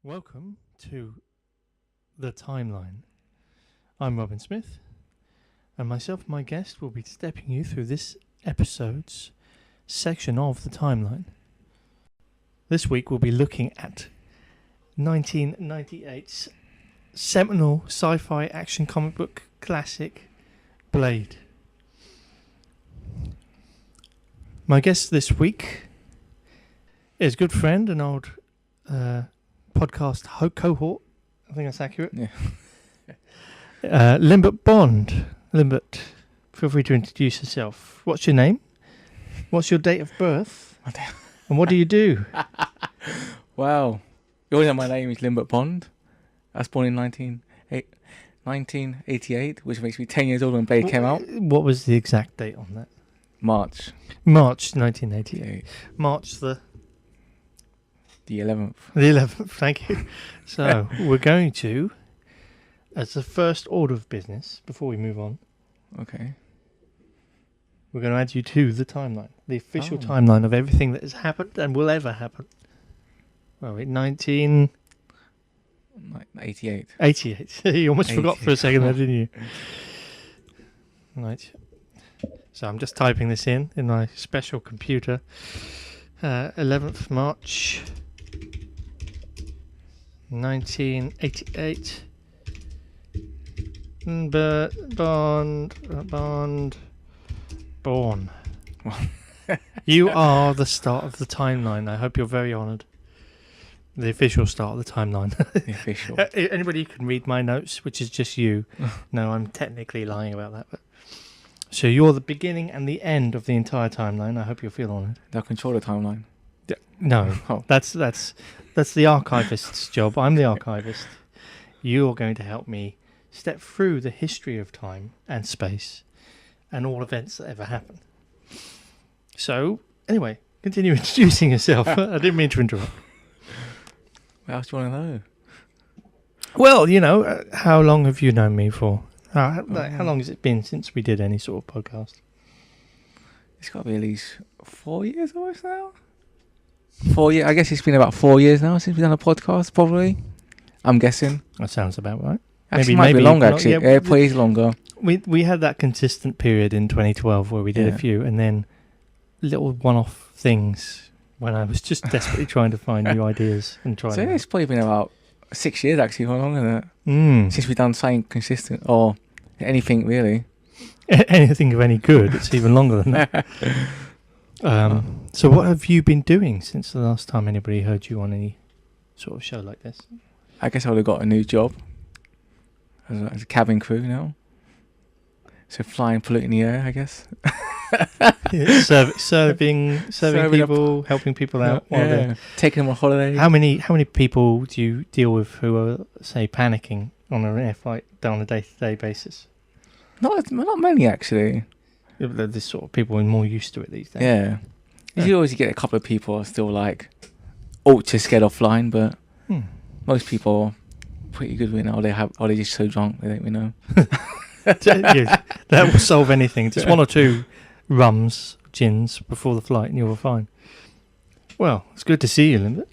Welcome to The Timeline. I'm Robin Smith, and myself and my guest will be stepping you through this episode's section of The Timeline. This week we'll be looking at 1998's seminal sci-fi action comic book classic, Blade. My guest this week is a good friend, an old podcast cohort. I think that's accurate. Yeah. Limbert Bond. Limbert, feel free to introduce yourself. What's your name? What's your date of birth? And what do you do? Wow. You always know my name is Limbert Bond. I was born in 1988, which makes me 10 years older when Blade came out. What was the exact date on that? March 1988. March the 11th. The 11th, thank you. So, we're going to, as the first order of business, before we move on, Okay. we're going to add you to the timeline. The official timeline of everything that has happened and will ever happen. Well, wait, 88. 88. You almost 88. forgot for a second there, didn't you? Right. So I'm just typing this in my special computer. 11th March 1988. Bond born. You are the start of the timeline. I hope you're very honoured. The official start of the timeline. The official. Anybody can read my notes, which is just you. No, I'm technically lying about that. But so you're the beginning and the end of the entire timeline. I hope you'll feel honoured. They'll control the timeline. No, Oh. that's the archivist's job. I'm the archivist. You're going to help me step through the history of time and space and all events that ever happen. So, anyway, continue introducing yourself. I didn't mean to interrupt. What else do you want to know? Well, how long have you known me for? How long has it been since we did any sort of podcast? It's got to be at least 4 years almost now. 4 years. I guess it's been about 4 years now since we've done a podcast, probably. I'm guessing. That sounds about right. Actually, maybe longer, actually. Yeah, it probably is longer. We had that consistent period in 2012 where we did a few, and then little one-off things when I was just desperately trying to find new ideas and trying. So it's probably been about 6 years, actually, for longer than that. Since we've done something consistent, or anything, really. Anything of any good, it's even longer than that. So what have you been doing since the last time anybody heard you on any sort of show like this? I guess I would have got a new job as a cabin crew now. So flying, polluting the air, I guess. Serving people, helping people out while they're taking them on holiday. How many people do you deal with who are, say, panicking on an air flight on a day-to-day basis? Not many, actually. This sort of people are more used to it these days. Yeah. You always get a couple of people who are still like ultra scared of flying, but most people are pretty good with it now. They're just so drunk they don't even know. That will solve anything. Just one or two gins before the flight and you'll be fine. Well, it's good to see you, Linda.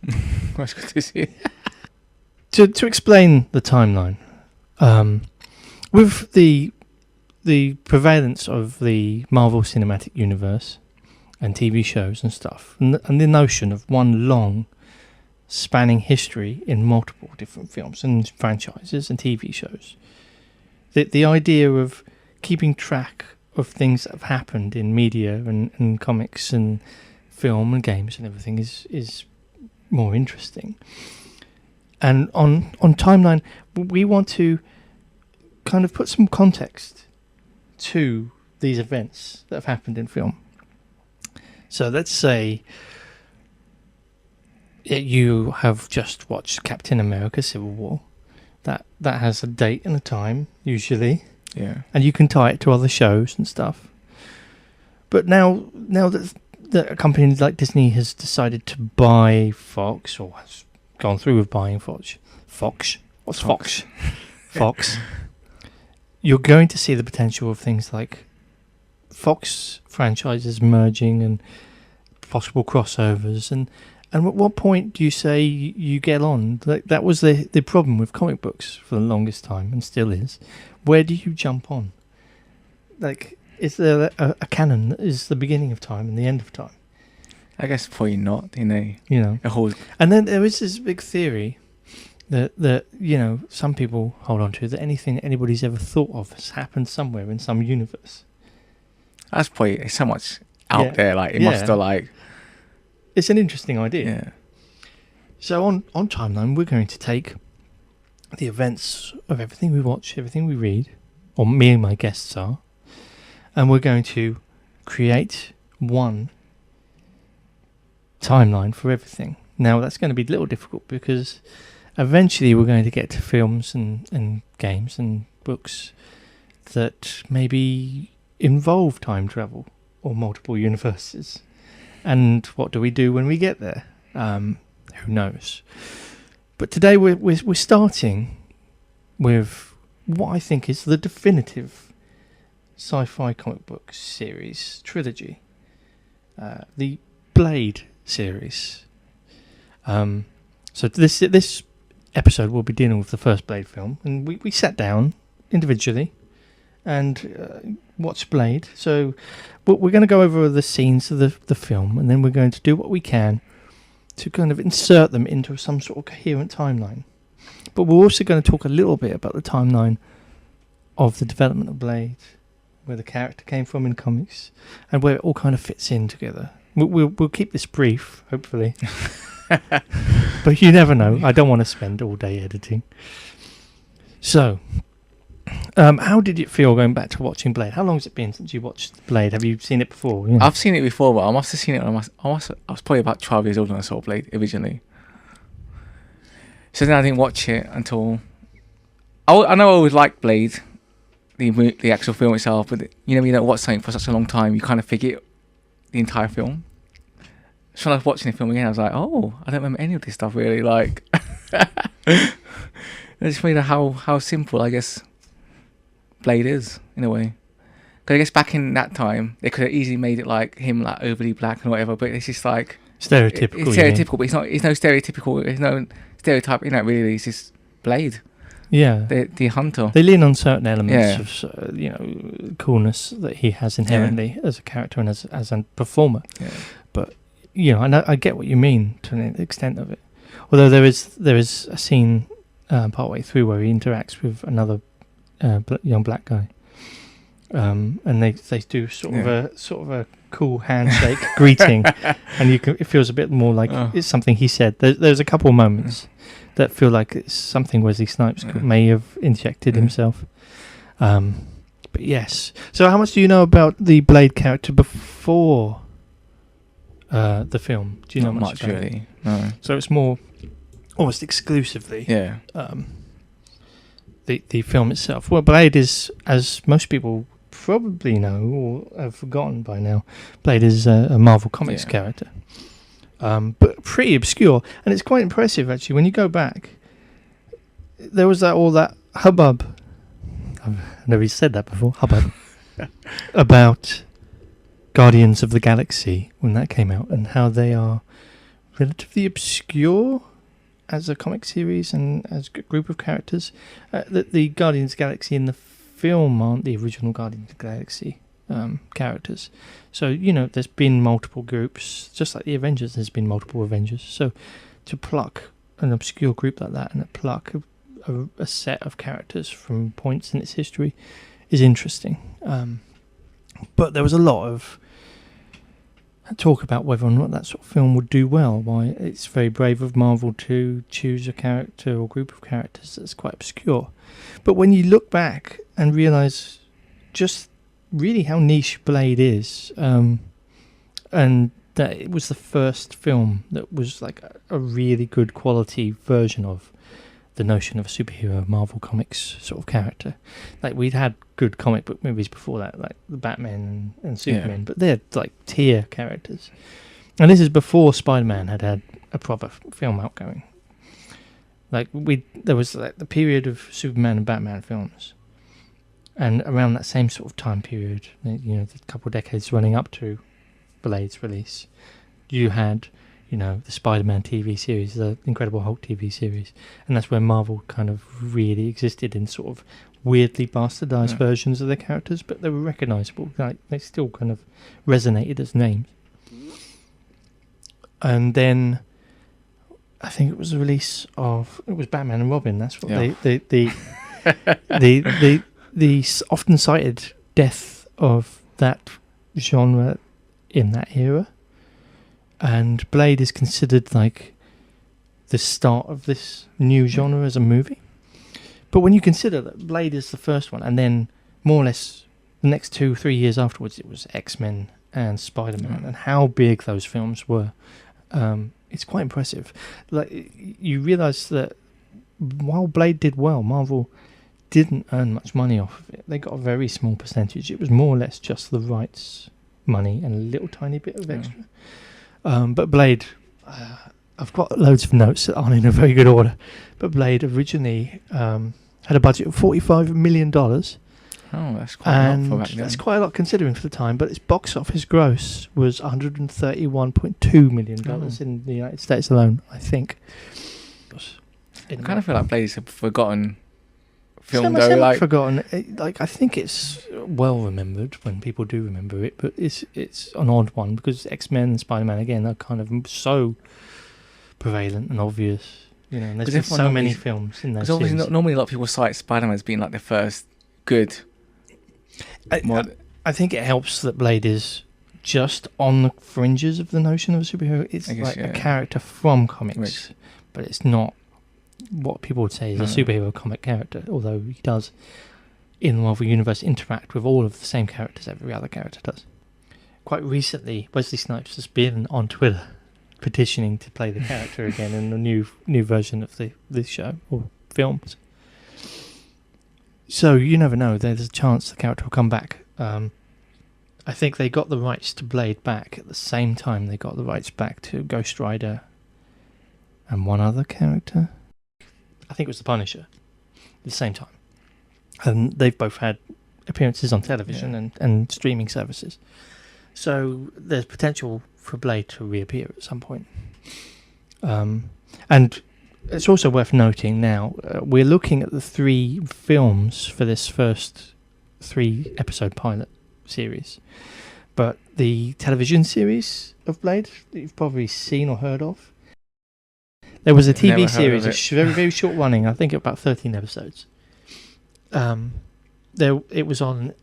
Well, it's good to see To you. explain the timeline, with the prevalence of the Marvel Cinematic Universe and TV shows and stuff, and the notion of one long spanning history in multiple different films and franchises and TV shows, the idea of keeping track of things that have happened in media and comics and film and games and everything is more interesting. And on timeline, we want to kind of put some context to these events that have happened in film. So let's say you have just watched Captain America Civil War. That has a date and a time, usually. Yeah. And you can tie it to other shows and stuff. But now that a company like Disney has decided to buy Fox, or has gone through with buying Fox. What's Fox? Fox. You're going to see the potential of things like Fox franchises merging and possible crossovers, And at what point do you say you get on? That was the problem with comic books for the longest time, and still is. Where do you jump on? Like, is there a canon that is the beginning of time and the end of time? I guess probably not. A whole. And then there is this big theory that some people hold on to, that anything that anybody's ever thought of has happened somewhere in some universe. That's probably so much out there. Like it must have like. It's an interesting idea. Yeah. So on Timeline, we're going to take the events of everything we watch, everything we read, or me and my guests are, and we're going to create one timeline for everything. Now, that's going to be a little difficult because eventually we're going to get to films and games and books that maybe involve time travel or multiple universes. And what do we do when we get there? Who knows? But today we're starting with what I think is the definitive sci-fi comic book series trilogy, the Blade series. So this episode will be dealing with the first Blade film, and we sat down individually and watched Blade. So we're going to go over the scenes of the film, and then we're going to do what we can to kind of insert them into some sort of coherent timeline. But we're also going to talk a little bit about the timeline of the development of Blade, where the character came from in comics, and where it all kind of fits in together. We'll keep this brief, hopefully. But you never know. I don't want to spend all day editing. So, how did it feel going back to watching Blade? How long has it been since you watched Blade? Have you seen it before? Yeah. I've seen it before, but I must have seen it when I was probably about 12 years old when I saw Blade originally. So then I didn't watch it until... I know I always liked Blade, the actual film itself, but you don't watch something for such a long time, you kind of forget the entire film. So when I was watching the film again, I was like, oh, I don't remember any of this stuff really. Like, it just made how simple, I guess, Blade is in a way. Because I guess back in that time, they could have easily made it like him, like overly black and whatever. But it's just like stereotypical. It's stereotypical, but it's not. It's no stereotypical. It's no stereotype in that really. It's just Blade. Yeah, the hunter. They lean on certain elements of coolness that he has inherently as a character and as a performer. Yeah. But I get what you mean to an extent of it. Although there is a scene partway through where he interacts with another young black guy, and they do sort of a cool handshake greeting, and it feels a bit more like it's something he said. There's a couple of moments that feel like it's something Wesley Snipes may have injected himself. But yes. So how much do you know about the Blade character before the film? Do you know much about really? No. So it's more almost exclusively the film itself. Well, Blade is, as most people probably know or have forgotten by now, Blade is a Marvel Comics character. But pretty obscure, and it's quite impressive actually when you go back. There was all that hubbub. I've never said that before. Hubbub about Guardians of the Galaxy when that came out, and how they are relatively obscure as a comic series and as a group of characters. That the Guardians of the Galaxy in the film aren't the original Guardians of the Galaxy characters. So there's been multiple groups, just like the Avengers. There's been multiple Avengers. So to pluck an obscure group like that and to pluck a set of characters from points in its history is interesting. But there was a lot of talk about whether or not that sort of film would do well. Why it's very brave of Marvel to choose a character or group of characters that's quite obscure. But when you look back and realise just really how niche Blade is, and that it was the first film that was like a really good quality version of the notion of a superhero Marvel Comics sort of character. Like, we'd had good comic book movies before that, like the Batman and Superman, but they're like tier characters. And this is before Spider-Man had a proper film outgoing. Like, there was like the period of Superman and Batman films. And around that same sort of time period, the couple of decades running up to Blade's release, you had the Spider-Man TV series, the Incredible Hulk TV series, and that's where Marvel kind of really existed in sort of weirdly bastardized versions of their characters, but they were recognizable. Like, they still kind of resonated as names. And then I think it was the release of Batman and Robin. That's what the often cited death of that genre in that era. And Blade is considered like the start of this new genre as a movie. But when you consider that Blade is the first one, and then more or less the next 2-3 years afterwards, it was X-Men and Spider-Man, and how big those films were, it's quite impressive. Like, you realise that while Blade did well, Marvel didn't earn much money off of it. They got a very small percentage. It was more or less just the rights money and a little tiny bit of extra. But Blade, I've got loads of notes that aren't in a very good order, but Blade originally had a budget of $45 million. Oh, that's quite a lot for back then. That's quite a lot considering for the time, but its box office gross was $131.2 million in the United States alone, I think. I kind of feel like Blade is a forgotten film, though. Like, forgotten. I think it's well remembered when people do remember it, but it's an odd one because X-Men and Spider-Man again are kind of so prevalent and obvious. And there's been so many films in those series. Because obviously, normally a lot of people cite Spider-Man as being like the first good. I think it helps that Blade is just on the fringes of the notion of a superhero. It's a character from comics, but it's not what people would say is a superhero comic character, although he does, in the Marvel Universe, interact with all of the same characters every other character does. Quite recently, Wesley Snipes has been on Twitter petitioning to play the character again in the new version of this show or films. So you never know. There's a chance the character will come back. I think they got the rights to Blade back at the same time they got the rights back to Ghost Rider and one other character. I think it was the Punisher at the same time. And they've both had appearances on television and streaming services. So there's potential for Blade to reappear at some point. And it's also worth noting now, we're looking at the 3 films for this first 3-episode pilot series. But the television series of Blade that you've probably seen or heard of, there was a TV series, very, very short running, I think about 13 episodes. It was on,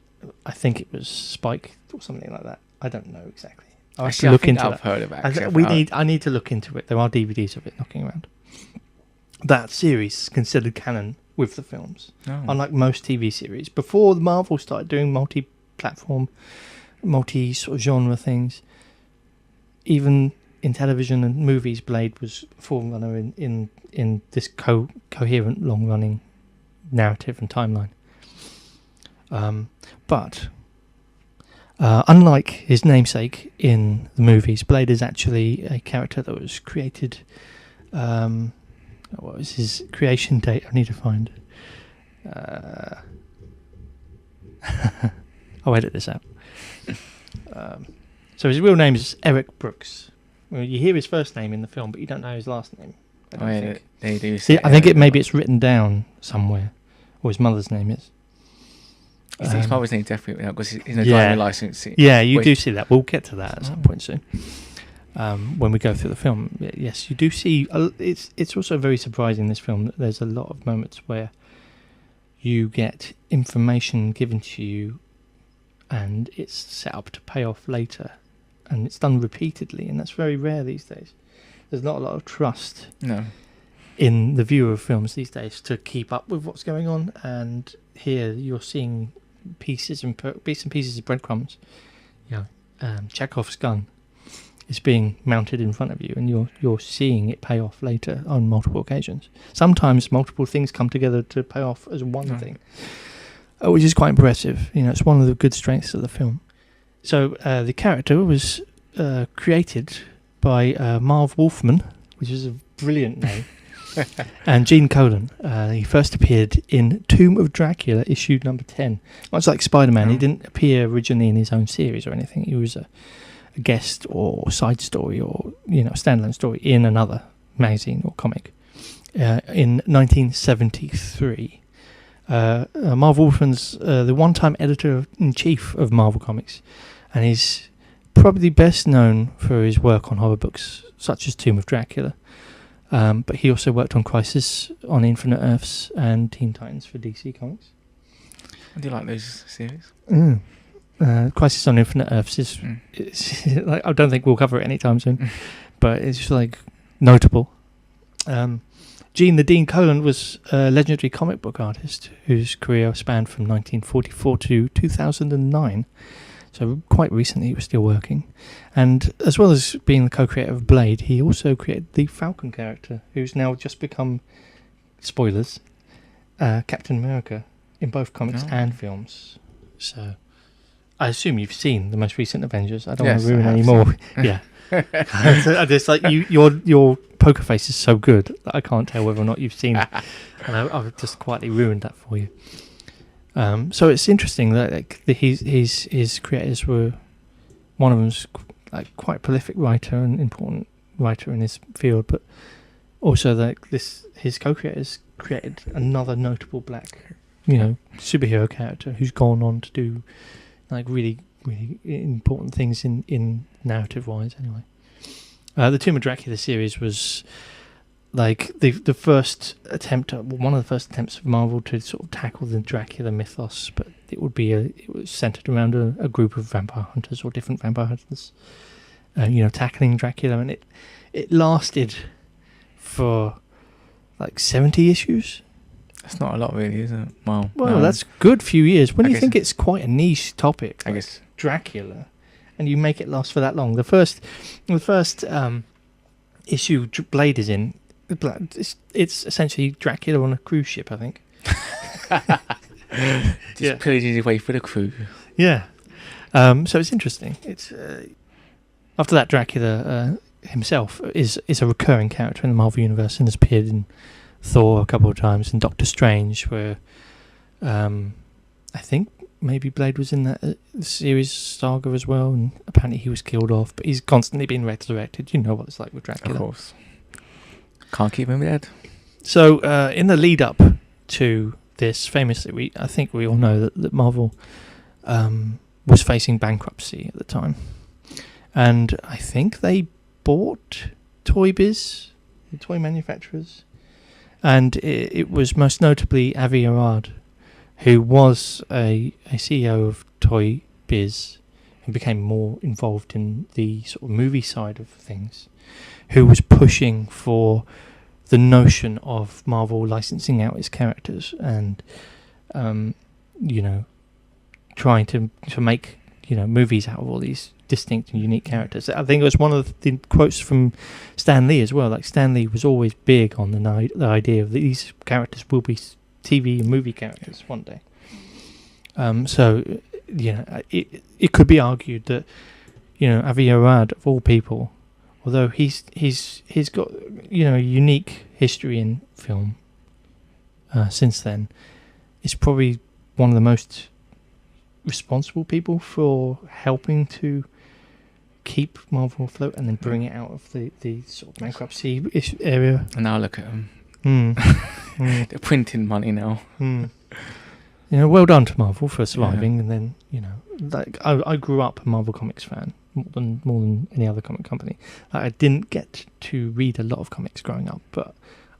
I think it was Spike or something like that. I don't know exactly. I have to look into that. I've heard of it. I need to look into it. There are DVDs of it knocking around. That series is considered canon with the films, unlike most TV series. Before Marvel started doing multi-platform, multi-sort of genre things, even in television and movies, Blade was a forerunner in this coherent, long-running narrative and timeline. But unlike his namesake in the movies, Blade is actually a character that was created. What was his creation date? I need to find. I'll edit this out. So his real name is Eric Brooks. Well, you hear his first name in the film, but you don't know his last name. I don't think. They do. See, I think maybe it's written down somewhere, or his mother's name is. His mother's name definitely, because he's a driving license. Yeah, you do see that. We'll get to that at some point soon. When we go through the film, yes, you do see. It's also very surprising, this film, that there's a lot of moments where you get information given to you, and it's set up to pay off later, and it's done repeatedly, and that's very rare these days. There's not a lot of trust in the viewer of films these days to keep up with what's going on, and here you're seeing pieces and pieces of breadcrumbs. Chekhov's gun is being mounted in front of you, and you're seeing it pay off later on multiple occasions. Sometimes multiple things come together to pay off as one thing, which is quite impressive. It's one of the good strengths of the film. So the character was created by Marv Wolfman, which is a brilliant name, and Gene Colan. He first appeared in Tomb of Dracula, issue number 10. Much like Spider-Man, he didn't appear originally in his own series or anything. He was a a guest or side story or standalone story in another magazine or comic. In 1973, Marv Wolfman's the one-time editor-in-chief of Marvel Comics, and he's probably best known for his work on horror books such as Tomb of Dracula. But he also worked on Crisis on Infinite Earths and Teen Titans for DC Comics. I do like those series. Crisis on Infinite Earths is like, I don't think we'll cover it anytime soon, but it's just like notable. Gene the Dean Colan was a legendary comic book artist whose career spanned from 1944 to 2009. So quite recently he was still working. And as well as being the co-creator of Blade, he also created the Falcon character, who's now just become, spoilers, Captain America in both comics and films. So I assume you've seen the most recent Avengers. I don't want to ruin any more. Yeah. I just like your poker face is so good that I can't tell whether or not you've seen it. And I've just quietly ruined that for you. So it's interesting that his creators were, one of them's like quite a prolific writer and important writer in his field, but also that his co-creators created another notable black, superhero character who's gone on to do like really, really important things in narrative-wise. Anyway, the Tomb of Dracula series was like the first attempt, one of the first attempts of Marvel to sort of tackle the Dracula mythos, but it was centered around a group of vampire hunters or different vampire hunters, tackling Dracula, and it lasted for like 70 issues. That's not a lot, really, is it? Well, that's a good few years. When you think it's quite a niche topic, I guess Dracula, and you make it last for that long. The first issue Blade is in, it's essentially Dracula on a cruise ship, I think. Just pillaging his way for the crew. Yeah. So it's interesting. It's after that, Dracula himself is a recurring character in the Marvel Universe and has appeared in Thor a couple of times and Doctor Strange, where I think maybe Blade was in that series saga as well, and apparently he was killed off, but he's constantly been resurrected. You know what it's like with Dracula. Of course. Can't keep him dead. So in the lead up to this, famously, I think we all know that Marvel was facing bankruptcy at the time, and I think they bought Toy Biz, the toy manufacturers, and it was most notably Avi Arad, who was a CEO of Toy Biz, who became more involved in the sort of movie side of things, who was pushing for the notion of Marvel licensing out its characters and, trying to make, movies out of all these distinct and unique characters. I think it was one of the quotes from Stan Lee as well. Like, Stan Lee was always big on the idea of these characters will be TV and movie characters one day. It could be argued that, Avi Arad, of all people, although he's got a unique history in film since then, is probably one of the most responsible people for helping to keep Marvel afloat and then bring it out of the sort of bankruptcy area. And now look at them. They're printing money now. Well done to Marvel for surviving, and then like I grew up a Marvel Comics fan more than any other comic company. I didn't get to read a lot of comics growing up, but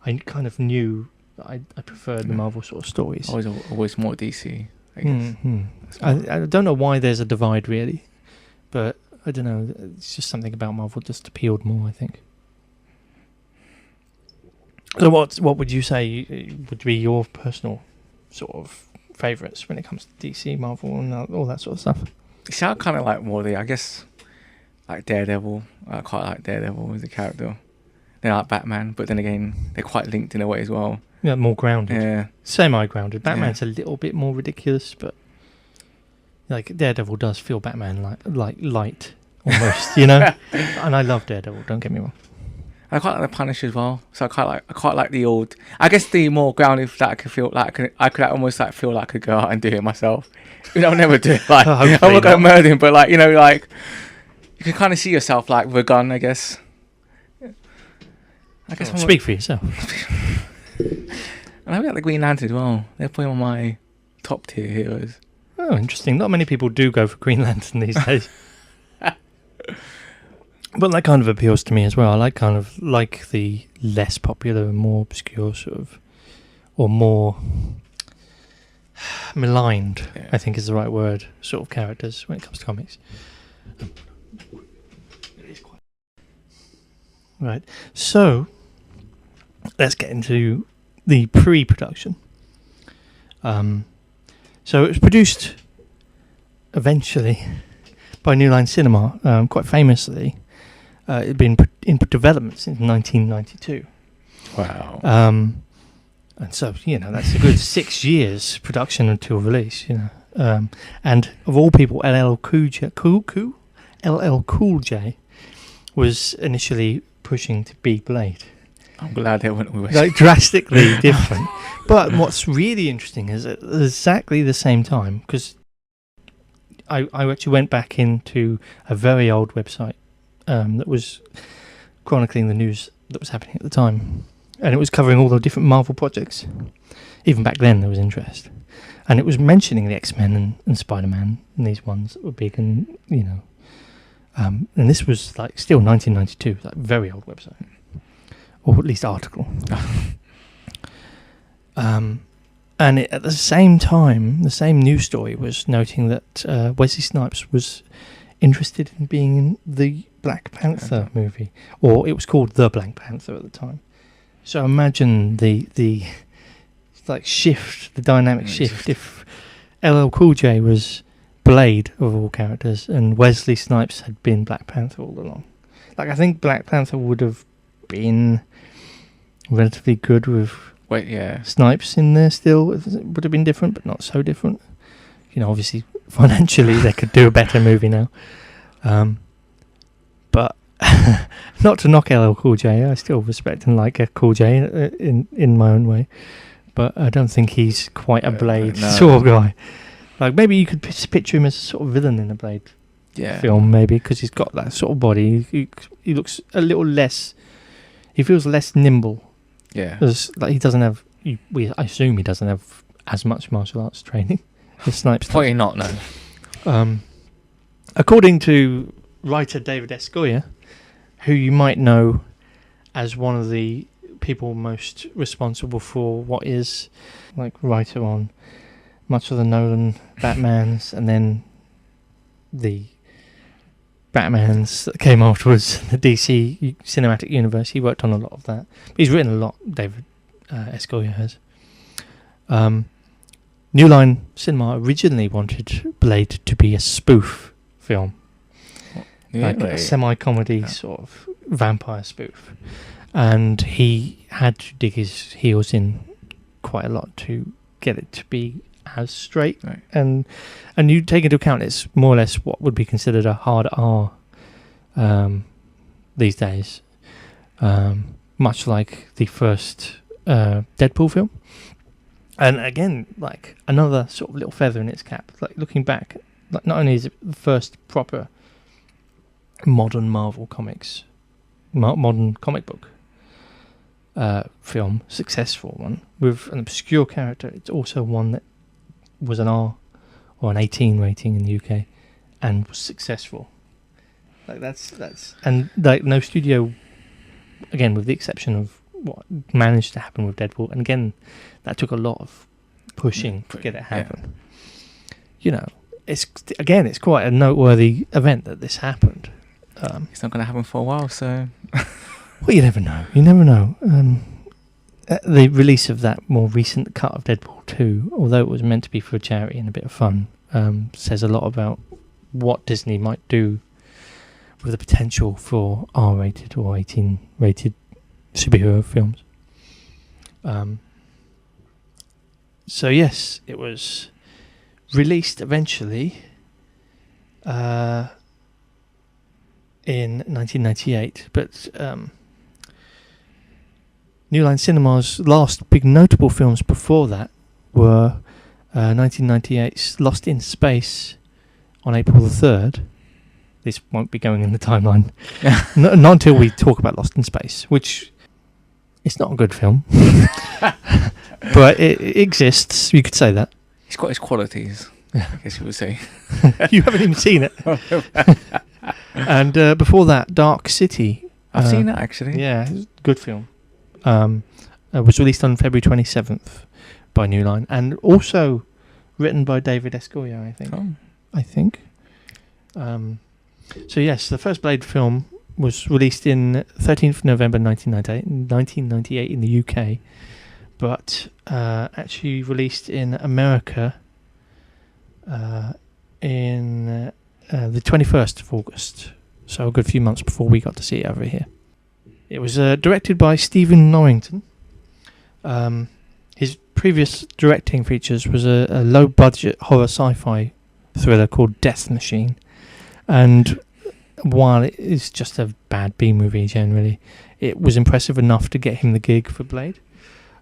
I kind of knew that I preferred the Marvel sort of stories. Always more DC, I guess. I don't know why there's a divide really, but I don't know. It's just something about Marvel just appealed more, I think. So what would you say would be your personal sort of favourites when it comes to DC, Marvel, and all that sort of stuff? See, I kind of like more I guess, like Daredevil. I quite like Daredevil as a character. They're like Batman, but then again, they're quite linked in a way as well. Yeah, more grounded. Yeah. Semi-grounded. Batman's a little bit more ridiculous, but like Daredevil does feel Batman like light almost, And I love Daredevil. Don't get me wrong. I quite like the Punisher as well. So I quite like the old. I guess the more grounded that I could feel like I could almost like feel like I could go out and do it myself. I'll never do it. Like I'm not gonna murder him, but like you can kind of see yourself like with a gun, I guess. I guess Speak for yourself. And I like the Green Lantern as well. They're probably one of my top tier heroes. Oh, interesting. Not many people do go for Green Lantern these days. But that kind of appeals to me as well. I like the less popular and more obscure sort of, or more maligned, Yeah. I think is the right word, sort of characters when it comes to comics. Right. So, let's get into the pre-production. So it was produced eventually by New Line Cinema, quite famously. It had been in development since 1992. Wow. And so, that's a good 6 years production until release, and of all people, LL Cool J was initially pushing to be Blade. I'm glad they went with Like, drastically different. But what's really interesting is at exactly the same time, because I actually went back into a very old website that was chronicling the news that was happening at the time. And it was covering all the different Marvel projects. Even back then, there was interest. And it was mentioning the X-Men and Spider-Man and these ones that were big and, and this was like still 1992, like very old website. Or at least article. And at the same time, the same news story was noting that Wesley Snipes was interested in being in the Black Panther movie, or it was called The Black Panther at the time. So imagine the like shift, the dynamic shift. If LL Cool J was Blade of all characters, and Wesley Snipes had been Black Panther all along. Like, I think Black Panther would have been relatively good with Snipes in there still. It would have been different, but not so different. Obviously, financially, they could do a better movie now. But not to knock LL Cool J, I still respect and like a Cool J in my own way. But I don't think he's quite a Blade sort of guy. Like, maybe you could picture him as a sort of villain in a Blade film, maybe, because he's got that sort of body. He looks a little less... He feels less nimble. Yeah. Like, he doesn't have... I assume he doesn't have as much martial arts training as Snipes. Probably not, no. According to writer David S. Goyer, who you might know as one of the people most responsible for what is like writer on much of the Nolan Batmans, and then the Batmans that came afterwards, the DC cinematic universe. He worked on a lot of that. But he's written a lot, David S. Goyer has. New Line Cinema originally wanted Blade to be a spoof film. Like a semi-comedy sort of vampire spoof. And he had to dig his heels in quite a lot to get it to be as straight. Right. And you take into account it's more or less what would be considered a hard R these days. Much like the first Deadpool film. And again, like another sort of little feather in its cap. Like, looking back, like, not only is it the first proper modern Marvel comics, modern comic book film, successful one with an obscure character, it's also one that was an R or an 18 rating in the UK and was successful. Like, that's and like no studio, again with the exception of what managed to happen with Deadpool, and again that took a lot of pushing to get it happen. It's quite a noteworthy event that this happened. It's not going to happen for a while, so... Well, you never know. The release of that more recent cut of Deadpool 2, although it was meant to be for a charity and a bit of fun, says a lot about what Disney might do with the potential for R-rated or 18-rated superhero films. So yes, it was released eventually in 1998, but New Line Cinema's last big notable films before that were 1998's Lost in Space on April the 3rd, this won't be going in the timeline. Not until we talk about Lost in Space, which it's not a good film, but it exists. You could say that. He's got his qualities, I guess you would say. You haven't even seen it. And before that, Dark City. I've seen that, actually. Yeah, it's a good film. It was released on February 27th by New Line, and also written by David S. Goyer, I think. Oh. I think. So yes, the first Blade film was released in 13th November 1998 in the UK, but actually released in America in the 21st of August, so a good few months before we got to see it over here. It was directed by Stephen Norrington. His previous directing features was a low-budget horror sci-fi thriller called Death Machine, and while it is just a bad B-movie generally, it was impressive enough to get him the gig for Blade.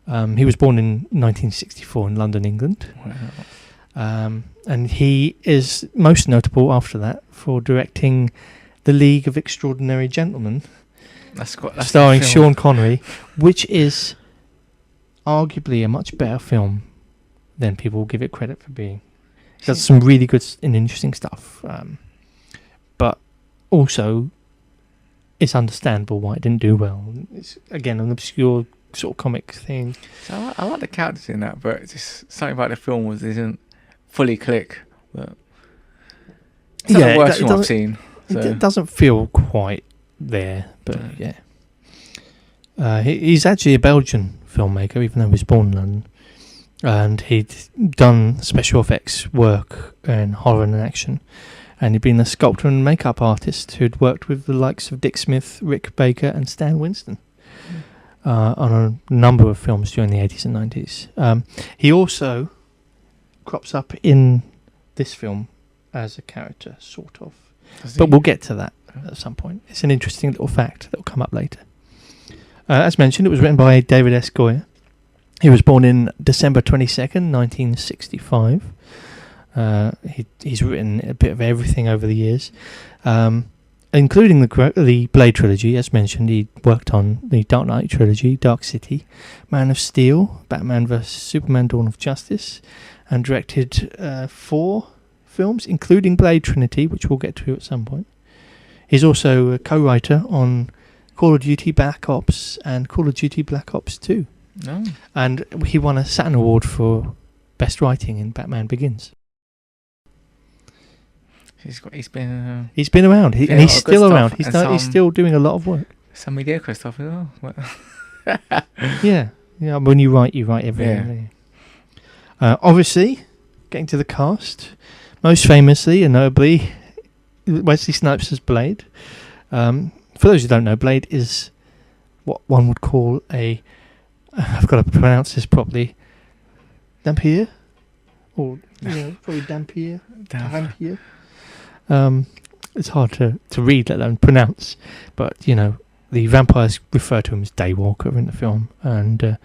He was born in 1964 in London, England. Wow. And he is most notable after that for directing The League of Extraordinary Gentlemen, starring Sean Connery, which is arguably a much better film than people give it credit for being. It does some really good and interesting stuff, but also it's understandable why it didn't do well. It's, again, an obscure sort of comic thing. So I like the characters in that, but just something about the film didn't fully click. But it's not the worst film I've seen. So. It doesn't feel quite there, but yeah. He's actually a Belgian filmmaker, even though he was born in London. And he'd done special effects work in horror and action. And he'd been a sculptor and makeup artist who'd worked with the likes of Dick Smith, Rick Baker and Stan Winston on a number of films during the 80s and 90s. He also crops up in this film as a character, sort of. But we'll get to that at some point. It's an interesting little fact that will come up later. As mentioned, it was written by David S. Goyer. He was born in December 22nd, 1965. He's written a bit of everything over the years, including the Blade trilogy. As mentioned, he worked on the Dark Knight trilogy, Dark City, Man of Steel, Batman vs Superman: Dawn of Justice, and directed 4 films, including Blade Trinity, which we'll get to at some point. He's also a co-writer on Call of Duty Black Ops and Call of Duty Black Ops 2. Oh. And he won a Saturn Award for Best Writing in Batman Begins. He's been around, and he's still around. He's still doing a lot of work. Some mediocre stuff as well. yeah. When you write everything. Yeah. Obviously, getting to the cast, most famously and notably, Wesley Snipes as Blade. For those who don't know, Blade is what one would call I've got to pronounce this properly, Dampier? Or, probably Dampier. Dampier. It's hard to read, let alone pronounce. But, the vampires refer to him as Daywalker in the film, and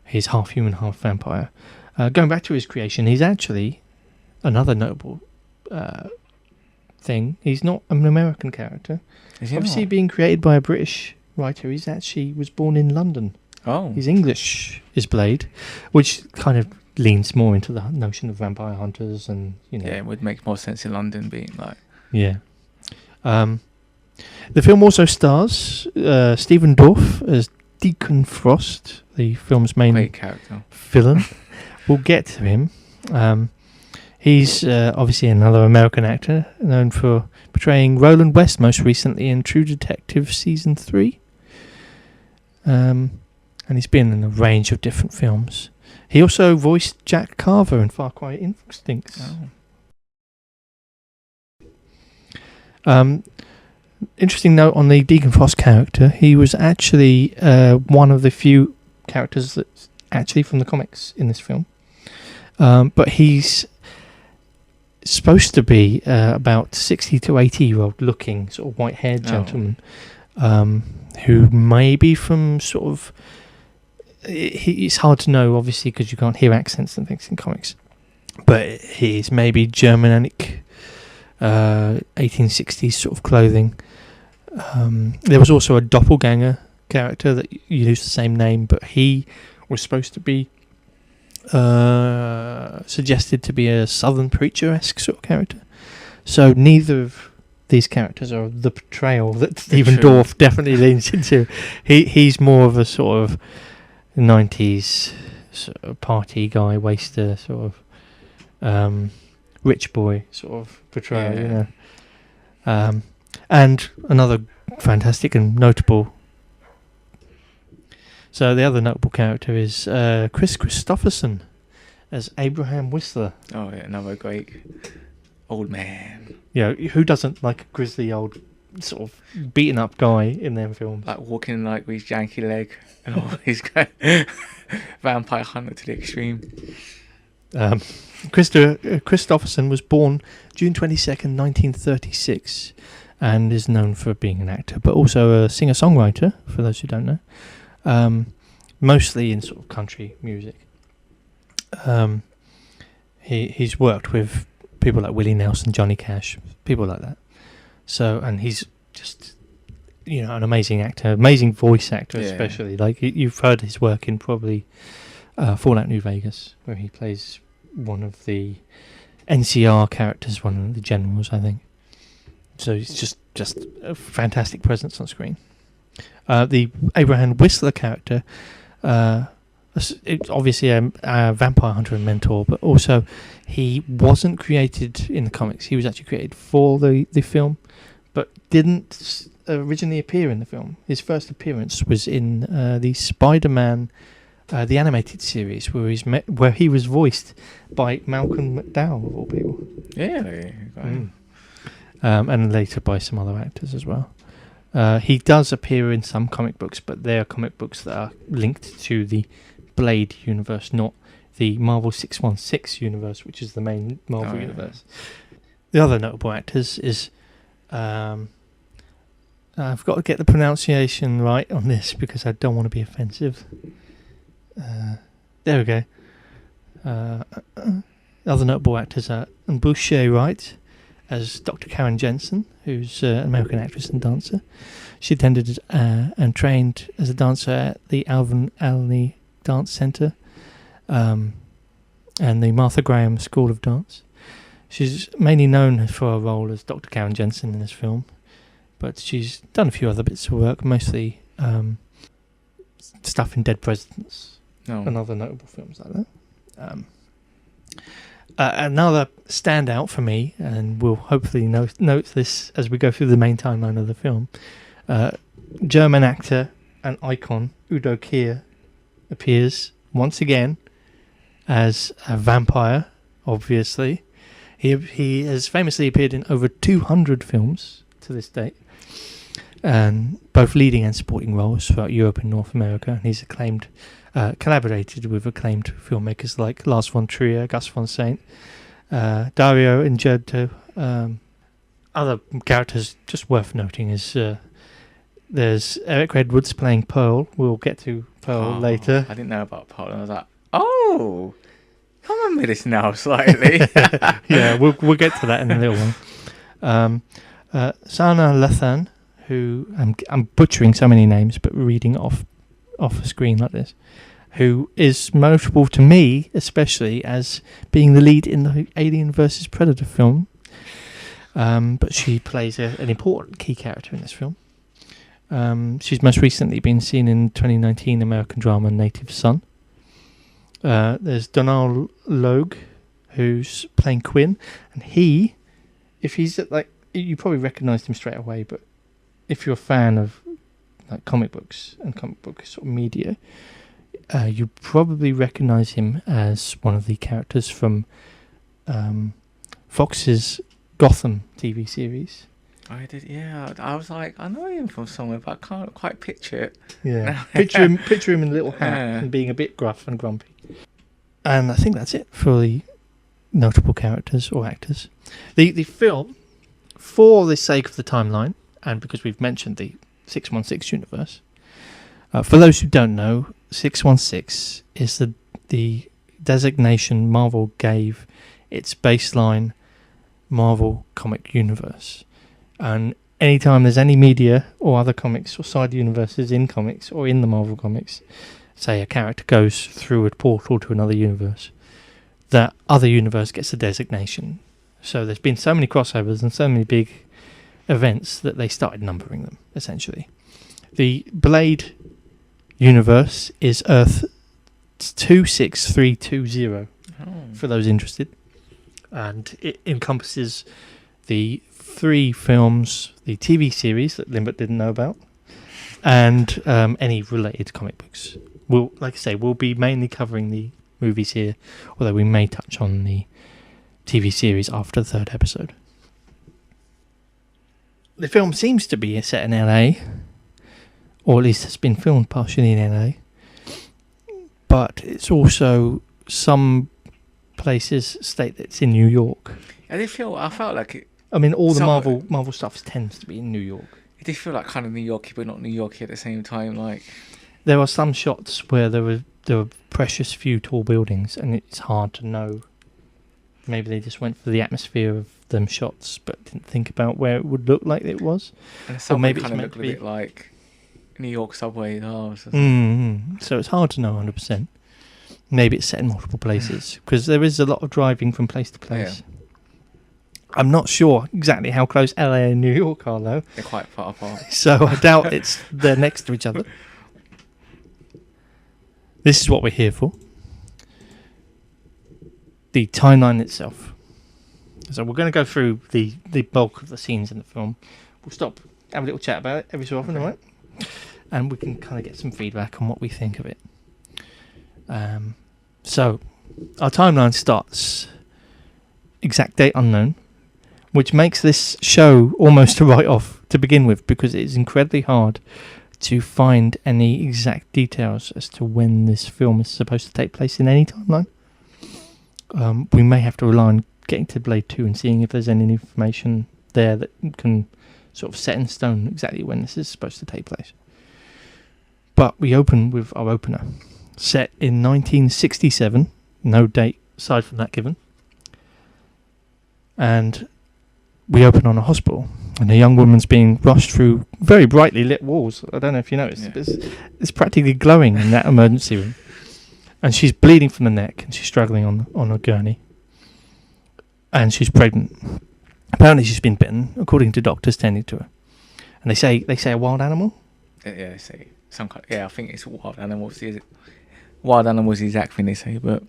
he's half human, half vampire. Going back to his creation, he's actually another notable thing. He's not an American character. Obviously, being created by a British writer, he's actually was born in London. Oh. He's English, is Blade, which kind of leans more into the notion of vampire hunters and, Yeah, it would make more sense in London being like... Yeah. The film also stars Stephen Dorff as Deacon Frost, the film's main villain. We'll get to him. He's obviously another American actor, known for portraying Roland West most recently in True Detective Season 3. And he's been in a range of different films. He also voiced Jack Carver in Far Cry Instincts. Interesting note on the Deacon Frost character. He was actually one of the few characters that's actually from the comics in this film. But he's supposed to be about 60 to 80-year-old looking, sort of white-haired gentleman who may be from sort of... It's hard to know, obviously, because you can't hear accents and things in comics. But he's maybe Germanic 1860s sort of clothing. There was also a doppelganger character that used the same name, but he was supposed to be suggested to be a Southern Preacher-esque sort of character. So neither of these characters are the portrayal that Stephen Dorff definitely leans into. He's more of a sort of 90s sort of party guy, waster, sort of rich boy sort of portrayal, you know. And another fantastic and notable. So the other notable character is Chris Christopherson as Abraham Whistler. Oh, yeah, another great old man. Yeah, who doesn't like a grizzly old sort of beaten up guy in them films? Like walking like with his janky leg and all his vampire hunter to the extreme. Christopherson was born June 22nd, 1936, and is known for being an actor, but also a singer-songwriter, for those who don't know. Mostly in sort of country music. He's worked with people like Willie Nelson, Johnny Cash, people like that. So, and he's just, you know, an amazing actor, amazing voice actor, especially. Like you've heard his work in probably Fallout New Vegas, where he plays one of the NCR characters, one of the generals, I think. So he's just a fantastic presence on screen. The Abraham Whistler character, it's obviously a vampire hunter and mentor, but also he wasn't created in the comics. He was actually created for the film, but didn't originally appear in the film. His first appearance was in the Spider-Man, the animated series, where he was voiced by Malcolm McDowell, of all people. Yeah. And later by some other actors as well. He does appear in some comic books, but they are comic books that are linked to the Blade universe, not the Marvel 616 universe, which is the main Marvel universe. The other notable actors is... I've got to get the pronunciation right on this because I don't want to be offensive. There we go. Other notable actors are Boucher Wright as Dr. Karen Jensen, who's an American actress and dancer. She attended and trained as a dancer at the Alvin Ailey Dance Centre and the Martha Graham School of Dance. She's mainly known for her role as Dr. Karen Jensen in this film, but she's done a few other bits of work, mostly stuff in Dead Presidents and other notable films like that. Another standout for me, and we'll hopefully note this as we go through the main timeline of the film, German actor and icon Udo Kier appears once again as a vampire, obviously. He has famously appeared in over 200 films to this date, and both leading and supporting roles throughout Europe and North America. And he's collaborated with acclaimed filmmakers like Lars von Trier, Gus von Sant, Dario Argento. Other characters just worth noting is there's Eric Redwoods playing Pearl. We'll get to Pearl later. I didn't know about Pearl, and I was like, oh, come on with this now slightly. Yeah, we'll get to that in a little while. Sana Lathan, who I'm butchering so many names, but reading off a screen like this, who is notable to me, especially as being the lead in the Alien vs Predator film. But she plays an important key character in this film. She's most recently been seen in 2019 American drama Native Son. There's Donald Logue, who's playing Quinn, and if he's like, you probably recognised him straight away, but if you're a fan of like comic books and comic book sort of media, you probably recognise him as one of the characters from Fox's Gotham TV series. I did, yeah. I was like, I know him from somewhere, but I can't quite picture it. Yeah, picture him in a little hat and being a bit gruff and grumpy. And I think that's it for the notable characters or actors. The film, for the sake of the timeline, and because we've mentioned the 616 universe, for those who don't know, 616 is the designation Marvel gave its baseline Marvel comic universe. And anytime there's any media or other comics or side universes in comics or in the Marvel comics, say a character goes through a portal to another universe, that other universe gets a designation. So there's been so many crossovers and so many big events that they started numbering them, essentially. The Blade universe is Earth 26320, for those interested. And it encompasses the 3 films, the TV series that Limbert didn't know about, and any related comic books. We'll, like I say, we'll be mainly covering the movies here, although we may touch on the TV series after the 3rd episode. The film seems to be set in LA, or at least it's been filmed partially in LA, but it's also some places state that it's in New York. I felt like it. I mean, all the Marvel stuff tends to be in New York. It did feel like kind of New York, but not New York at the same time. Like there are some shots where there were precious few tall buildings, and it's hard to know. Maybe they just went for the atmosphere of them shots, but didn't think about where it would look like it was. And some maybe kind of looked a bit like New York subway. So it's hard to know 100%. Maybe it's set in multiple places, because there is a lot of driving from place to place. Yeah. I'm not sure exactly how close LA and New York are, though. They're quite far apart. So I doubt they're next to each other. This is what we're here for. The timeline itself. So we're going to go through the bulk of the scenes in the film. We'll stop, have a little chat about it every so often, alright? And we can kind of get some feedback on what we think of it. So, our timeline starts exact date unknown, which makes this show almost a write-off to begin with, because it is incredibly hard to find any exact details as to when this film is supposed to take place in any timeline. We may have to rely on getting to Blade 2 and seeing if there's any information there that can sort of set in stone exactly when this is supposed to take place. But we open with our opener, set in 1967, no date aside from that given. And we open on a hospital, and a young woman's being rushed through very brightly lit walls. I don't know if you noticed, but it's practically glowing in that emergency room. And she's bleeding from the neck, and she's struggling on a gurney. And she's pregnant. Apparently she's been bitten, according to doctors tending to her. And they say a wild animal? Yeah, they say some kind. I think it's wild animals. Wild animals is the exact thing they say, but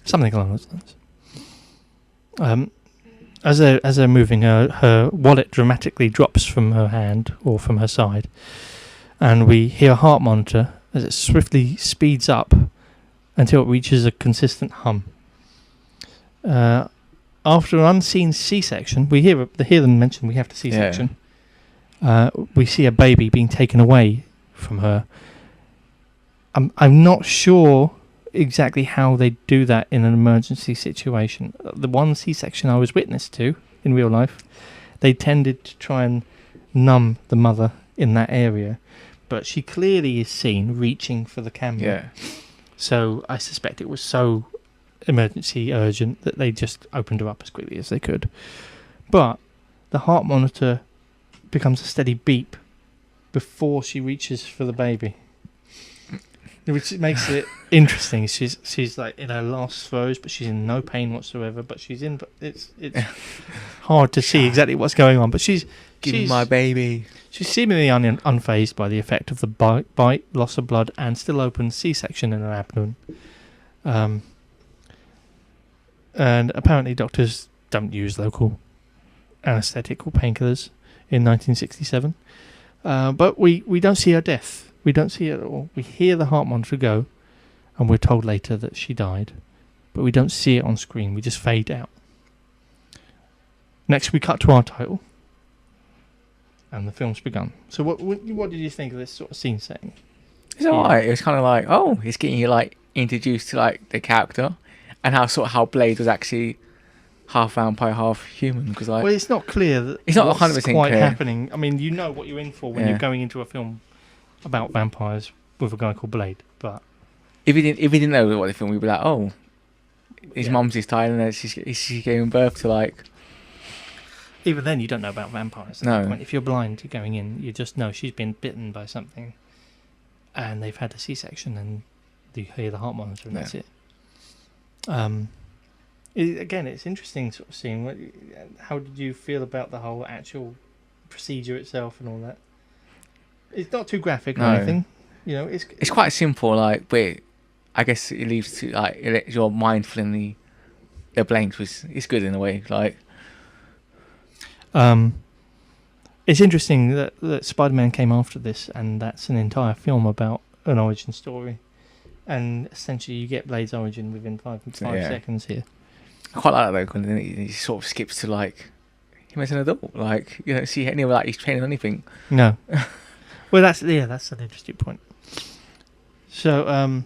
something along those lines. As they're moving, her wallet dramatically drops from her hand or from her side, and we hear a heart monitor as it swiftly speeds up until it reaches a consistent hum. After an unseen C-section, we hear them mention we have the C-section. Yeah. We see a baby being taken away from her. I'm not sure exactly how they do that in an emergency situation. The one C-section I was witness to in real life, they tended to try and numb the mother in that area, but she clearly is seen reaching for the camera. Yeah. So I suspect it was so emergency urgent that they just opened her up as quickly as they could. But the heart monitor becomes a steady beep before she reaches for the baby, which makes it interesting. She's like in her last throes, but she's in no pain whatsoever. But she's in. It's hard to see exactly what's going on. But she's my baby. She's seemingly unfazed by the effect of the bite, loss of blood, and still open C-section in her abdomen. And apparently doctors don't use local anaesthetic or painkillers in 1967. But we don't see her death. We don't see it at all. We hear the heart monitor go, and we're told later that she died. But we don't see it on screen. We just fade out. Next, we cut to our title. And the film's begun. So what did you think of this sort of scene setting? It's alright. It was kind of like, it's getting you like introduced to like the character, and how Blade was actually half vampire, half human. Because like, well, it's not clear that it's not 100% quite clear. happening. I mean, you know what you're in for when you're going into a film about vampires with a guy called Blade. But if you didn't know what the film, we'd be like, his mum's is dying, and she's giving birth to like. Even then, you don't know about vampires. At No. that point. If you're blind, you're going in. You just know she's been bitten by something, and they've had a C-section, and you hear the heart monitor, and that's it. Again, it's interesting sort of seeing. How did you feel about the whole actual procedure itself and all that? It's not too graphic or anything. You know, it's quite simple. Like, but I guess it leaves to like it lets your mind fill in the blanks, which is good in a way. Like. It's interesting that Spider-Man came after this, and that's an entire film about an origin story, and essentially you get Blade's origin within five seconds here. I quite like that though, when he sort of skips to like him as an adult. Like, you don't see any of like he's training anything. No. Well, that's an interesting point. So,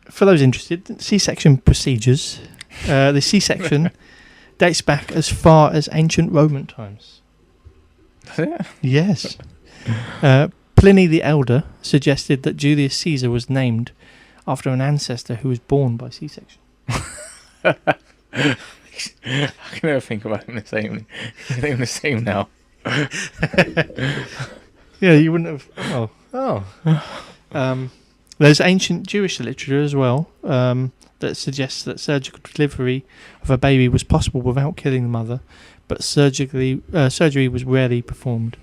for those interested, C-section procedures. The C-section dates back as far as ancient Roman times. Yeah. Yes. Pliny the Elder suggested that Julius Caesar was named after an ancestor who was born by C-section. I can never think about him the same. He's not even the same now. Yeah, you wouldn't have. Oh. There's ancient Jewish literature as well that suggests that surgical delivery of a baby was possible without killing the mother, but surgery was rarely performed.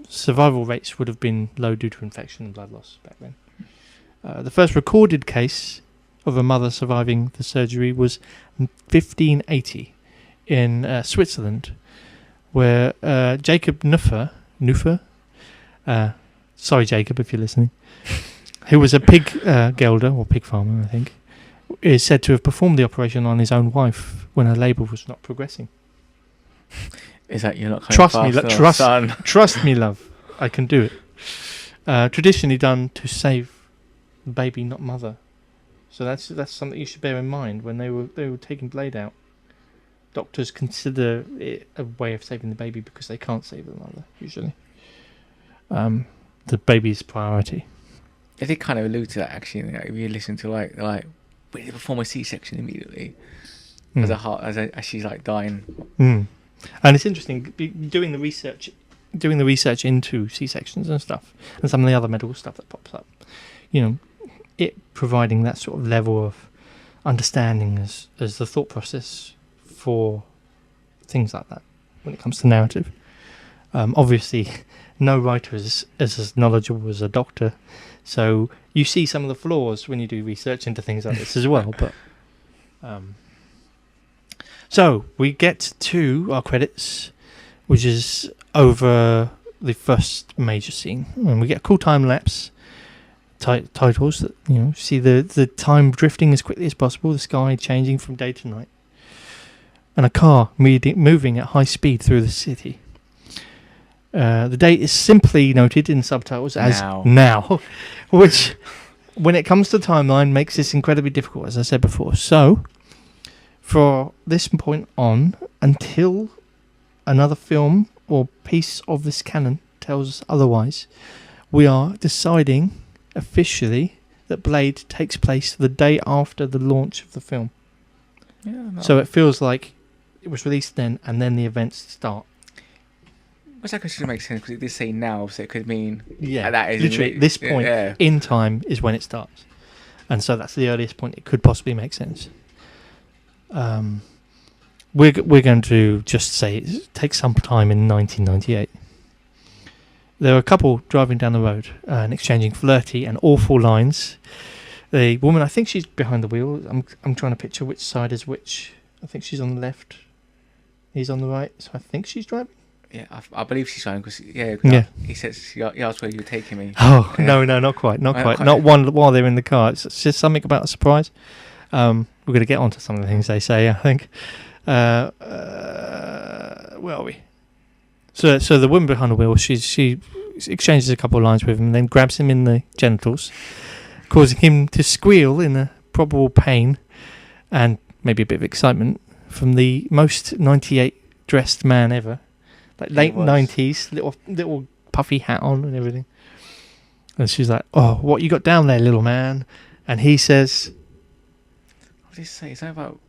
Survival rates would have been low due to infection and blood loss back then. The first recorded case of a mother surviving the surgery was in 1580 in Switzerland, where Jacob Nuffer, sorry Jacob if you're listening, who was a pig gelder, or pig farmer I think, is said to have performed the operation on his own wife when her labour was not progressing. Is that you're not coming trust me, love, I can do it. Traditionally done to save the baby, not mother. So that's something you should bear in mind when they were taking Blade out. Doctors consider it a way of saving the baby because they can't save the mother usually. The baby's priority. They did kind of allude to that actually. Like, if you listen to like we perform a C-section immediately as a heart as she's like dying. And it's interesting doing the research into C-sections and stuff, and some of the other medical stuff that pops up. You know, it providing that sort of level of understanding as the thought process for things like that when it comes to narrative. Obviously, no writer is as knowledgeable as a doctor, so you see some of the flaws when you do research into things like this as well. But so we get to our credits, which is over the first major scene, and we get a cool time lapse. Titles that see the time drifting as quickly as possible, the sky changing from day to night, and a car moving at high speed through the city. The date is simply noted in subtitles as now, which, when it comes to timeline, makes this incredibly difficult, as I said before. So, for this point on, until another film or piece of this canon tells us otherwise, we are deciding officially that Blade takes place the day after the launch of the film. Yeah, no. So it feels like it was released then, and then the events start. Which that should make sense because it did say now, so it could mean that is literally this point in time is when it starts, and so that's the earliest point it could possibly make sense. We're going to just say it takes some time in 1998. There are a couple driving down the road and exchanging flirty and awful lines. The woman, I think she's behind the wheel. I'm trying to picture which side is which. I think she's on the left. He's on the right, so I think she's driving. Yeah, I believe she's driving because he says he asked where you're taking me. Oh no, not quite. Not one while they're in the car. It's just something about a surprise. We're going to get onto some of the things they say, I think. Where are we? So the woman behind the wheel, she exchanges a couple of lines with him, and then grabs him in the genitals, causing him to squeal in a probable pain and maybe a bit of excitement from the most 98 dressed man ever, like late 90s, little puffy hat on and everything. And she's like, "Oh, what you got down there, little man?" And he says, What did he say? Something about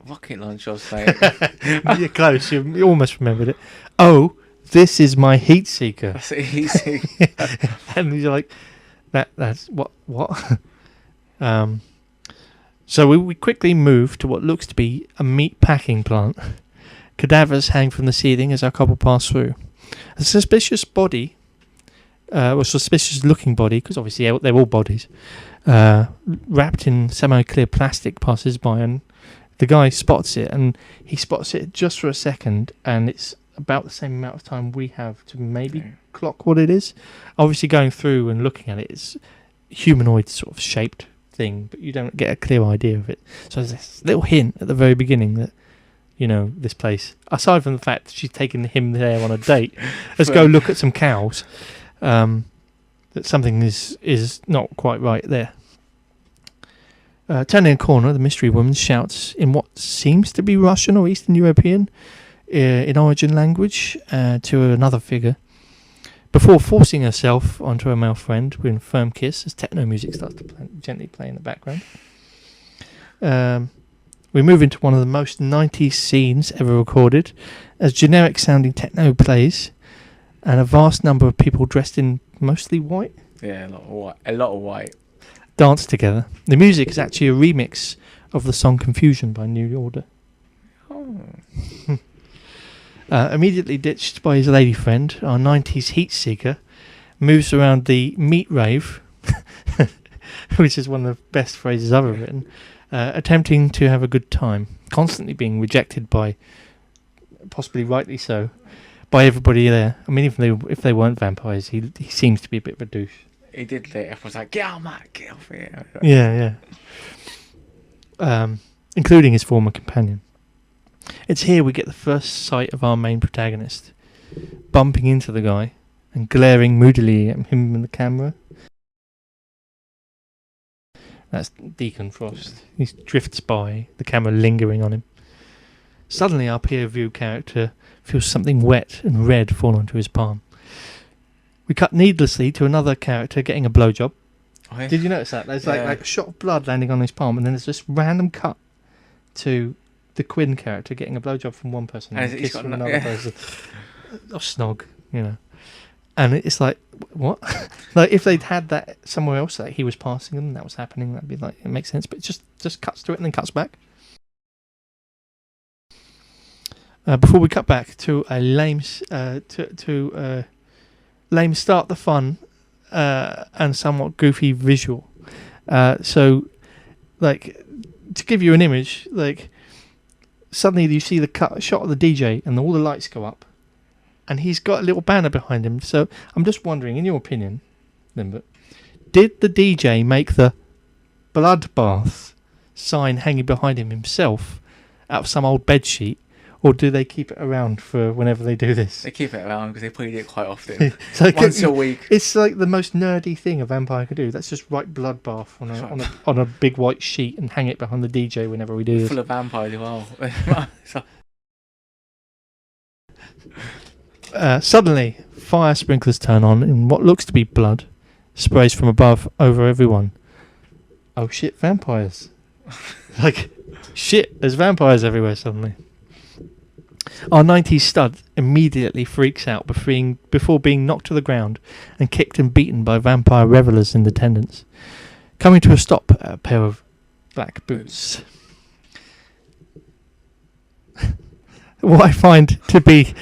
rocket launch or something. You're close. You almost remembered it. Oh, this is my heat seeker. That's easy. And he's like, that's what? So we quickly move to what looks to be a meat packing plant. Cadavers hang from the ceiling as our couple pass through. A suspicious body, or suspicious looking body, because obviously they're all bodies, wrapped in semi-clear plastic passes by, and the guy spots it, and he spots it just for a second, and it's about the same amount of time we have to maybe clock what it is. Obviously going through and looking at it, it's humanoid sort of shaped thing, but you don't get a clear idea of it. So there's this little hint at the very beginning that, you know, this place, aside from the fact that she's taken him there on a date, let's go look at some cows, that something is not quite right there. Turning a corner, the mystery woman shouts in what seems to be Russian or Eastern European in origin language to another figure, before forcing herself onto her male friend with a firm kiss as techno music starts to gently play in the background. We move into one of the most 90s scenes ever recorded as generic sounding techno plays and a vast number of people dressed in mostly white. Yeah, a lot of white. Dance together. The music is actually a remix of the song Confusion by New Order. Oh. Immediately ditched by his lady friend, our 90s heat seeker moves around the meat rave, which is one of the best phrases I've ever written, attempting to have a good time, constantly being rejected by, possibly rightly so, by everybody there. I mean, even if they weren't vampires, he seems to be a bit of a douche. He did that. Everyone's like, get out, Matt, get off here. Yeah. Including his former companion. It's here we get the first sight of our main protagonist, bumping into the guy and glaring moodily at him in the camera. That's Deacon Frost. He drifts by, the camera lingering on him. Suddenly our peer view character feels something wet and red fall onto his palm. We cut needlessly to another character getting a blowjob. Oh, yeah. Did you notice that? There's like a shot of blood landing on his palm, and then there's this random cut to the Quinn character getting a blowjob from one person and a kiss from another person. Or snog, you know. And it's like, what? Like, if they'd had that somewhere else, that he was passing them, that was happening, that'd be like, it makes sense. But it just cuts to it and then cuts back. Before we cut back to a lame start the fun and somewhat goofy visual. So, like, to give you an image, like, suddenly you see the shot of the DJ and all the lights go up and he's got a little banner behind him. So I'm just wondering, in your opinion, Limbert, did the DJ make the bloodbath sign hanging behind him himself out of some old bedsheet, or do they keep it around for whenever they do this? They keep it around because they probably do it quite often. Like once a week. It's like the most nerdy thing a vampire could do. Let's just write bloodbath on a big white sheet and hang it behind the DJ whenever we do this. Full of vampires as well. Suddenly, fire sprinklers turn on and what looks to be blood sprays from above over everyone. Oh shit, vampires. Like, shit, there's vampires everywhere suddenly. Our 90s stud immediately freaks out before being knocked to the ground and kicked and beaten by vampire revelers in attendance, coming to a stop at a pair of black boots. What I find to be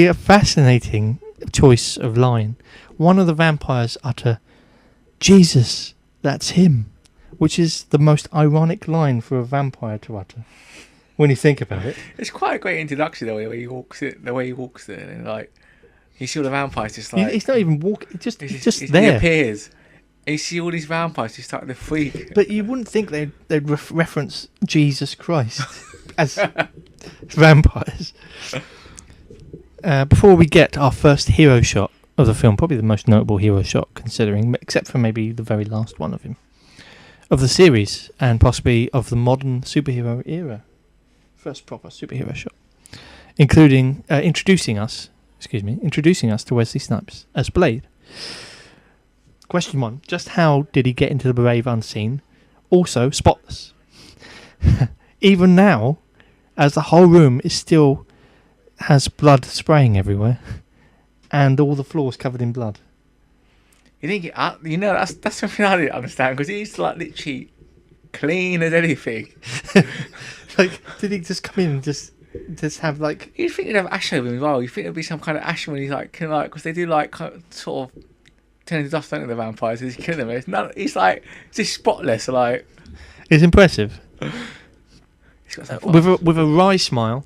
a fascinating choice of line, one of the vampires utter, "Jesus, that's him," which is the most ironic line for a vampire to utter. When you think about it, it's quite a great introduction, the way he walks there, and like you see all the vampires just like he's not even walking; he's just there. He appears. And you see all these vampires just starting to freak. But you wouldn't think they'd reference Jesus Christ as vampires. Before we get our first hero shot of the film, probably the most notable hero shot, considering, except for maybe the very last one of him, of the series, and possibly of the modern superhero era. First proper superhero shot, including introducing us to Wesley Snipes as Blade. Question 1: just how did he get into the rave unseen? also spotless. Even now, as the whole room is still has blood spraying everywhere, and all the floors covered in blood. You think that's something I didn't understand, because he's like literally clean as anything. Like, did he just come in and just have like? You'd think he'd have ash over him as well. You think there'd be some kind of ash when he's like, because they do like kind of, sort of turn into dust, don't they, the vampires? He's killing them. He's like just spotless. Like, it's impressive. He's got so with a wry smile,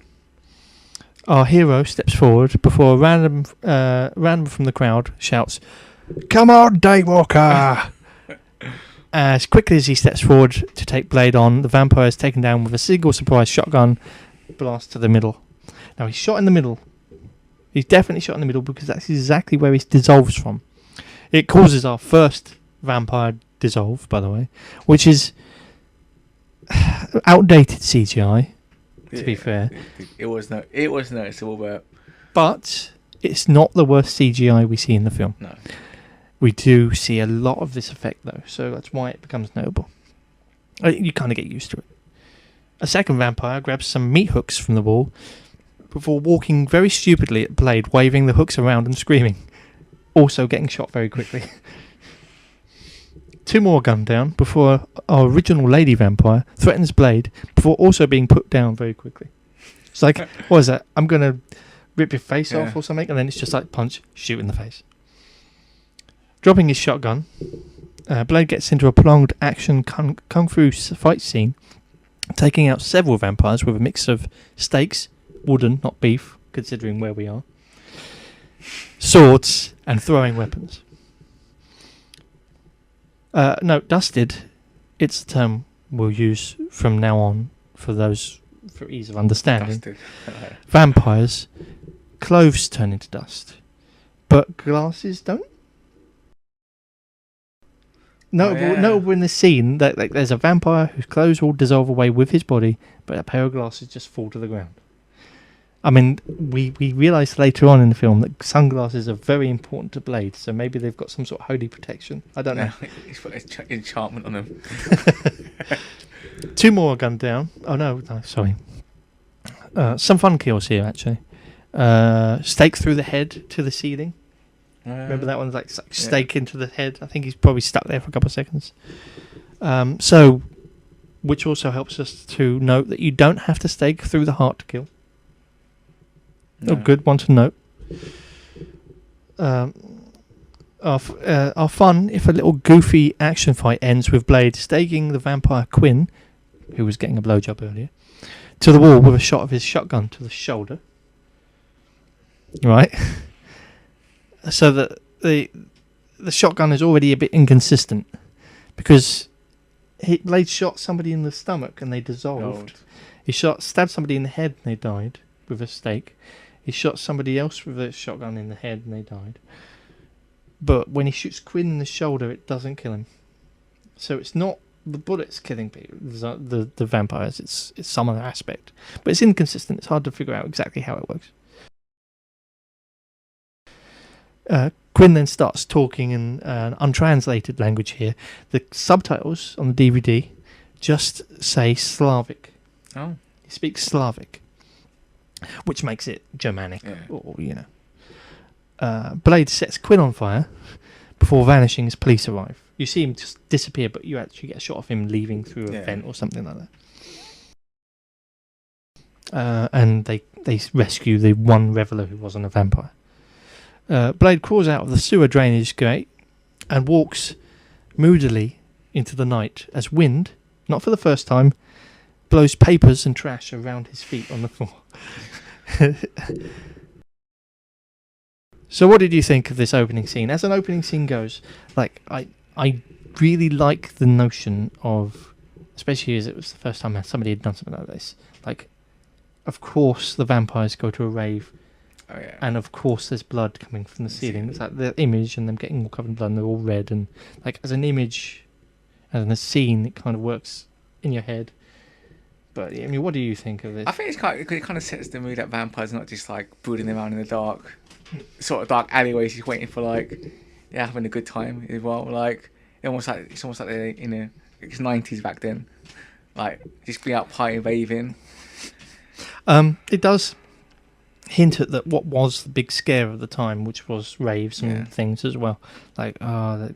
our hero steps forward before a random from the crowd shouts, "Come on, Daywalker!" As quickly as he steps forward to take Blade on, the vampire is taken down with a single surprise shotgun blast to the middle. Now, he's shot in the middle. He's definitely shot in the middle, because that's exactly where he dissolves from. It causes our first vampire dissolve, by the way, which is outdated CGI, to be fair. It was noticeable, but it's not the worst CGI we see in the film. No. We do see a lot of this effect, though, so that's why it becomes notable. You kind of get used to it. A second vampire grabs some meat hooks from the wall before walking very stupidly at Blade, waving the hooks around and screaming, also getting shot very quickly. Two more gunned down before our original lady vampire threatens Blade before also being put down very quickly. It's like, what is that? I'm going to rip your face off or something, and then it's just like punch, shoot in the face. Dropping his shotgun, Blade gets into a prolonged action kung fu fight scene, taking out several vampires with a mix of steaks, wooden, not beef, considering where we are, swords, and throwing weapons. No, dusted. It's the term we'll use from now on for ease of understanding. Dusted. Vampires, clothes turn into dust, but glasses don't. Notable in this scene that there's a vampire whose clothes all dissolve away with his body, but a pair of glasses just fall to the ground. I mean, we realise later on in the film that sunglasses are very important to Blade, so maybe they've got some sort of holy protection. I don't know. He's put enchantment on them. Two more gunned down. Oh no, sorry. Some fun kills here, actually. Stake through the head to the ceiling. Remember that one? Like stake into the head. I think he's probably stuck there for a couple of seconds. Which also helps us to note that you don't have to stake through the heart to kill. No. Oh, good one to note. Our fun, if a little goofy action fight ends with Blade staking the vampire Quinn, who was getting a blowjob earlier, to the wall with a shot of his shotgun to the shoulder. Right. So that the shotgun is already a bit inconsistent, because Blade shot somebody in the stomach and they dissolved. He stabbed somebody in the head and they died with a stake. He shot somebody else with a shotgun in the head and they died. But when he shoots Quinn in the shoulder, it doesn't kill him. So it's not the bullets killing people, the vampires. It's some other aspect, but it's inconsistent. It's hard to figure out exactly how it works. Quinn then starts talking in an untranslated language here. The subtitles on the DVD just say Slavic. Oh. He speaks Slavic, which makes it Germanic, or Blade sets Quinn on fire before vanishing as police arrive. You see him just disappear, but you actually get a shot of him leaving through a vent or something like that. And they rescue the one reveller who wasn't a vampire. Blade crawls out of the sewer drainage grate and walks moodily into the night as wind, not for the first time, blows papers and trash around his feet on the floor. So what did you think of this opening scene? As an opening scene goes, like I really like the notion of, especially as it was the first time somebody had done something like this. Like, of course the vampires go to a rave. Oh, yeah. And of course there's blood coming from the ceiling. It's like the image and them getting all covered in blood and they're all red, and like as an image and a scene it kind of works in your head. But I mean, what do you think of this? I think it kind of sets the mood that vampires are not just like brooding around in the dark, sort of dark alleyways, just waiting for having a good time as well. Like it's almost like they're in a it's 90s back then. Like, just be out partying, raving. It does hint at that what was the big scare of the time, which was raves and things as well. Like,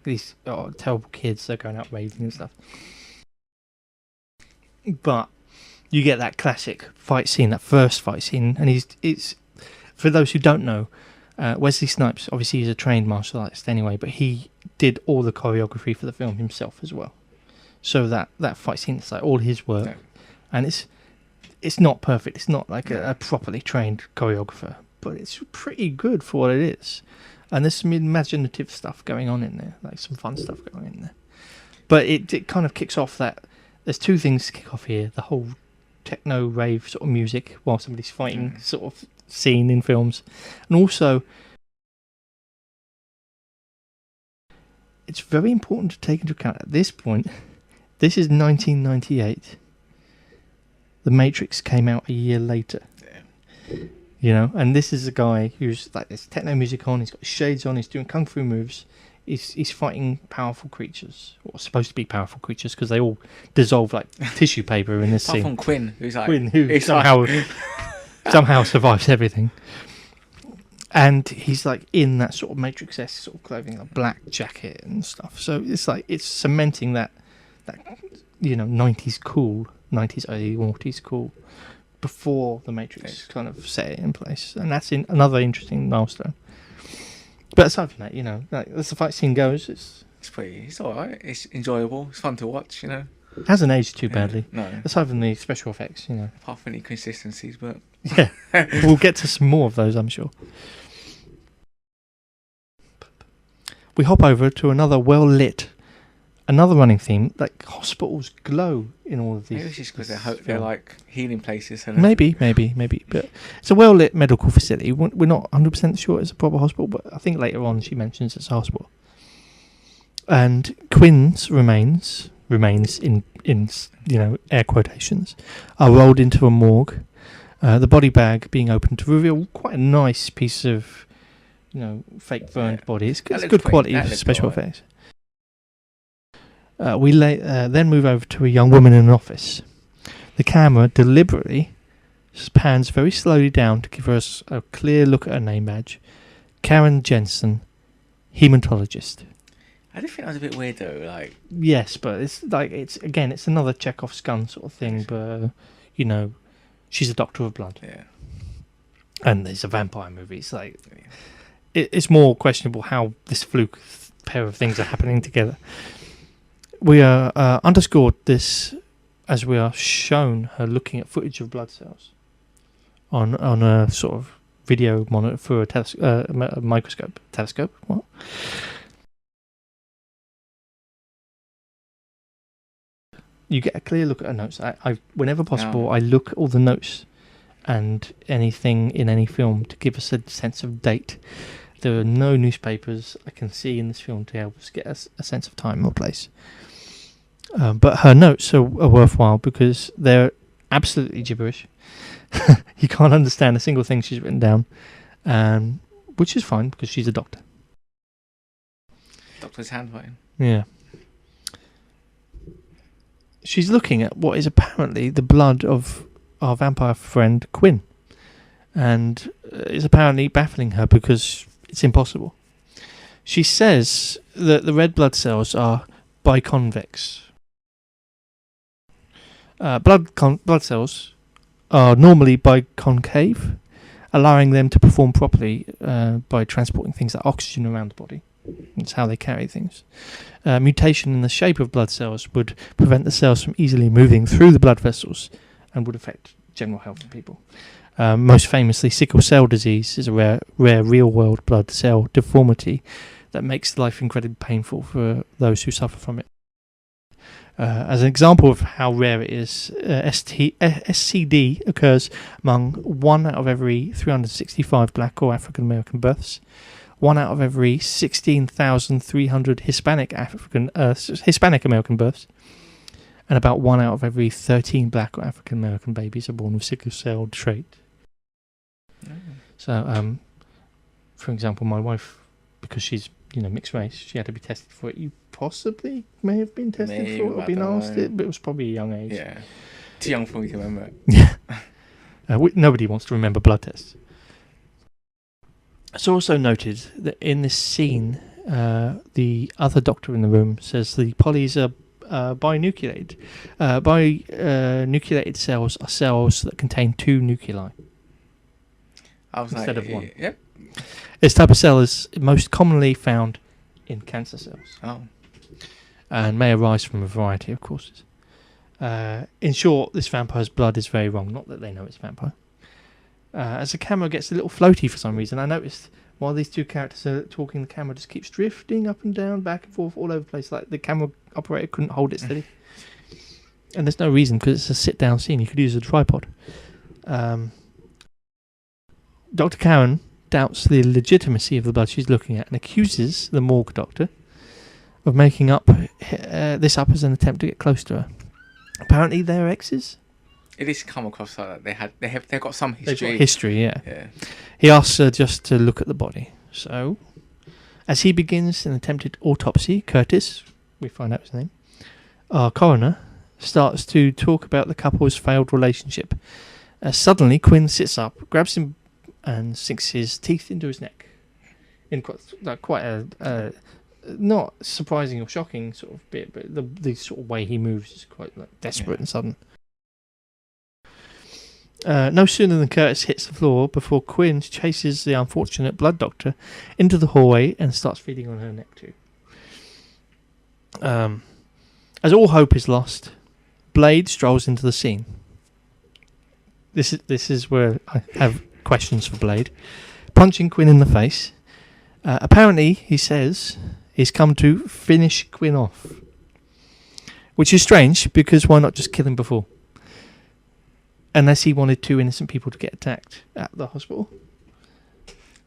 these terrible kids, they're going out raving and stuff. But you get that classic fight scene, that first fight scene, and it's for those who don't know, Wesley Snipes, obviously he's a trained martial artist anyway, but he did all the choreography for the film himself as well. So that fight scene is like all his work, and it's not perfect. It's not like a properly trained choreographer, but it's pretty good for what it is. And there's some imaginative stuff going on in there, like some fun stuff going in there. But it kind of kicks off that there's two things to kick off here: the whole techno rave sort of music while somebody's fighting sort of scene in films, and also it's very important to take into account at this point. This is 1998. The Matrix came out a year later. You know, and this is a guy who's like this techno music on, he's got shades on, he's doing kung fu moves, he's fighting powerful creatures, or supposed to be powerful creatures, because they all dissolve like tissue paper in this Apart scene. from Quinn, who's like... Quinn, who somehow survives everything. And he's like in that sort of Matrix-esque sort of clothing, a black jacket and stuff. So it's like, it's cementing that you know, 90s cool, 90s early 80s cool, before the Matrix kind of set it in place. And that's another interesting milestone. But aside from that, you know, like, as the fight scene goes, it's alright, it's enjoyable, it's fun to watch, you know. It hasn't aged too badly. No. Aside from the special effects, you know. Apart from any consistencies, but... Yeah, we'll get to some more of those, I'm sure. We hop over to another well-lit, another running theme, like hospitals glow in all of these. Maybe it's just because they're like healing places. Maybe. But it's a well-lit medical facility. We're not 100% sure it's a proper hospital, but I think later on she mentions it's a hospital. And Quinn's remains in you know, air quotations, are rolled into a morgue. The body bag being opened to reveal quite a nice piece of, you know, fake burned body. It's good quality of special effects. We then move over to a young woman in an office. The camera deliberately pans very slowly down to give us a clear look at her name badge. Karen Jensen, hematologist. I did think that was a bit weird though. Like, yes, but it's like it's another Chekhov's gun sort of thing. But you know, she's a doctor of blood. Yeah. And it's a vampire movie. It's like it's more questionable how this fluke pair of things are happening together. We are underscored this as we are shown her looking at footage of blood cells on a sort of video monitor through a microscope. Telescope? What? You get a clear look at her notes. I whenever possible, I look at all the notes and anything in any film to give us a sense of date. There are no newspapers I can see in this film to help us get a sense of time or place. But her notes are worthwhile because they're absolutely gibberish. You can't understand a single thing she's written down, which is fine because she's a doctor. Doctor's handwriting. Yeah. She's looking at what is apparently the blood of our vampire friend Quinn, and is apparently baffling her because it's impossible. She says that the red blood cells are biconvex. Blood cells are normally biconcave, allowing them to perform properly by transporting things like oxygen around the body. That's how they carry things. Mutation in the shape of blood cells would prevent the cells from easily moving through the blood vessels and would affect general health of people. Most famously, sickle cell disease is a rare real-world blood cell deformity that makes life incredibly painful for those who suffer from it. As an example of how rare it is, SCD occurs among 1 out of every 365 black or African American births, 1 out of every 16,300 Hispanic American births, and about 1 out of every 13 black or African American babies are born with sickle cell trait. So, for example, my wife, because she's mixed race. She had to be tested for it. You possibly may have been tested for it or been asked it, but it was probably a young age. Yeah. Too young for me to remember it. Yeah. Nobody wants to remember blood tests. It's also noted that in this scene, the other doctor in the room says the polys are binucleated. Binucleated cells are cells that contain 2 nuclei instead of 1. Yep. This type of cell is most commonly found in cancer cells. Oh. And may arise from a variety of causes. In short, this vampire's blood is very wrong. Not that they know it's vampire. As the camera gets a little floaty for some reason, I noticed while these two characters are talking, the camera just keeps drifting up and down, back and forth, all over the place. Like the camera operator couldn't hold it steady. And there's no reason, because it's a sit-down scene. You could use a tripod. Dr. Karen doubts the legitimacy of the blood she's looking at and accuses the morgue doctor of making this up as an attempt to get close to her. Apparently they're exes. It is come across like that. They've got some history. They've got history, yeah. Yeah. He asks her just to look at the body. So, as he begins an attempted autopsy, Curtis, we find out his name, our coroner, starts to talk about the couple's failed relationship. Suddenly, Quinn sits up, grabs him, and sinks his teeth into his neck. In quite a not surprising or shocking sort of bit, but the sort of way he moves is quite desperate and sudden. No sooner than Curtis hits the floor before Quinn chases the unfortunate blood doctor into the hallway and starts feeding on her neck too. As all hope is lost, Blade strolls into the scene. This is where I have questions for Blade. Punching Quinn in the face. Apparently, he says he's come to finish Quinn off. Which is strange, because why not just kill him before? Unless he wanted 2 innocent people to get attacked at the hospital.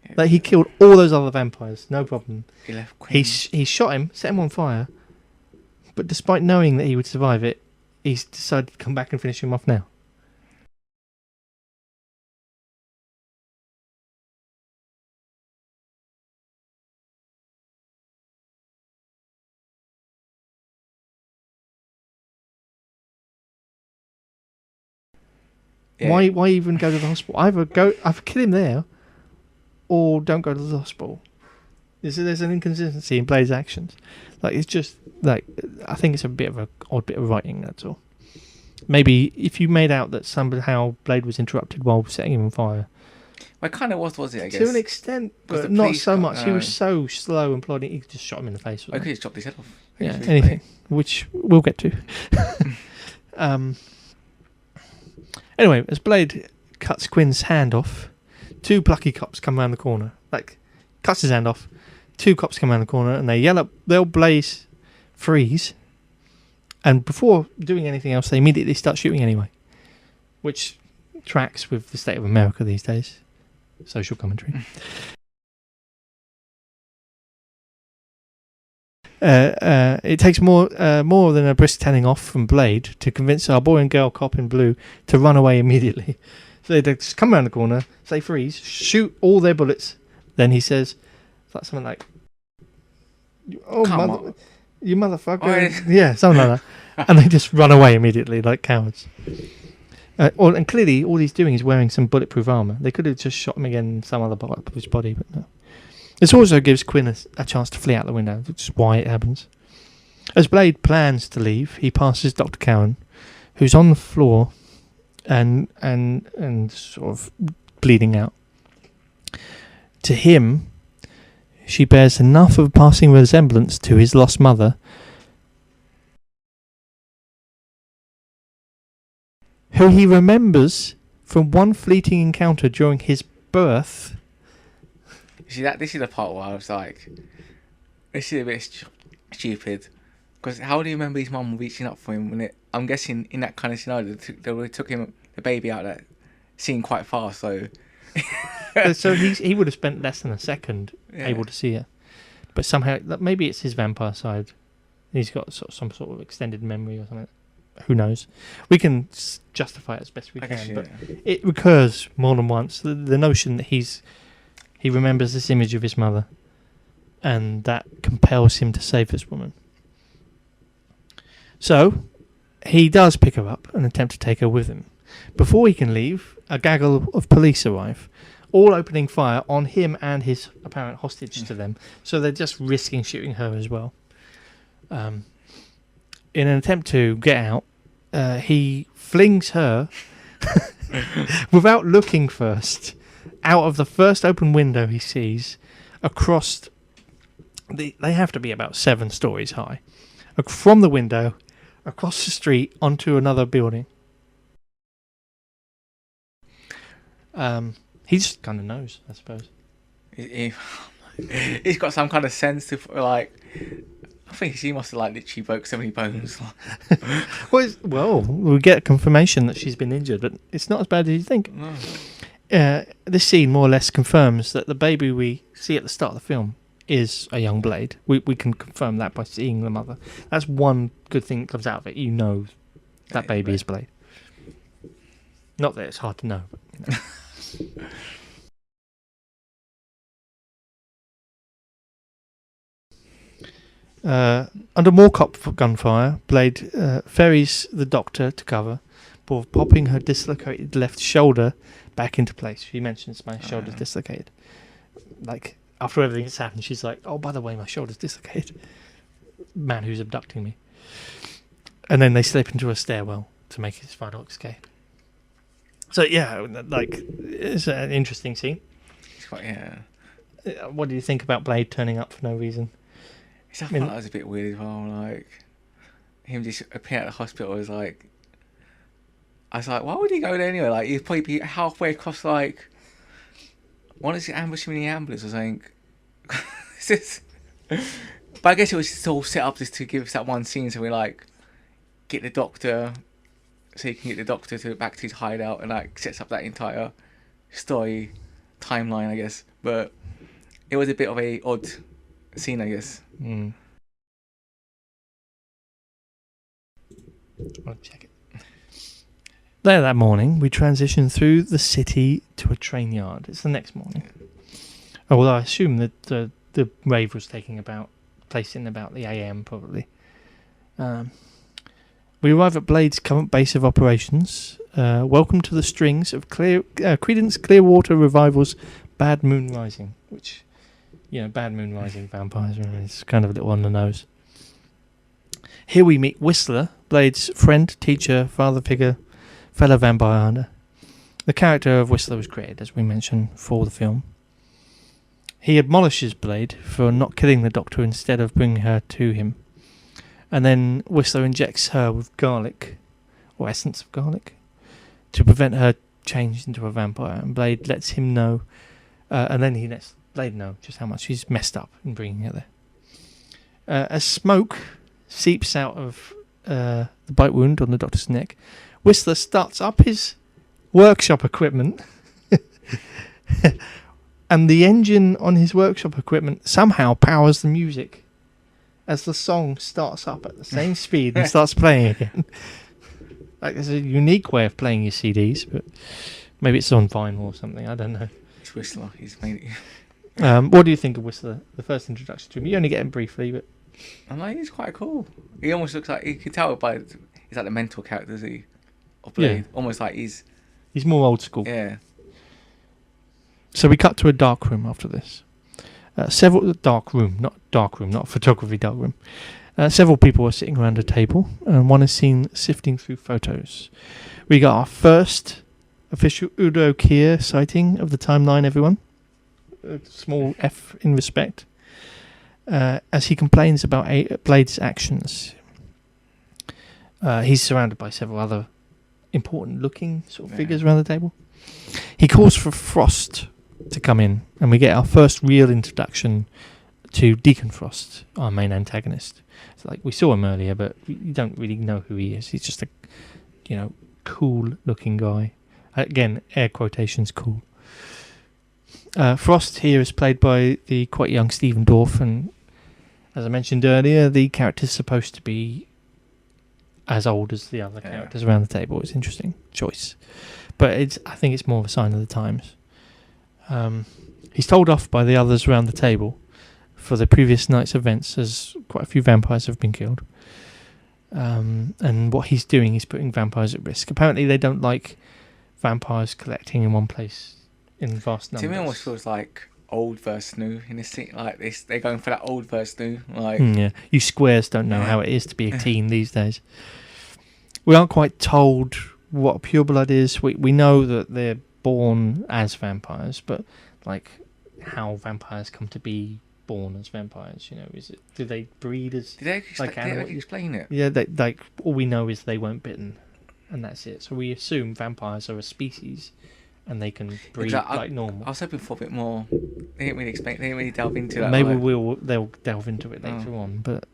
Yeah. Like, he killed all those other vampires, no problem. He left Quinn. He shot him, set him on fire, but despite knowing that he would survive it, he's decided to come back and finish him off now. Yeah. Why even go to the hospital? Either kill him there, or don't go to the hospital. There's an inconsistency in Blade's actions. Like, it's just like, I think it's a bit of an odd bit of writing. That's all. Maybe if you made out that somehow Blade was interrupted while setting him on fire. Well, it kind of was it? I guess to an extent, but not so much. He was so slow and plodding. He just shot him in the face. I could just chopped his head off. Yeah, anything, which we'll get to. Anyway, as Blade cuts Quinn's hand off, 2 plucky cops come around the corner. Like, cuts his hand off. 2 cops come around the corner and they yell up, they'll blaze, freeze. And before doing anything else, they immediately start shooting anyway. Which tracks with the state of America these days. Social commentary. It takes more than a brisk telling off from Blade to convince our boy and girl cop in blue to run away immediately. So they just come around the corner, say freeze, shoot all their bullets. Then he says, something like, "Oh, you motherfucker!" Yeah, something like that. And they just run away immediately like cowards. And clearly, all he's doing is wearing some bulletproof armor. They could have just shot him again in some other part of his body, but no. This also gives Quinn a chance to flee out the window, which is why it happens. As Blade plans to leave, he passes Dr. Cowan, who's on the floor and sort of bleeding out. To him, she bears enough of a passing resemblance to his lost mother, who he remembers from one fleeting encounter during his birth. See that? This is the part where I was like, this is a bit stupid. Because how do you remember his mum reaching up for him when I'm guessing in that kind of scenario they took the baby out that scene quite fast. So he would have spent less than a second able to see her, but somehow maybe it's his vampire side. He's got some sort of extended memory or something. Who knows? We can justify it as best we can, but it recurs more than once. The notion that he remembers this image of his mother, and that compels him to save this woman. So he does pick her up and attempt to take her with him. Before he can leave, a gaggle of police arrive, all opening fire on him and his apparent hostage to them. So they're just risking shooting her as well. In an attempt to get out, he flings her, without looking first, out of the first open window he sees, across... they have to be about 7 stories high. From the window, across the street, onto another building. He just kind of knows, I suppose. He's got some kind of sense to, like... I think he must have, like, literally broke so many bones. Well, we get confirmation that she's been injured, but it's not as bad as you think. No. This scene more or less confirms that the baby we see at the start of the film is a young Blade. We can confirm that by seeing the mother. That's one good thing that comes out of it. You know that baby is Blade. Not that it's hard to know. But, you know. Under more cop gunfire, Blade ferries the doctor to cover, popping her dislocated left shoulder back into place. She mentions my shoulder's dislocated. Like, after everything that's happened, she's like, oh, by the way, my shoulder's dislocated. Man who's abducting me. And then they slip into a stairwell to make his final escape. So, yeah, like, it's an interesting scene. It's quite, yeah. What do you think about Blade turning up for no reason? I thought that was a bit weird as well. Like, him just appearing at the hospital was like... I was like, why would he go there anyway? Like, he'd probably be halfway across, like... Why does he ambush him in the ambulance or something? But I guess it was just all set up just to give us that one scene so we, like, get the doctor... So he can get the doctor back to his hideout and, like, sets up that entire story timeline, I guess. But it was a bit of a odd scene, I guess. I'll check it. There that morning, we transition through the city to a train yard. It's the next morning. Although I assume that the rave was taking place in about the AM, probably. We arrive at Blade's current base of operations. Welcome to the strings of Creedence Clearwater Revival's Bad Moon Rising, which... Bad Moon Rising vampires. It's kind of a little on the nose. Here we meet Whistler, Blade's friend, teacher, father figure, fellow vampire hunter. The character of Whistler was created, as we mentioned, for the film. He admonishes Blade for not killing the doctor instead of bringing her to him. And then Whistler injects her with garlic, or essence of garlic, to prevent her change into a vampire. And Blade lets him know, and then he lets Blade know just how much he's messed up in bringing her there. As smoke seeps out of the bite wound on the doctor's neck, Whistler starts up his workshop equipment, and the engine on his workshop equipment somehow powers the music as the song starts up at the same speed and starts playing again. Like, there's a unique way of playing your CDs, but maybe it's on vinyl or something. I don't know. It's Whistler. He's made it. What do you think of Whistler? The first introduction to him. You only get him briefly, but I'm like, he's quite cool. He almost looks like, you can tell by, he's like the mental character, is he? Of Blade. Yeah. Almost like he's more old school. Yeah. So we cut to a dark room after this. Not photography dark room. Several people are sitting around a table, and one is seen sifting through photos. We got our first official Udo Kier sighting of the timeline, everyone. A small F in respect. As he complains about Blade's actions. He's surrounded by several other important looking sort of figures around the table. He calls for Frost to come in, and we get our first real introduction to Deacon Frost, our main antagonist. It's like, we saw him earlier, but you don't really know who he is. He's just a, cool looking guy. Again, air quotations, cool. Frost here is played by the quite young Stephen Dorff, and as I mentioned earlier, the character's supposed to be as old as the other characters around the table. It's an interesting choice, but I think it's more of a sign of the times. He's told off by the others around the table for the previous night's events, as quite a few vampires have been killed. And what he's doing is putting vampires at risk. Apparently, they don't like vampires collecting in one place in vast numbers. To me, it almost feels like old versus new in a scene like this. They're going for that old versus new. Like, yeah, you squares don't know how it is to be a teen these days. We aren't quite told what pureblood is. We know that they're born as vampires, but like how vampires come to be born as vampires, do they breed as did they explain it? Yeah, like all we know is they weren't bitten, and that's it. So we assume vampires are a species, and they can breed like normal. I was hoping for a bit more. They didn't really explain. They didn't really delve into that. Maybe they'll delve into it later on, but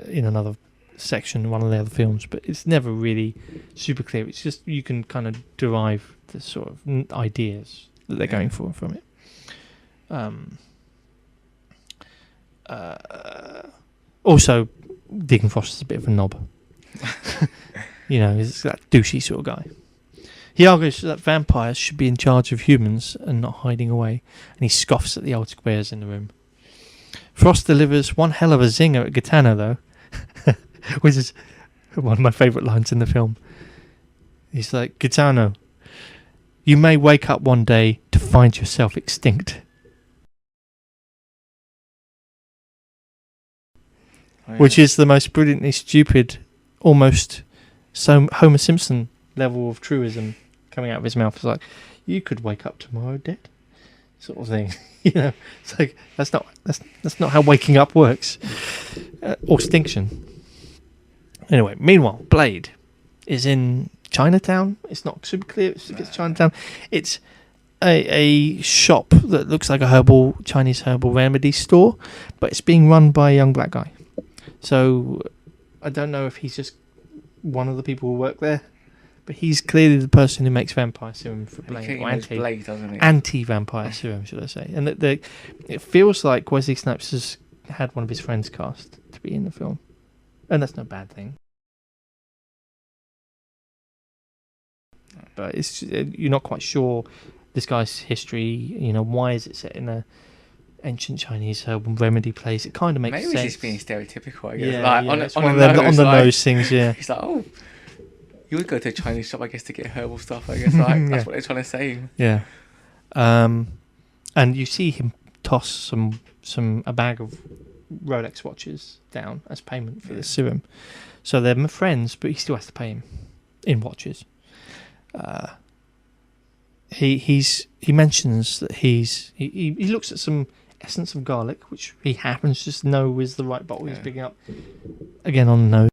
in another section, one of the other films. But it's never really super clear. It's just you can kind of derive the sort of ideas that they're going for from it. Also, Deacon Frost is a bit of a knob. He's that douchey sort of guy. He argues that vampires should be in charge of humans and not hiding away, and he scoffs at the old squares in the room. Frost delivers one hell of a zinger at Gitano, though, which is one of my favourite lines in the film. He's like, Gitano, you may wake up one day to find yourself extinct. Which is the most brilliantly stupid, almost Homer Simpson level of truism coming out of his mouth. It's like, you could wake up tomorrow dead, sort of thing. It's like that's not how waking up works, or extinction. Anyway, meanwhile, Blade is in Chinatown. It's not super clear if it's Chinatown. It's a shop that looks like a Chinese herbal remedy store, but it's being run by a young black guy. So I don't know if he's just one of the people who work there, but he's clearly the person who makes vampire serum for Blade. Blade, doesn't he? Anti-vampire serum, should I say. And it feels like Wesley Snipes has had one of his friends cast to be in the film. And that's no bad thing. But it's you're not quite sure this guy's history. Why is it set in a ancient Chinese herbal remedy place? It kind of makes sense. Maybe he's just being stereotypical, I guess. Yeah, on the nose things, yeah. He's like, oh, you would go to a Chinese shop, I guess, to get herbal stuff, I guess. Like, that's what they're trying to say. Yeah. And you see him toss a bag of Rolex watches down as payment for the serum. So they're friends, but he still has to pay him in watches. He mentions that he looks at some essence of garlic, which he happens to just know is the right bottle he's picking up. Again on the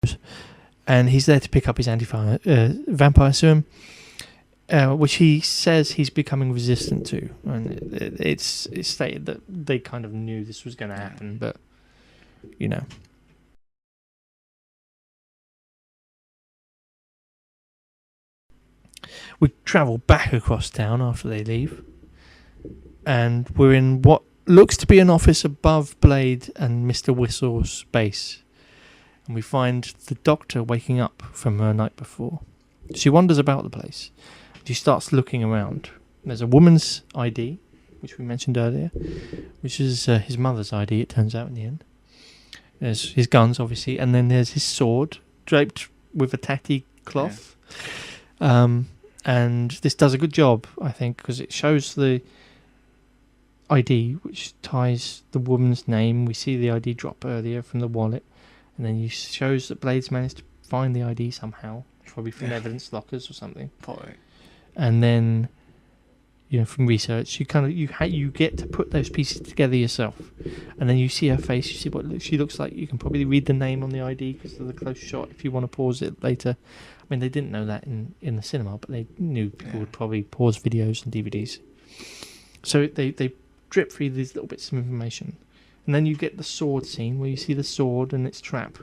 nose. And he's there to pick up his vampire serum, which he says he's becoming resistant to. And it's stated that they kind of knew this was going to happen, but We travel back across town after they leave, and we're in what looks to be an office above Blade and Mr. Whistle's base. And we find the doctor waking up from her night before. She wanders about the place. She starts looking around. There's a woman's ID, which we mentioned earlier, which is his mother's ID, it turns out in the end. There's his guns, obviously, and then there's his sword draped with a tatty cloth. And this does a good job, I think, because it shows the ID, which ties the woman's name. We see the ID drop earlier from the wallet, and then it shows that Blade's managed to find the ID somehow, probably from evidence lockers or something. Probably. And then, from research, you get to put those pieces together yourself, and then you see her face. You see what she looks like. You can probably read the name on the ID because of the close shot. If you want to pause it later. I mean, they didn't know that in the cinema, but they knew people would probably pause videos and DVDs. So they drip feed these little bits of information. And then you get the sword scene where you see the sword and its trap,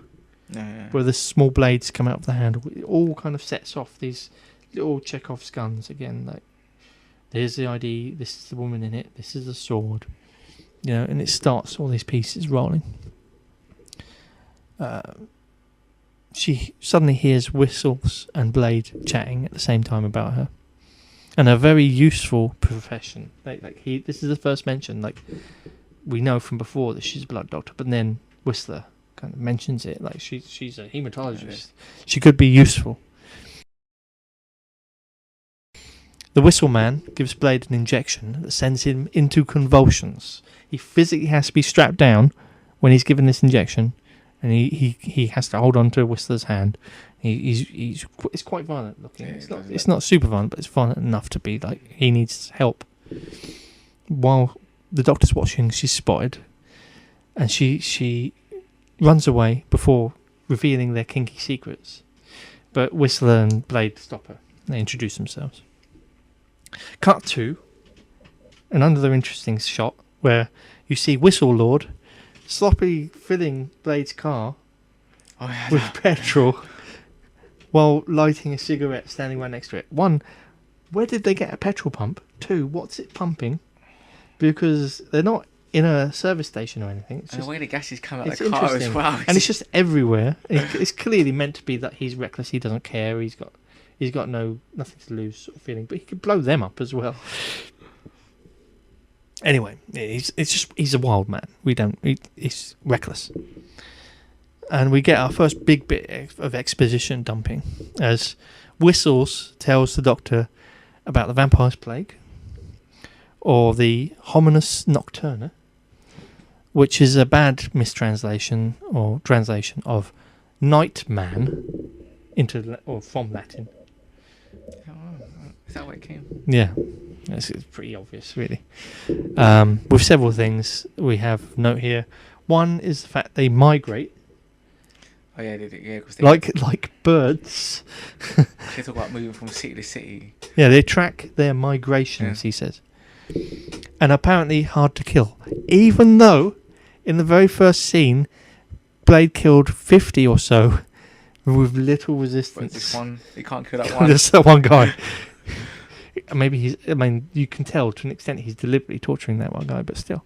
where the small blades come out of the handle. It all kind of sets off these little Chekhov's guns again. Like, there's the ID, this is the woman in it, this is the sword. And it starts all these pieces rolling. She suddenly hears Whistles and Blade chatting at the same time about her. and a very useful profession. This is the first mention. Like, we know from before that she's a blood doctor, but then Whistler kind of mentions it. Like, she's a hematologist. She could be useful. The Whistle Man gives Blade an injection that sends him into convulsions. He physically has to be strapped down when he's given this injection, and he has to hold on to Whistler's hand. It's quite violent looking. Yeah, It's not super violent, but it's violent enough to be like he needs help. While the doctor's watching, she's spotted, and she runs away before revealing their kinky secrets. But Whistler and Blade stop her. They introduce themselves. Cut to another interesting shot where you see Whistle Lord sloppily filling Blade's car with petrol while lighting a cigarette standing right next to it. One, where did they get a petrol pump? Two, what's it pumping? Because they're not in a service station or anything. It's and just, the way the gases come out of the car as well. and it's just everywhere. It's clearly meant to be that he's reckless. He doesn't care. He's got nothing to lose sort of feeling, but he could blow them up as well. Anyway, he's a wild man. He's reckless, and we get our first big bit of exposition dumping as Whistles tells the Doctor about the vampire's plague, or the hominis nocturna, which is a bad mistranslation or translation of night man from Latin. Is that where it came? Yeah, it's pretty obvious, really. With several things we have note here. One is the fact they migrate. Oh yeah, cause like birds. They talk about moving from city to city. Yeah, they track their migrations. He says, and apparently hard to kill. Even though, in the very first scene, Blade killed 50 or so with little resistance. But this one, you can't kill that one. Just that one guy. Maybe you can tell to an extent he's deliberately torturing that one guy, but still.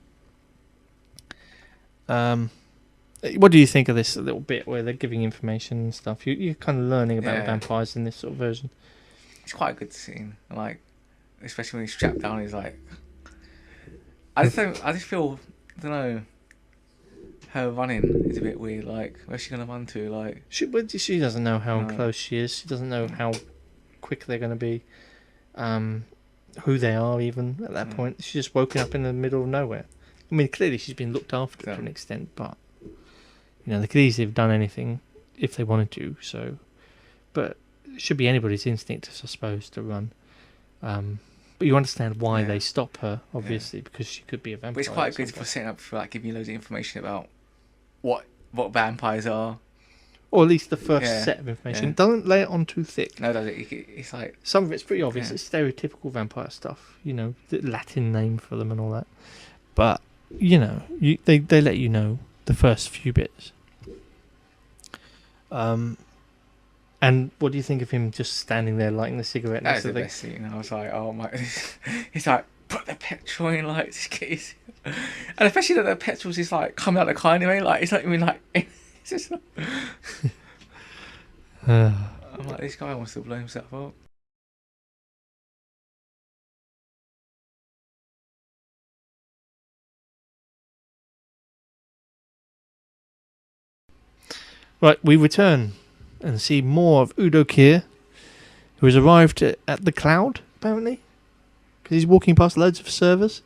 What do you think of this little bit where they're giving information and stuff? You're kind of learning about vampires in this sort of version. It's quite a good scene, like especially when he's strapped down. He's like, I just feel, I don't know. Her running is a bit weird. Like, where's she gonna run to? Like, she doesn't know how close she is. She doesn't know how quick they're gonna be. Who they are even at that point. She's just woken up in the middle of nowhere. I mean, clearly she's been looked after to an extent, but they could easily have done anything if they wanted to. So, but it should be anybody's instinct, I suppose, to run. But you understand why they stop her, obviously, because she could be a vampire. But it's quite good for setting up, for like giving you loads of information about what vampires are. Or at least the first set of information. Don't lay it on too thick. No, does it? It's like, some of it's pretty obvious. It's stereotypical vampire stuff. The Latin name for them and all that. But they let you know the first few bits. And what do you think of him just standing there lighting the cigarette next to the best scene. I was like, oh my! He's like, put the petrol in, like, this case, and especially that the petrol's just like coming out of the car anyway. Like, it's not even like. It's just like, I'm like, this guy wants to blow himself up. Right, we return and see more of Udo Kier, who has arrived at the Cloud, apparently, because he's walking past loads of servers,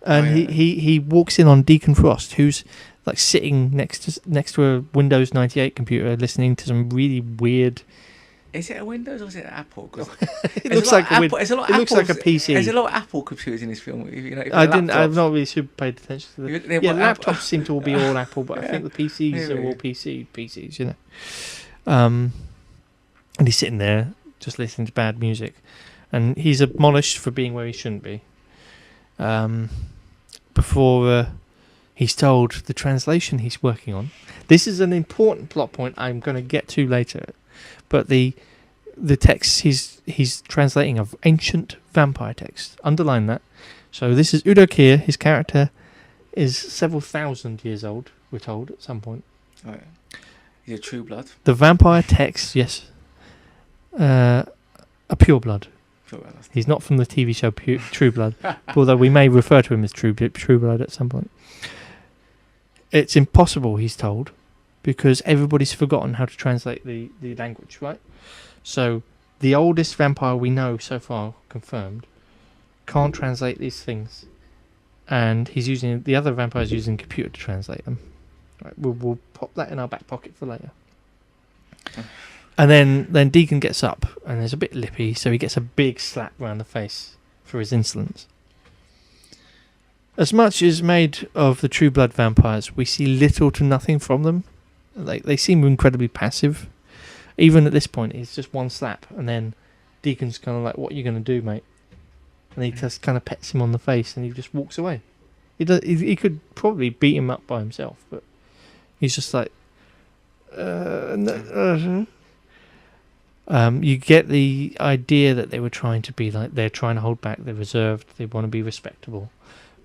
and he walks in on Deacon Frost, who's like sitting next to a Windows 98 computer, listening to some really weird. Is it a Windows or is it an Apple? It looks like a PC. There's a lot of Apple computers in this film. I've not really super paid attention to them. Laptops seem to all be all Apple, but I think the PCs are all PCs. And he's sitting there just listening to bad music, and he's admonished for being where he shouldn't be. Before he's told the translation he's working on. This is an important plot point I'm going to get to later. But the text he's translating of ancient vampire text. Underline that. So this is Udo Kier. His character is several thousand years old, we're told, at some point. Oh, yeah. He's a true blood. The vampire text, yes. A pure blood. He's not from the TV show True Blood, although we may refer to him as True Blood at some point. It's impossible, he's told, because everybody's forgotten how to translate the language, right? So the oldest vampire we know so far, confirmed, can't translate these things. And the other vampire's using a computer to translate them. Right, we'll pop that in our back pocket for later. And then Deacon gets up, and there's a bit lippy, so he gets a big slap around the face for his insolence. As much as made of the True Blood vampires, we see little to nothing from them. They seem incredibly passive. Even at this point, it's just one slap, and then Deacon's kind of like, "What are you going to do, mate?" And he just kind of pets him on the face, and he just walks away. He could probably beat him up by himself, but he's just like, you get the idea that they were trying to be like, they're trying to hold back, they're reserved, they want to be respectable.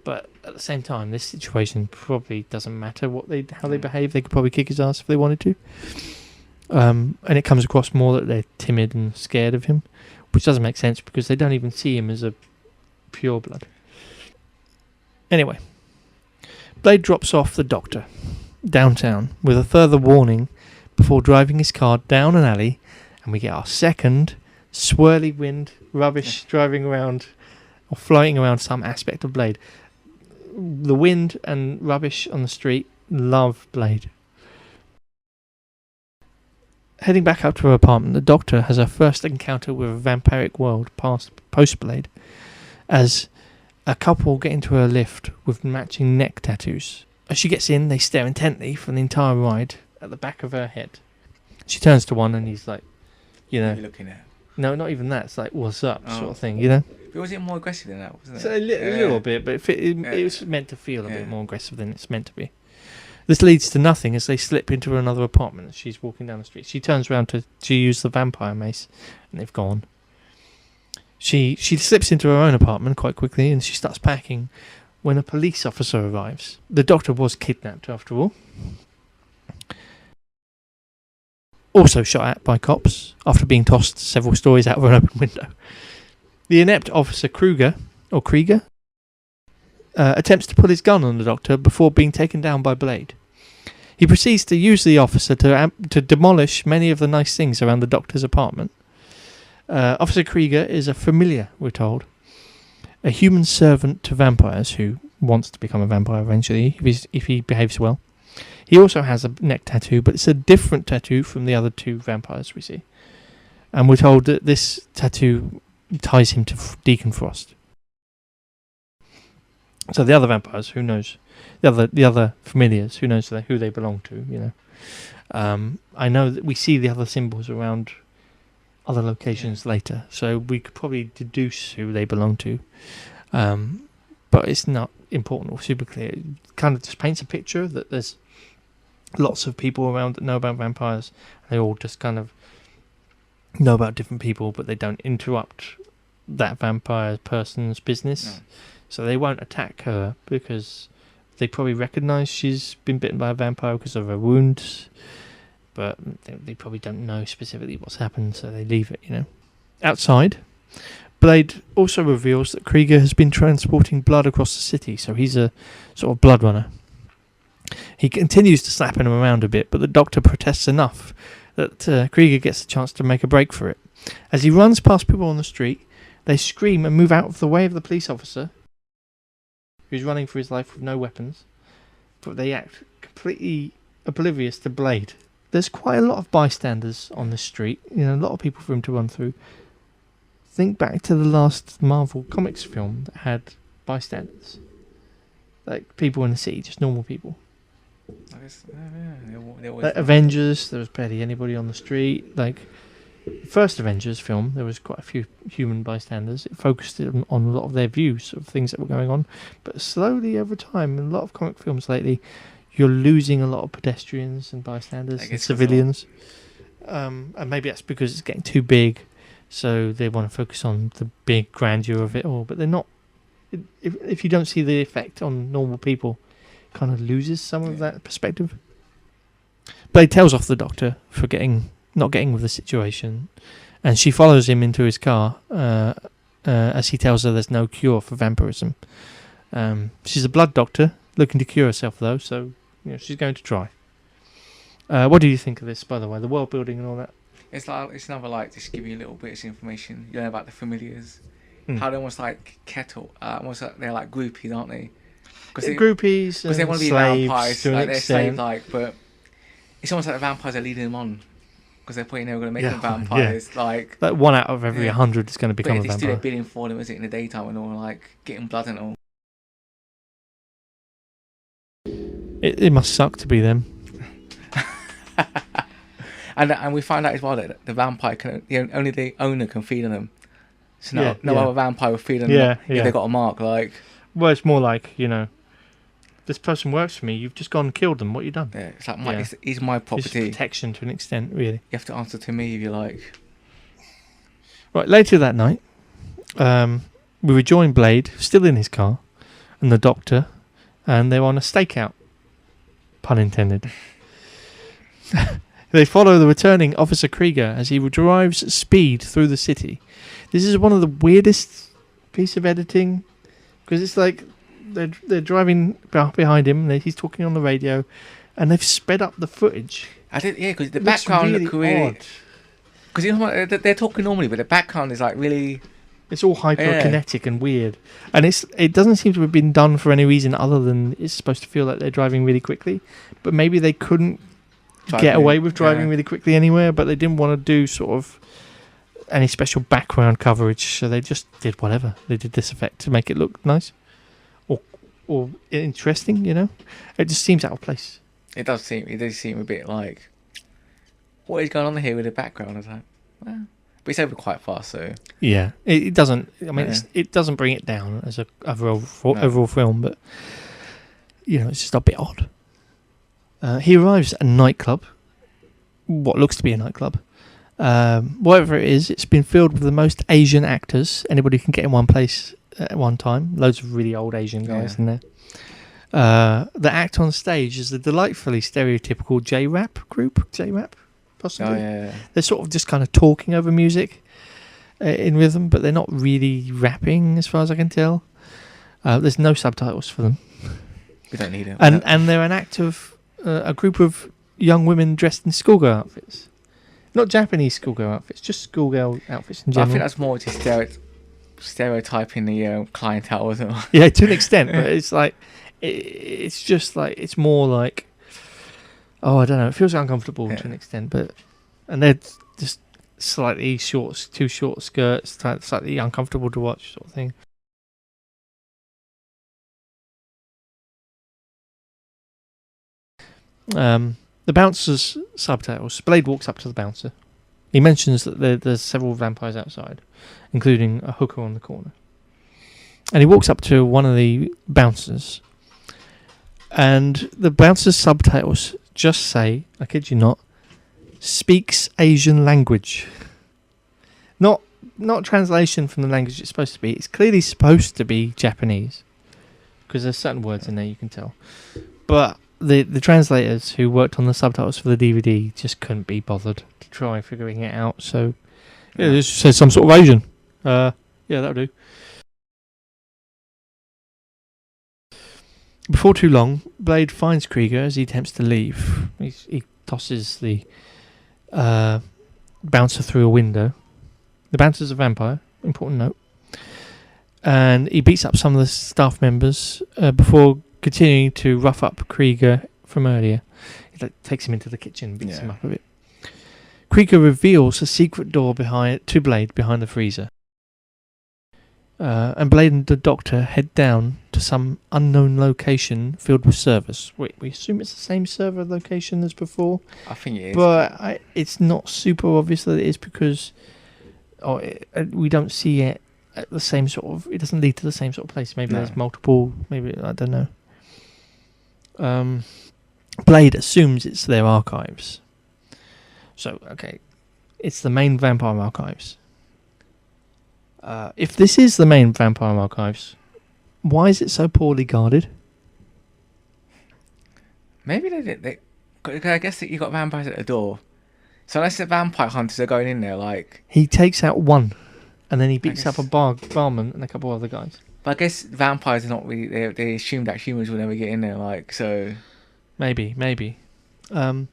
But at the same time, this situation probably doesn't matter how they behave. They could probably kick his ass if they wanted to. And it comes across more that they're timid and scared of him, which doesn't make sense because they don't even see him as a pure blood. Anyway, Blade drops off the doctor downtown with a further warning before driving his car down an alley, and we get our second swirly wind rubbish driving around or floating around some aspect of Blade. The wind and rubbish on the street love Blade. Heading back up to her apartment, the doctor has her first encounter with a vampiric world post-Blade, as a couple get into her lift with matching neck tattoos. As she gets in, they stare intently for the entire ride at the back of her head. She turns to one and he's like, What are you looking at? No, not even that. It's like, what's up, sort of thing, you know? But was it more aggressive than that, wasn't it? So a little bit, but it was meant to feel a bit more aggressive than it's meant to be. This leads to nothing as they slip into another apartment as she's walking down the street. She turns around to use the vampire mace, and they've gone. She slips into her own apartment quite quickly, and she starts packing when a police officer arrives. The doctor was kidnapped, after all. Also shot at by cops after being tossed several stories out of an open window. The inept officer Krieger attempts to pull his gun on the doctor before being taken down by Blade. He proceeds to use the officer to demolish many of the nice things around the doctor's apartment. Officer Krieger is a familiar, we're told. A human servant to vampires who wants to become a vampire eventually, if he behaves well. He also has a neck tattoo, but it's a different tattoo from the other two vampires we see. And we're told that this tattoo ties him to Deacon Frost. So the other vampires, who knows? The other familiars, who knows who they belong to, you know? I know that we see the other symbols around other locations later, so we could probably deduce who they belong to. But it's not important or super clear. It kind of just paints a picture that there's lots of people around that know about vampires. They all just kind of know about different people, but they don't interrupt that vampire person's business. No. So they won't attack her because they probably recognise she's been bitten by a vampire because of her wounds, but they probably don't know specifically what's happened, so they leave it, you know. Outside, Blade also reveals that Krieger has been transporting blood across the city, so he's a sort of blood runner. He continues to slap him around a bit, but the doctor protests enough that Krieger gets a chance to make a break for it. As he runs past people on the street, they scream and move out of the way of the police officer, who's running for his life with no weapons, but they act completely oblivious to Blade. There's quite a lot of bystanders on the street, you know, a lot of people for him to run through. Think back to the last Marvel Comics film that had bystanders. Like people in the city, just normal people. I guess, Like Avengers, there was barely anybody on the street. Like the first Avengers film, there was quite a few human bystanders. It focused on a lot of their views of things that were going on. But slowly over time, in a lot of comic films lately, you're losing a lot of pedestrians and bystanders and civilians. And maybe that's because it's getting too big, so they want to focus on the big grandeur of it all. But they're not. If you don't see the effect on normal people, it kind of loses some of that perspective. Blade tells off the doctor for not getting with the situation, and she follows him into his car. as he tells her there's no cure for vampirism. She's a blood doctor looking to cure herself, though, so she's going to try. What do you think of this, by the way? The world building and all that. It's another like just give you little bits of information. You know about the familiars, Mm. how they're almost like kettle, almost like they're like groupies, aren't they? They're groupies because they want to be slaves vampires, to an like they're slave extent. like, but it's almost like the vampires are leading them on because they're probably never going to make Yeah, them vampires. Like Like 1 out of every Yeah. 100 is going to but become a they just do vampire. their bidding for them, is it, in the daytime and all, like getting blood and all. It must suck to be them. And we find out as well that the vampire can only the owner can feed on them. So Yeah, no yeah. other vampire will feed on Yeah, them yeah. if they got a mark. Like Well, it's more like, this person works for me. You've just gone and killed them. What you done? yeah, it's like Yeah. he's my It's property. protection to an extent, really. You have to answer to me if you like. Right, later that night, we rejoin Blade, still in his car, and the doctor, and they're on a stakeout. Pun intended. They follow the returning Officer Krieger as he drives speed through the city. This is one of the weirdest piece of editing, because it's like they're driving behind him, and he's talking on the radio, and they've sped up the footage. Because the It looks background look really. odd. Because they're talking normally, but the background is like really. It's all hyperkinetic and weird, and it doesn't seem to have been done for any reason other than it's supposed to feel like they're driving really quickly, but maybe they couldn't get away with driving really quickly anywhere, but they didn't want to do sort of any special background coverage, so they just did whatever. They did this effect to make it look nice or interesting, It just seems out of place. It does seem a bit like. What is going on here with the background? I was like, well, but it's over quite fast, so. Yeah, it doesn't. I mean, Yeah. it doesn't bring it down as a overall film, but it's just a bit odd. He arrives at a nightclub, what looks to be a nightclub. Whatever it is, it's been filled with the most Asian actors anybody can get in one place at one time. Loads of really old Asian guys in there. The act on stage is the delightfully stereotypical J-rap group. J-rap, possibly. Oh yeah. They're sort of just kind of talking over music in rhythm, but they're not really rapping as far as I can tell. There's no subtitles for them. We don't need it. And they're an act of a group of young women dressed in schoolgirl outfits. Not Japanese schoolgirl outfits, just schoolgirl outfits in But I general. think that's more just stereotyping the clientele, isn't it? Yeah, to an extent, but it's like it's just like it's more like I don't know. It feels uncomfortable to an extent, and they're just slightly too short skirts, slightly uncomfortable to watch, sort of thing. The bouncer's subtitles. Blade walks up to the bouncer. He mentions that there's several vampires outside, including a hooker on the corner. And he walks up to one of the bouncers, and the bouncer's subtitles just say, I kid you not, speaks Asian language. Not translation from the language it's supposed to be. It's clearly supposed to be Japanese, because there's certain words in there you can tell. But the translators who worked on the subtitles for the DVD just couldn't be bothered to try figuring it out. So it just says some sort of Asian. Yeah, that'll do. Before too long, Blade finds Krieger as he attempts to leave. He tosses the bouncer through a window. The bouncer's a vampire, important note. And he beats up some of the staff members before continuing to rough up Krieger from earlier. He takes him into the kitchen and beats him up a bit. Krieger reveals a secret door to Blade behind the freezer. And Blade and the Doctor head down to some unknown location filled with servers. We assume it's the same server location as before. I think it is. But it's not super obvious that it is because we don't see it at the same sort of... It doesn't lead to the same sort of place. Maybe there's multiple... Maybe, I don't know. Blade assumes it's their archives. So, okay. It's the main vampire archives. If this is the main vampire archives, why is it so poorly guarded? Maybe they I guess that you got vampires at the door. So unless the vampire hunters are going in there, like... He takes out one. and then he beats up a barman and a couple other guys. But I guess vampires are not really. They assume that humans will never get in there, like so. Maybe. 2.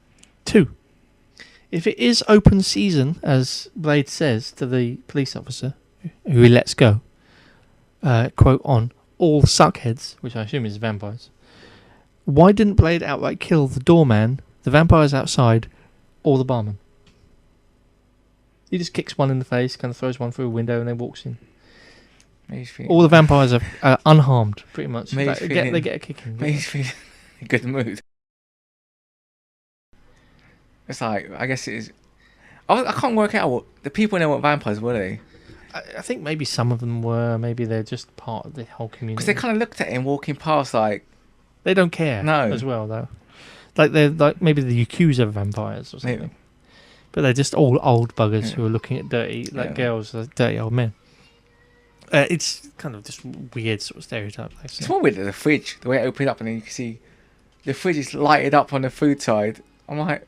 If it is open season, as Blade says to the police officer, who he lets go, quote on all suckheads, which I assume is vampires. Why didn't Blade outright kill the doorman, the vampires outside, or the barman? He just kicks one in the face, kind of throws one through a window, and then walks in. All the vampires are unharmed, pretty much. They get a kicking. Maybe he's feeling in a good mood. It's like, I guess it is. I can't work out what the people know what vampires were they. I think maybe some of them were. Maybe they're just part of the whole community. Because they kind of looked at him walking past, like they don't care. No. As well though, like they're like maybe the Yakuza vampires or something. Maybe. But they're just all old buggers who are looking at dirty girls, like dirty old men. It's kind of just weird sort of stereotype. It's more weird than the fridge. The way it opened up and then you can see the fridge is lighted up on the food side. I'm like.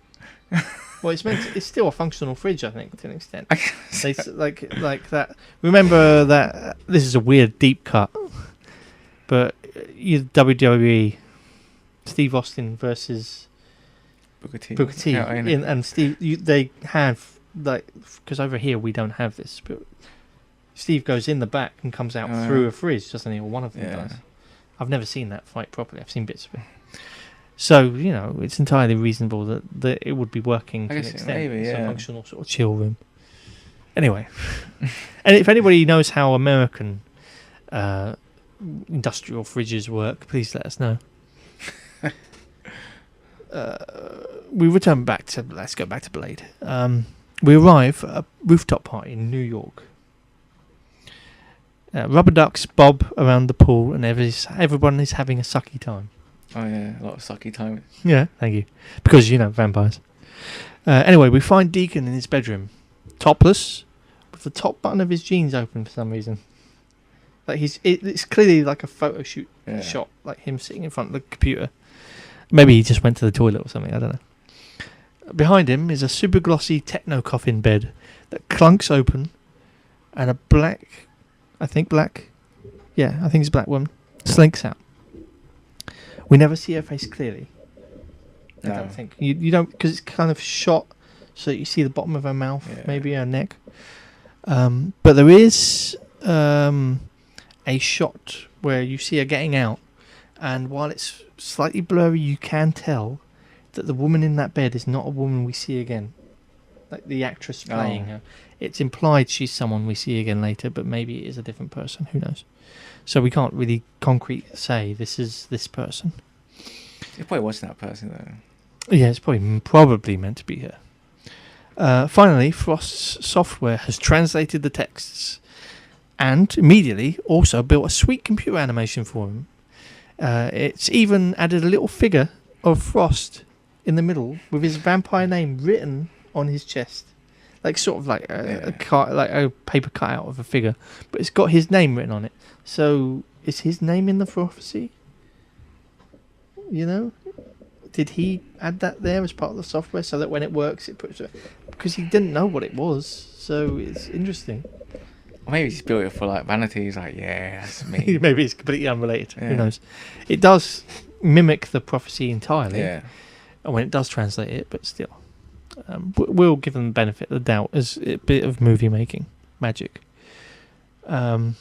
Well, it's still a functional fridge, I think, to an extent. like that. Remember that this is a weird deep cut, but WWE, Steve Austin versus Booker T, and Steve. They have because over here we don't have this, but Steve goes in the back and comes out through a fridge, doesn't he? Or one of them does. I've never seen that fight properly. I've seen bits of it. So, it's entirely reasonable that it would be working to an extent. Maybe, it's a functional sort of chill room. Anyway. And if anybody knows how American industrial fridges work, please let us know. We return back to... Let's go back to Blade. We arrive at a rooftop party in New York. Rubber ducks bob around the pool and everyone is having a sucky time. Oh yeah, a lot of sucky time. Yeah, thank you. Because, vampires. Anyway, we find Deacon in his bedroom. Topless, with the top button of his jeans open for some reason. Like it's clearly like a photo shoot shot, like him sitting in front of the computer. Maybe he just went to the toilet or something, I don't know. Behind him is a super glossy techno coffin bed that clunks open and a black, I think it's a black woman, slinks out. We never see her face clearly. I don't think. You don't, because it's kind of shot so that you see the bottom of her mouth, maybe her neck. But there is a shot where you see her getting out, and while it's slightly blurry, you can tell that the woman in that bed is not a woman we see again. Like the actress playing her. It's implied she's someone we see again later, but maybe it is a different person. Who knows? So we can't really concretely say this is this person. It probably wasn't that person though. Yeah, it's probably meant to be her. Finally, Frost's software has translated the texts and immediately also built a sweet computer animation for him. It's even added a little figure of Frost in the middle with his vampire name written on his chest. Like sort of like a paper cutout of a figure, but it's got his name written on it. So is his name in the prophecy? Did he add that there as part of the software so that when it works, it puts it? Because he didn't know what it was, so it's interesting. Or maybe he's built it for like vanity. He's like, yeah, that's me. Maybe it's completely unrelated. Yeah. Who knows? It does mimic the prophecy entirely. Yeah. And when it does translate it, but still. We'll give them the benefit of the doubt as a bit of movie making magic. The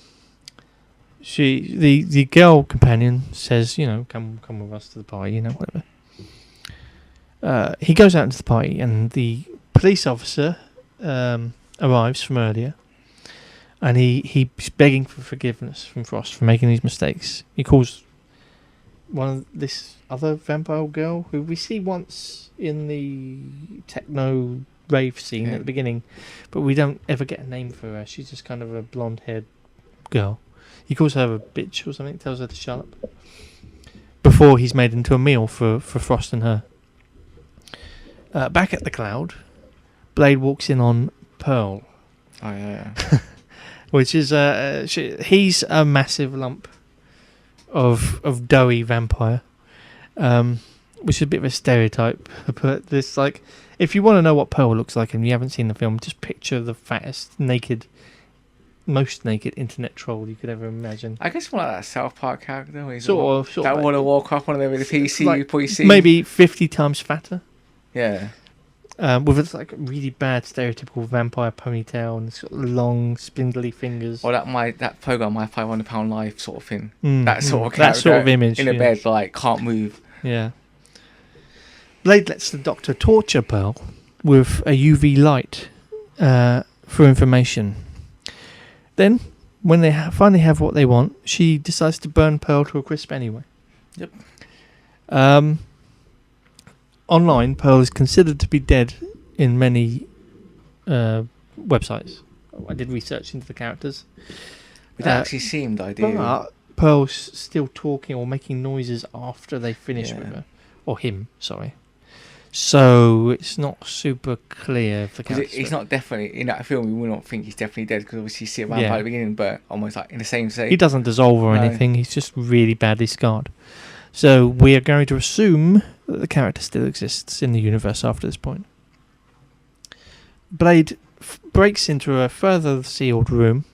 girl companion says, come with us to the party, whatever. He goes out into the party and the police officer arrives from earlier, and he's begging for forgiveness from Frost for making these mistakes. He calls one of this other vampire girl who we see once in the techno rave scene at the beginning, but we don't ever get a name for her. She's just kind of a blonde-haired girl. He calls her a bitch or something, tells her to shut up, before he's made into a meal for Frost and her. Back at the Cloud, Blade walks in on Pearl. Oh yeah. Which is he's a massive lump of doughy vampire, which is a bit of a stereotype. But this, if you want to know what Pearl looks like and you haven't seen the film, just picture the fattest naked most naked internet troll you could ever imagine. I guess more like that South Park character. Where he's Sort of that want to walk up on them with a PC, like PC. maybe 50 times fatter. Yeah. With a like really bad stereotypical vampire ponytail and sort of long spindly fingers. Or that program, My £500 Life sort of thing. Mm, That sort of that character sort of image in a bed, like can't move. Yeah. Blade lets the Doctor torture Pearl with a UV light for information. Then, when they finally have what they want, she decides to burn Pearl to a crisp anyway. Yep. Online, Pearl is considered to be dead in many websites. I did research into the characters. We don't actually see him though, do you? But Pearl's still talking or making noises after they finish with her. Or him, sorry. So it's not super clear for because he's not definitely in that film. We will not think he's definitely dead because obviously you see a vampire at the beginning, but almost like in the same state. He doesn't dissolve or anything. He's just really badly scarred. So we are going to assume that the character still exists in the universe after this point. Blade breaks into a further sealed room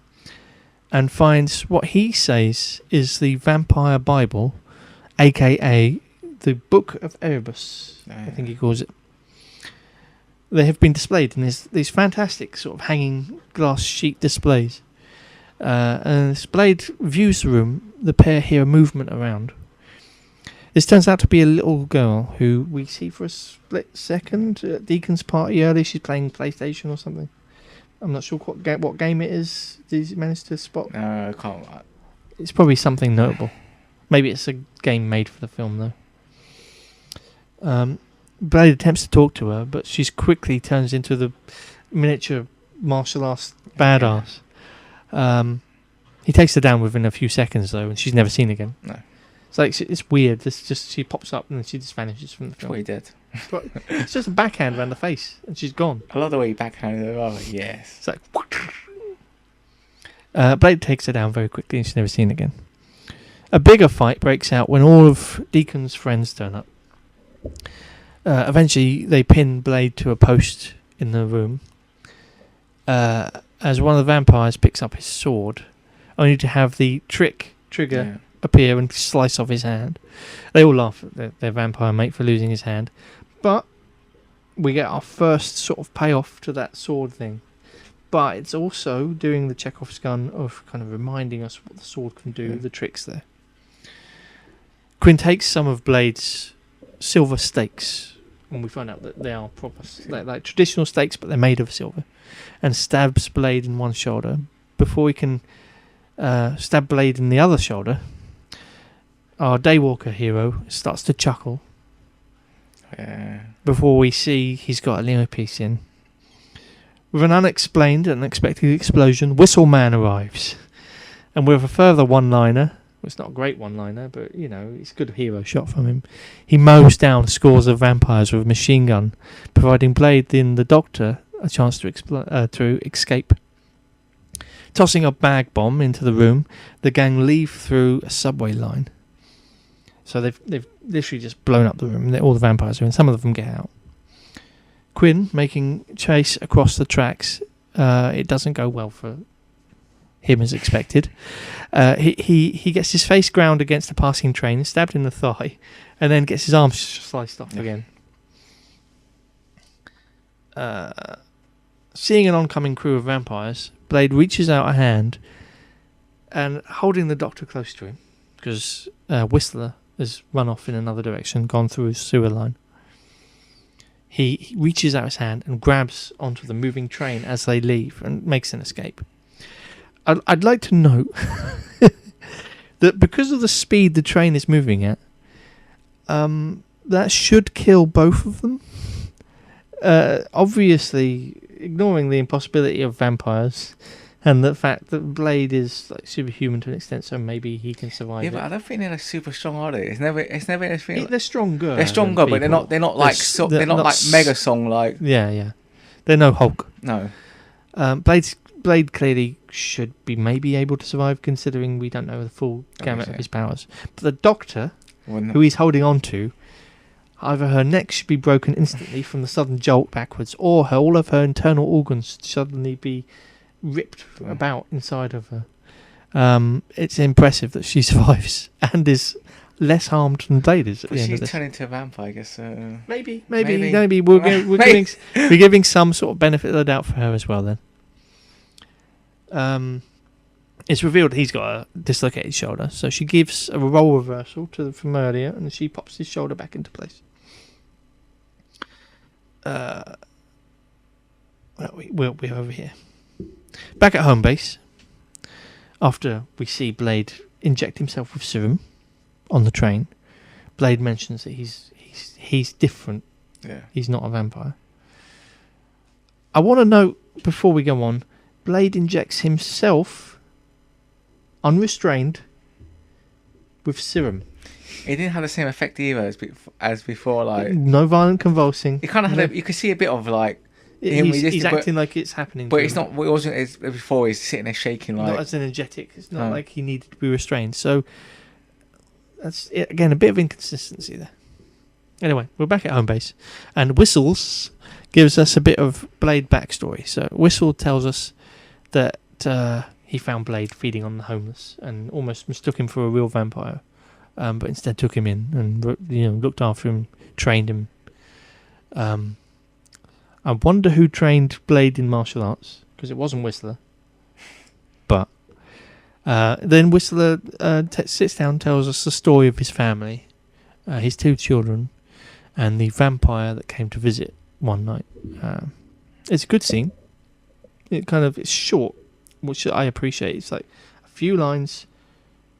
and finds what he says is the Vampire Bible, aka the Book of Erebus, I think he calls it. They have been displayed in these fantastic sort of hanging glass sheet displays. And as Blade views the room, the pair hear movement around. This turns out to be a little girl who we see for a split second at Deacon's party early. She's playing PlayStation or something. I'm not sure what game it is. Did you manage to spot? No, I can't. It's probably something notable. Maybe it's a game made for the film, though. Blade attempts to talk to her, but she quickly turns into the miniature martial arts badass. He takes her down within a few seconds, though, and she's never seen again. No. It's like it's weird. She pops up and then she just vanishes from the film. Probably dead. It's just a backhand around the face, and she's gone. I love the way he backhanded her. Oh yes. It's like. Blade takes her down very quickly, and she's never seen again. A bigger fight breaks out when all of Deacon's friends turn up. Eventually, they pin Blade to a post in the room. As one of the vampires picks up his sword, only to have the trigger appear and slice off his hand. They all laugh at their vampire mate for losing his hand, but we get our first sort of payoff to that sword thing. But it's also doing the Chekhov's gun of kind of reminding us what the sword can do, the tricks there. Quinn takes some of Blade's silver stakes, and we find out that they are proper, like traditional stakes, but they're made of silver, and stabs Blade in one shoulder. Before we can stab Blade in the other shoulder, our Daywalker hero starts to chuckle. Before we see he's got an earpiece in. With an unexplained and unexpected explosion, Whistle Man arrives, and with a further one-liner. Well, it's not a great one-liner, but, you know, it's a good hero shot from him. He mows down scores of vampires with a machine gun, providing Blade and the Doctor a chance to escape. Tossing a bag bomb into the room, the gang leave through a subway line. So they've literally just blown up the room. All the vampires are in. Some of them get out. Quinn making chase across the tracks. It doesn't go well for him as expected. He gets his face ground against a passing train, stabbed in the thigh, and then gets his arm sliced off again. Seeing an oncoming crew of vampires, Blade reaches out a hand and, holding the Doctor close to him, because Whistler has run off in another direction, gone through his sewer line. He reaches out his hand and grabs onto the moving train as they leave and makes an escape. I'd like to note that because of the speed the train is moving at, that should kill both of them. Obviously, ignoring the impossibility of vampires and the fact that Blade is like superhuman to an extent, so maybe he can survive. Yeah, but I don't think they're like super strong, are they? It's never anything. They're stronger. They're stronger, but they're not like they're not like mega strong like. Yeah. They're no Hulk. No. Blade clearly should be maybe able to survive, considering we don't know the full gamut of his powers. But the Doctor, who he's holding on to, either her neck should be broken instantly from the sudden jolt backwards, or all of her internal organs suddenly be ripped about inside of her. It's impressive that she survives and is less harmed than Blade is at But the end of she's this. turned into a vampire, I guess. Maybe Maybe. we're giving some sort of benefit of the doubt for her as well. Then, it's revealed he's got a dislocated shoulder, so she gives a role reversal from earlier, and she pops his shoulder back into place. We're over here, back at home base. After we see Blade inject himself with serum on the train, Blade mentions that he's different. Yeah. He's not a vampire. I want to note before we go on, Blade injects himself unrestrained with serum. It didn't have the same effect either as before. Like No violent convulsing. it kind of had. You could see a bit of like. He's acting like it's happening. But to it's him. not. It wasn't as before. He's sitting there shaking like. Not as energetic. It's not like he needed to be restrained. So that's again a bit of inconsistency there. Anyway, we're back at home base, and Whistles gives us a bit of Blade backstory. So Whistle tells us that he found Blade feeding on the homeless and almost mistook him for a real vampire, but instead took him in and looked after him, trained him. I wonder who trained Blade in martial arts, because it wasn't Whistler. But then Whistler sits down and tells us the story of his family, his 2 children, and the vampire that came to visit one night. It's a good scene. It's short, which I appreciate. It's like a few lines,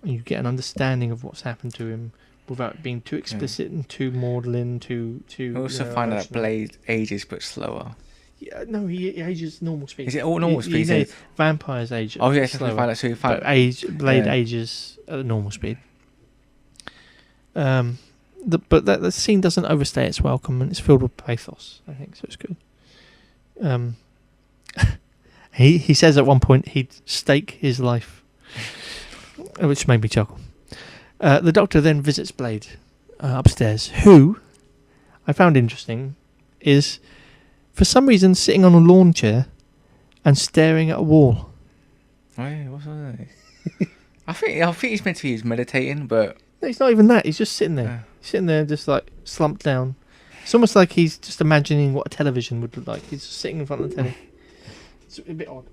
and you get an understanding of what's happened to him without being too explicit and too maudlin. We also find out Blade ages but slower. Yeah, no, he ages normal speed. Is it all normal speed? Vampires age. Oh yes, slower, we find out. So we find Blade ages at normal speed. But the scene doesn't overstay its welcome, and it's filled with pathos. I think so. It's good. He says at one point he'd stake his life, which made me chuckle. The Doctor then visits Blade upstairs, who I found interesting is for some reason sitting on a lawn chair and staring at a wall. Oh yeah, what's that? I think he's meant to be meditating, but no, he's not even that. He's just sitting there, just like slumped down. It's almost like he's just imagining what a television would look like. He's just sitting in front of the telly. It's a bit odd.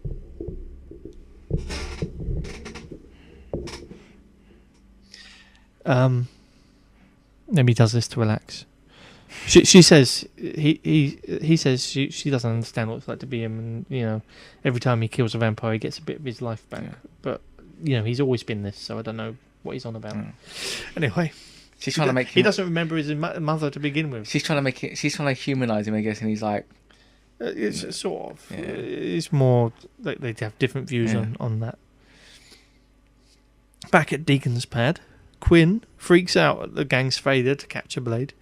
Maybe he does this to relax. She says he says she doesn't understand what it's like to be him, and every time he kills a vampire he gets a bit of his life back. But he's always been this, so I don't know what he's on about. Anyway, she's trying to make he doesn't remember his mother to begin with. She's trying to humanize him, I guess, and he's like it's sort of it's more like they have different views on that. Back at Deacon's pad, Quinn freaks out at the gang's failure to capture Blade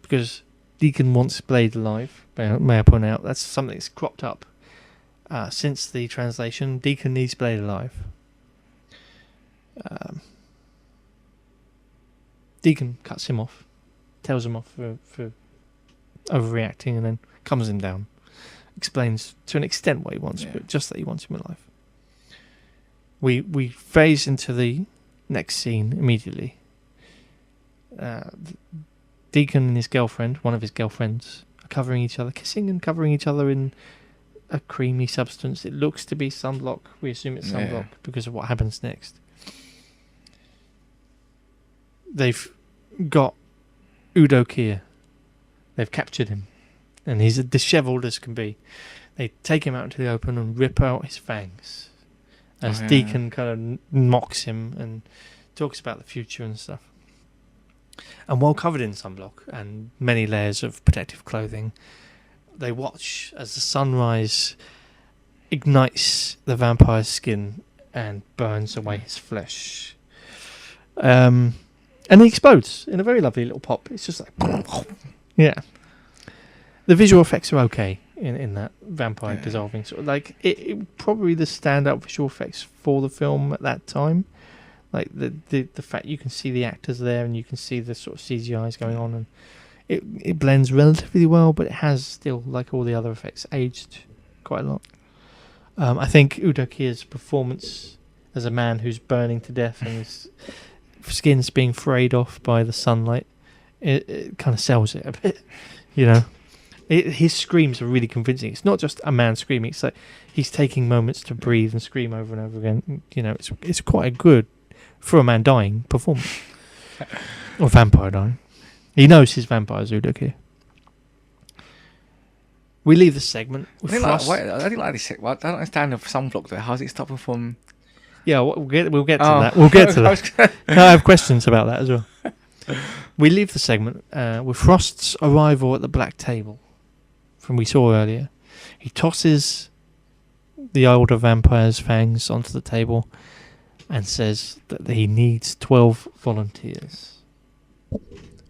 because Deacon wants Blade alive. May I point out that's something that's cropped up since the translation. Deacon needs Blade alive. Deacon cuts him off, tells him off for overreacting, and then calms him down. Explains to an extent what he wants, but just that he wants him alive. We phase into the next scene immediately. Deacon and his girlfriend, one of his girlfriends, are covering each other, kissing and covering each other in a creamy substance. It looks to be sunblock. We assume it's sunblock because of what happens next. They've got Udo Kier. They've captured him, and he's as dishevelled as can be. They take him out into the open and rip out his fangs as Deacon kind of mocks him and talks about the future and stuff. And while covered in sunblock and many layers of protective clothing, they watch as the sunrise ignites the vampire's skin and burns away his flesh. And he explodes in a very lovely little pop. It's just like... yeah. The visual effects are okay in that vampire dissolving. Sort of like it probably the standout visual effects for the film at that time. Like the fact you can see the actors there and you can see the sort of CGIs going on, and it blends relatively well, but it has still, like all the other effects, aged quite a lot. I think Udo Kier's performance as a man who's burning to death and his skin's being frayed off by the sunlight, it kind of sells it a bit, you know. His screams are really convincing. It's not just a man screaming. It's like he's taking moments to breathe and scream over and over again. You know, it's quite a good, for a man dying, performance. Or vampire dying. He knows his vampires, Udo Kier. We leave the segment with Frost. I didn't like this. I don't understand the sunblock there. How's it stopping from... Yeah, we'll get to that. We'll get to that. I have questions about that as well. We leave the segment with Frost's arrival at the black table from we saw earlier. He tosses the older vampire's fangs onto the table and says that he needs 12 volunteers.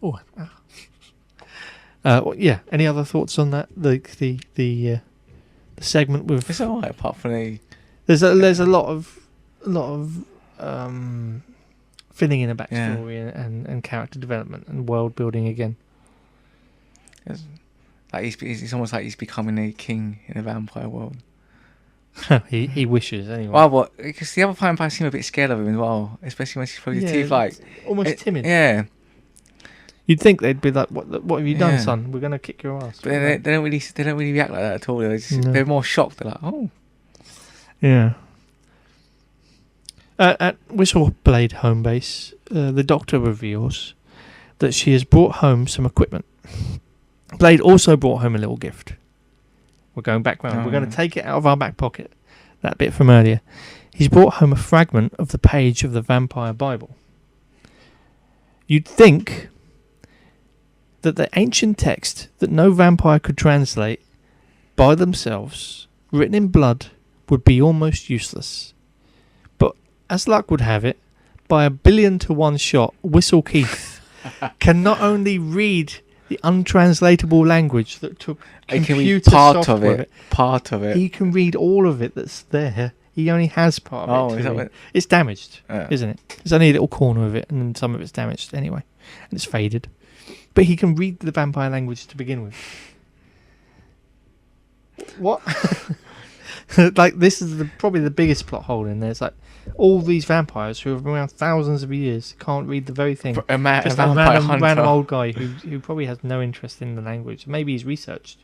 Oh, yeah. Any other thoughts on that? The segment with... It's alright apart from the... There's a lot of filling in a backstory and character development and world building again. Like it's almost like he's becoming a king in a vampire world. he wishes anyway. Well, but because the other vampires seem a bit scared of him as well, especially when she's pulling his teeth, like almost timid. Yeah. You'd think they'd be like, "What have you done, son? We're gonna kick your ass." But they don't really react like that at all. They're more shocked. They're like, "Oh." Yeah. At Whistleblade home base, the Doctor reveals that she has brought home some equipment. Blade also brought home a little gift. We're going back round. We're going to take it out of our back pocket. That bit from earlier. He's brought home a fragment of the page of the Vampire Bible. You'd think that the ancient text that no vampire could translate by themselves, written in blood, would be almost useless. But as luck would have it, by 1,000,000,000 to 1 shot, Whistle Keith can not only read the untranslatable language that took computer software. Part of it. He can read all of it that's there. He only has part of it. It's damaged, isn't it? There's only a little corner of it, and some of it's damaged anyway, and it's faded. But he can read the vampire language to begin with. What? Like, this is probably the biggest plot hole in there. It's like all these vampires who have been around thousands of years can't read the very thing. Just a random old guy who probably has no interest in the language. Maybe he's researched,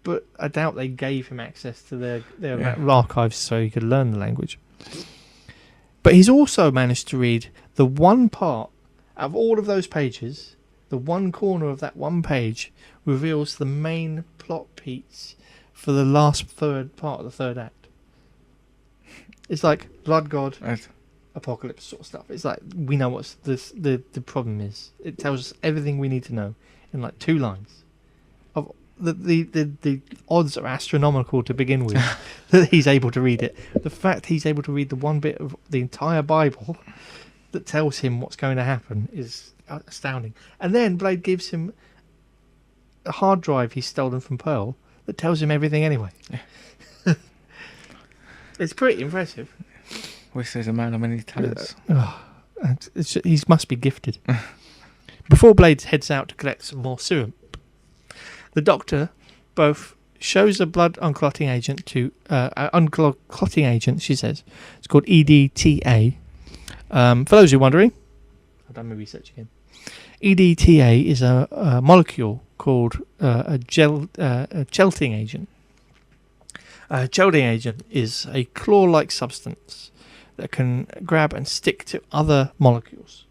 but I doubt they gave him access to their archives so he could learn the language. But he's also managed to read the one part out of all of those pages. The one corner of that one page reveals the main plot beats for the last third part of the third act. It's like Blood God, Apocalypse sort of stuff. It's like we know what the problem is. It tells us everything we need to know in like 2 lines. Of the odds are astronomical to begin with that he's able to read it. The fact he's able to read the one bit of the entire Bible that tells him what's going to happen is astounding. And then Blade gives him a hard drive he's stolen from Pearl that tells him everything anyway. It's pretty impressive. Whistler's a man of many talents. He must be gifted. Before Blade heads out to collect some more serum, the Doctor both shows a blood unclotting agent to unclotting agent. She says it's called EDTA. For those who are wondering, I've done my research again. EDTA is a molecule called a gelting agent. A gelting agent is a claw-like substance that can grab and stick to other molecules.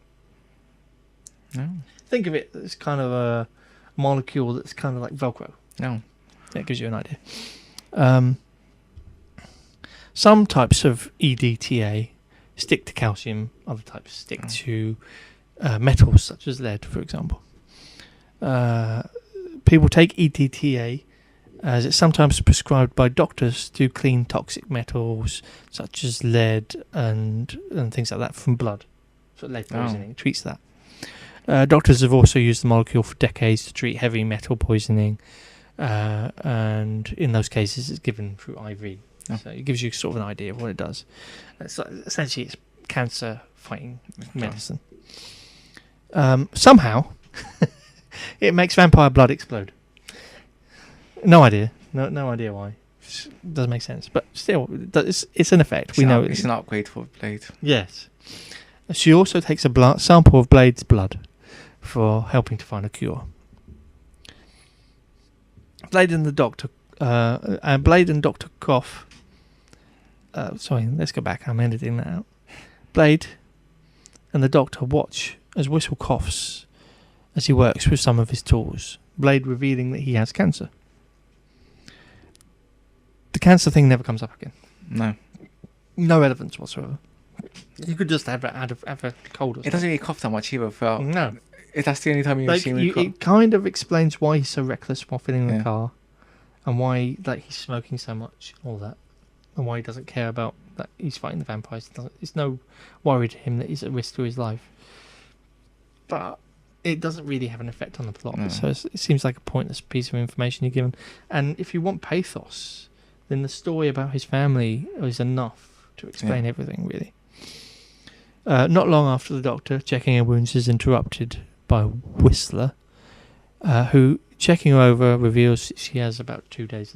Oh. Think of it as kind of a molecule that's kind of like Velcro. No. That gives you an idea. Some types of EDTA stick to calcium, other types stick to metals such as lead, for example. People take EDTA as it's sometimes prescribed by doctors to clean toxic metals such as lead and things like that from blood. So lead poisoning treats that. Doctors have also used the molecule for decades to treat heavy metal poisoning, and in those cases it's given through IV. So it gives you sort of an idea of what it does. It's like, essentially it's cancer fighting medicine. Somehow it makes vampire blood explode. No idea. No idea why. doesn't make sense. But still, it's an effect. We know it's an upgrade for Blade. Yes. She also takes a sample of Blade's blood for helping to find a cure. Blade and Dr. Koff. Sorry, let's go back. I'm editing that out. Blade and the Doctor watch as Whistle coughs as he works with some of his tools. Blade revealing that he has cancer. The cancer thing never comes up again. No relevance whatsoever. You could just have a cold. It doesn't really cough that much either. No. That's the only time you've seen him cough. It kind of explains why he's so reckless while filling the car, and why he's smoking so much, all that, and why he doesn't care about that he's fighting the vampires. It's no worry to him that he's at risk to his life. But it doesn't really have an effect on the plot. No. So it seems like a pointless piece of information you're given. And if you want pathos, then the story about his family is enough to explain everything, really. Not long after the Doctor checking her wounds is interrupted by Whistler, who, checking her over, reveals she has about 2 days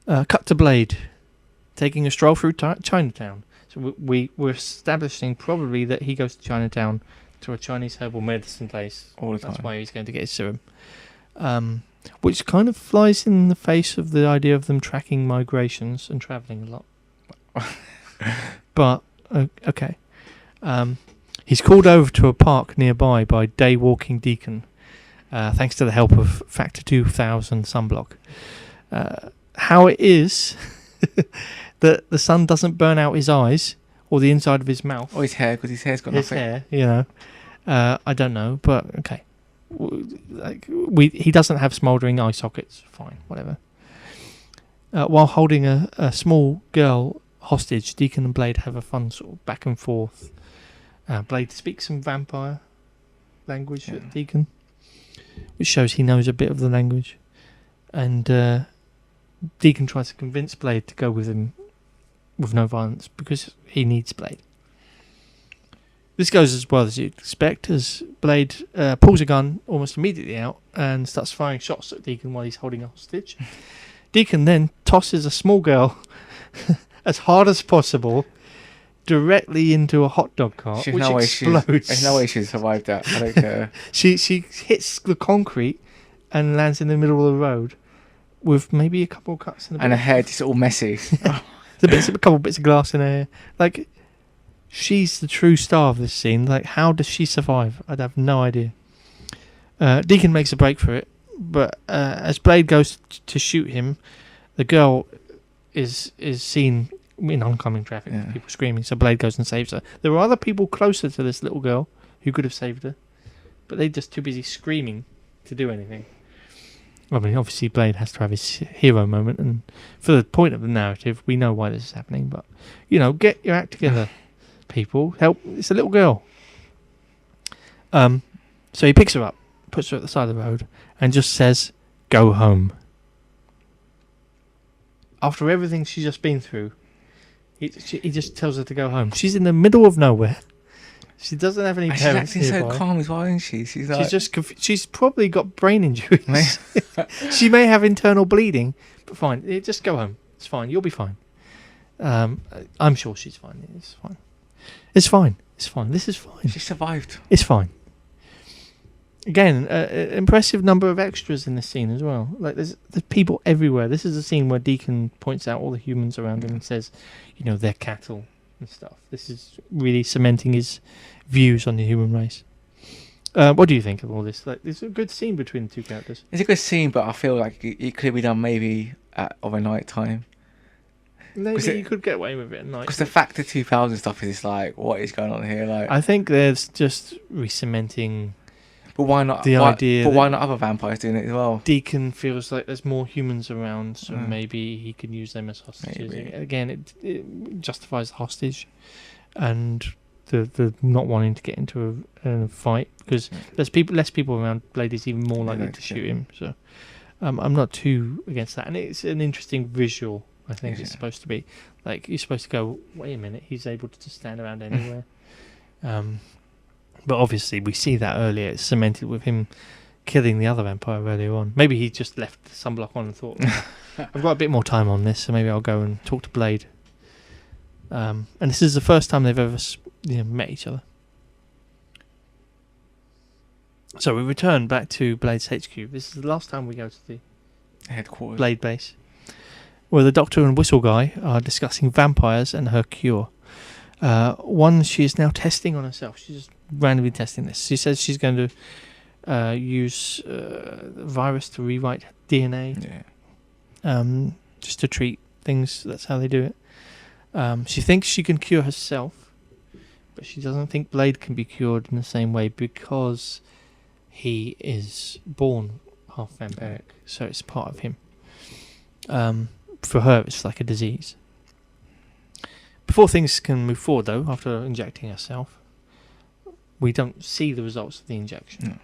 left. Cut to Blade, taking a stroll through Chinatown. So we're establishing probably that he goes to Chinatown to a Chinese herbal medicine place. All the time. That's why he's going to get his serum. Which kind of flies in the face of the idea of them tracking migrations and travelling a lot. But, okay. He's called over to a park nearby by day-walking Deacon, thanks to the help of Factor 2000 sunblock. How it is that the sun doesn't burn out his eyes or the inside of his mouth. Or his hair, because his hair's got nothing. His hair, I don't know, but okay. He doesn't have smouldering eye sockets. Fine, whatever. While holding a small girl hostage, Deacon and Blade have a fun sort of back and forth. Blade speaks some vampire language at Deacon, which shows he knows a bit of the language. And Deacon tries to convince Blade to go with him with no violence because he needs Blade. This goes as well as you'd expect, as Blade pulls a gun almost immediately out and starts firing shots at Deacon while he's holding a hostage. Deacon then tosses a small girl as hard as possible directly into a hot dog cart, which explodes. There's no way she survived that. I don't care. She hits the concrete and lands in the middle of the road with maybe a couple of cuts in the back. And her head is all messy. There's a couple bits of glass in her hair. Like, she's the true star of this scene. Like, how does she survive? I'd have no idea. Deacon makes a break for it, but as Blade goes to shoot him, the girl is seen in oncoming traffic, people screaming, so Blade goes and saves her. There were other people closer to this little girl who could have saved her, but they're just too busy screaming to do anything. I mean, obviously Blade has to have his hero moment, and for the point of the narrative, we know why this is happening, but, get your act together, people. Help, it's a little girl. So he picks her up, puts her at the side of the road, and just says, "Go home." After everything she's just been through, he just tells her to go home. She's in the middle of nowhere. She doesn't have any parents she's acting nearby. so calm as well, isn't she? She's just she's probably got brain injuries. She may have internal bleeding, but fine. Just go home. It's fine. You'll be fine. I'm sure she's fine. It's fine. It's fine. It's fine. This is fine. She survived. It's fine. Again, impressive number of extras in this scene as well. Like there's people everywhere. This is a scene where Deacon points out all the humans around him and says, they're cattle and stuff. This is really cementing his views on the human race. What do you think of all this? Like, it's a good scene between the two characters. It's a good scene, but I feel like it could be done maybe of a night time. Maybe you could get away with it at night. Because the Factor 2000 stuff is like, what is going on here? Like, I think there's just re-cementing. But why not? Why not other vampires doing it as well? Deacon feels like there's more humans around, so maybe he can use them as hostages. Maybe. Again, it justifies the hostage and the not wanting to get into a fight because there's less people around. Blade is even more likely to shoot him. So I'm not too against that, and it's an interesting visual. I think it's supposed to be like you're supposed to go. Wait a minute, he's able to just stand around anywhere. But obviously, we see that earlier. It's cemented with him killing the other vampire earlier on. Maybe he just left the sunblock on and thought, I've got a bit more time on this, so maybe I'll go and talk to Blade. And this is the first time they've ever met each other. So we return back to Blade's HQ. This is the last time we go to the headquarters, Blade base, where the Doctor and Whistle Guy are discussing vampires and her cure. One she is now testing on herself. She's just randomly testing this. She says she's going to use the virus to rewrite DNA. Yeah. Just to treat things. That's how they do it. She thinks she can cure herself, but she doesn't think Blade can be cured in the same way because he is born half vampiric, so it's part of him. For her, it's like a disease. Before things can move forward, though, after injecting herself, we don't see the results of the injection.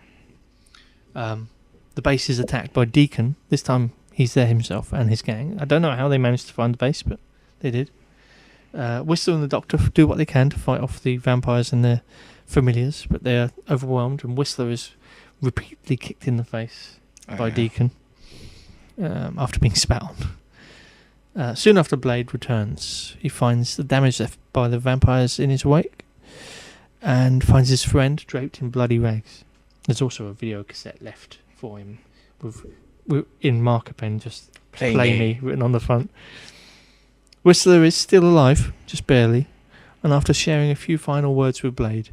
No. The base is attacked by Deacon. This time, he's there himself and his gang. I don't know how they managed to find the base, but they did. Whistler and the Doctor do what they can to fight off the vampires and their familiars, but they're overwhelmed, and Whistler is repeatedly kicked in the face by Deacon after being spat on. Soon after Blade returns, he finds the damage left by the vampires in his wake and finds his friend draped in bloody rags. There's also a video cassette left for him with in marker pen just play me written on the front. Whistler is still alive, just barely, and after sharing a few final words with Blade,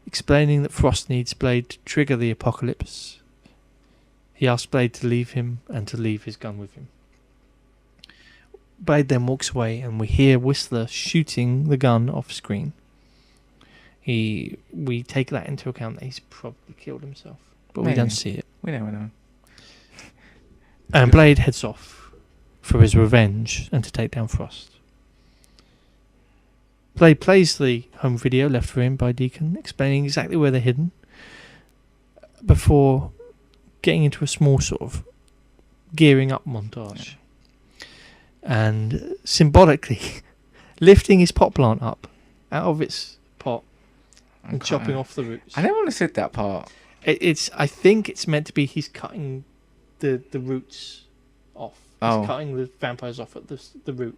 explaining that Frost needs Blade to trigger the apocalypse, he asks Blade to leave him and to leave his gun with him. Blade then walks away and we hear Whistler shooting the gun off screen. We take that into account that he's probably killed himself, but we don't see it. We never know. And Blade heads off for his revenge and to take down Frost. Blade plays the home video left for him by Deacon, explaining exactly where they're hidden, before getting into a small sort of gearing up montage. And symbolically lifting his pot plant up out of its pot and chopping off the roots. I never understood that part. I think it's meant to be he's cutting the roots off. He's cutting the vampires off at the root.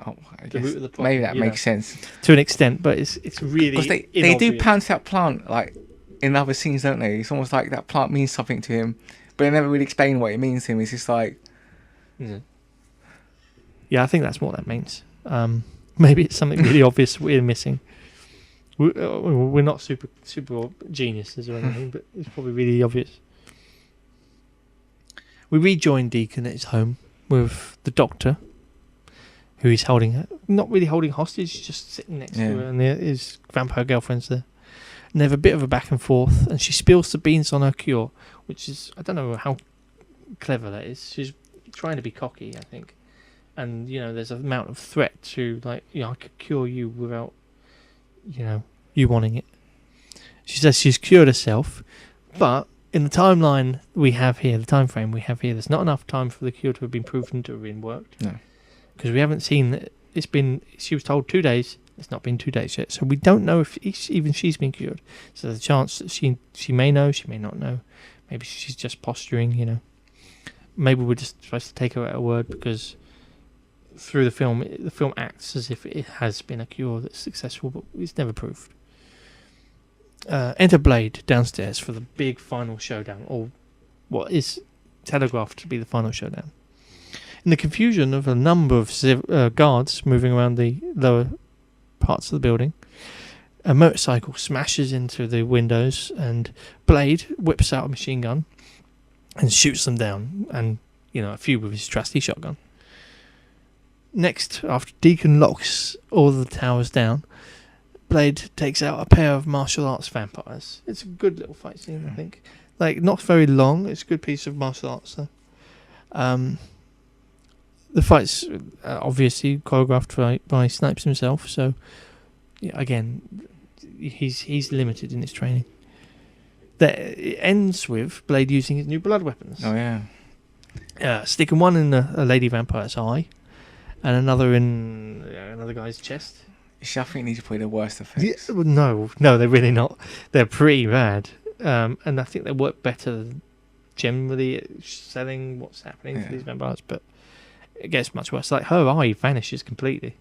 Oh, I the guess root of the plant. Maybe that makes sense to an extent, but it's really because they do pounce that plant like in other scenes, don't they? It's almost like that plant means something to him, but they never really explain what it means to him. It's just like, yeah, I think that's what that means. Maybe it's something really obvious we're missing. We're not super geniuses or anything, but it's probably really obvious. We rejoin Deacon at his home with the Doctor, who he's not really holding hostage, just sitting next to her, and his vampire girlfriend's there. And they have a bit of a back and forth, and she spills the beans on her cure, which is, I don't know how clever that is. She's trying to be cocky, I think. And, there's an amount of threat to, I could cure you without, you wanting it. She says she's cured herself, but in the timeline we have here, the time frame we have here, there's not enough time for the cure to have been proven to have been worked. No. Because we haven't seen that she was told 2 days, it's not been 2 days yet, so we don't know if even she's been cured. So there's a chance that she may know, she may not know. Maybe she's just posturing, Maybe we're just supposed to take her at her word because through the film acts as if it has been a cure that's successful, but it's never proved. Enter Blade downstairs for the big final showdown, or what is telegraphed to be the final showdown. In the confusion of a number of guards moving around the lower parts of the building, a motorcycle smashes into the windows and Blade whips out a machine gun and shoots them down, and a few with his trusty shotgun. Next, after Deacon locks all the towers down, Blade takes out a pair of martial arts vampires. It's a good little fight scene, I think. Not very long. It's a good piece of martial arts, though. The fight's obviously choreographed by Snipes himself, so again, he's limited in his training. It ends with Blade using his new blood weapons. Oh yeah. Sticking one in a lady vampire's eye, and another in another guy's chest. I think these are probably the worst effects. Yeah, no, they're really not. They're pretty bad, and I think they work better generally selling what's happening to these vampires, but it gets much worse. Like her eye vanishes completely.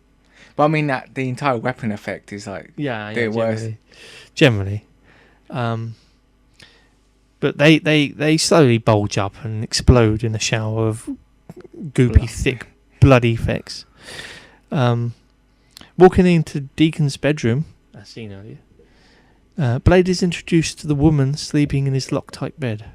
But I mean that the entire weapon effect is like worse. Generally. But they slowly bulge up and explode in a shower of goopy, thick, bloody effects. Walking into Deacon's bedroom, as seen earlier, Blade is introduced to the woman sleeping in his Loctite bed.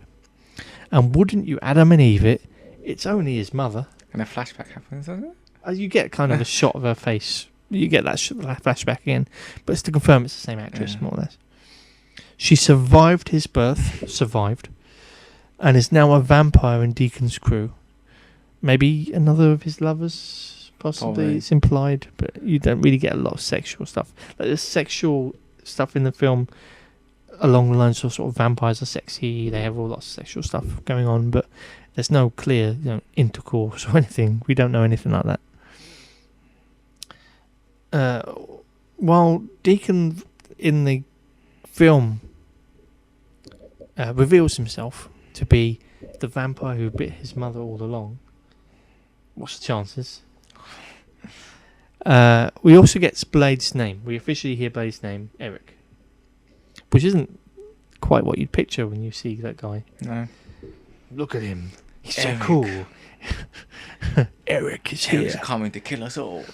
And wouldn't you Adam and Eve it, it's only his mother. And a flashback happens, doesn't it? You get kind of a shot of her face. You get that flashback again. But it's to confirm it's the same actress, more or less. She survived his birth, and is now a vampire in Deacon's crew. Maybe another of his lovers, possibly. Probably. It's implied, but you don't really get a lot of sexual stuff. Like there's sexual stuff in the film along the lines of sort of vampires are sexy, they have all lots of sexual stuff going on, but there's no clear intercourse or anything. We don't know anything like that. While Deacon in the film reveals himself to be the vampire who bit his mother all along, what's the chances? We also get Blade's name. We officially hear Blade's name, Eric, which isn't quite what you'd picture when you see that guy. No. Look at him. He's Eric. so cool. Eric is here. Eric's coming to kill us all.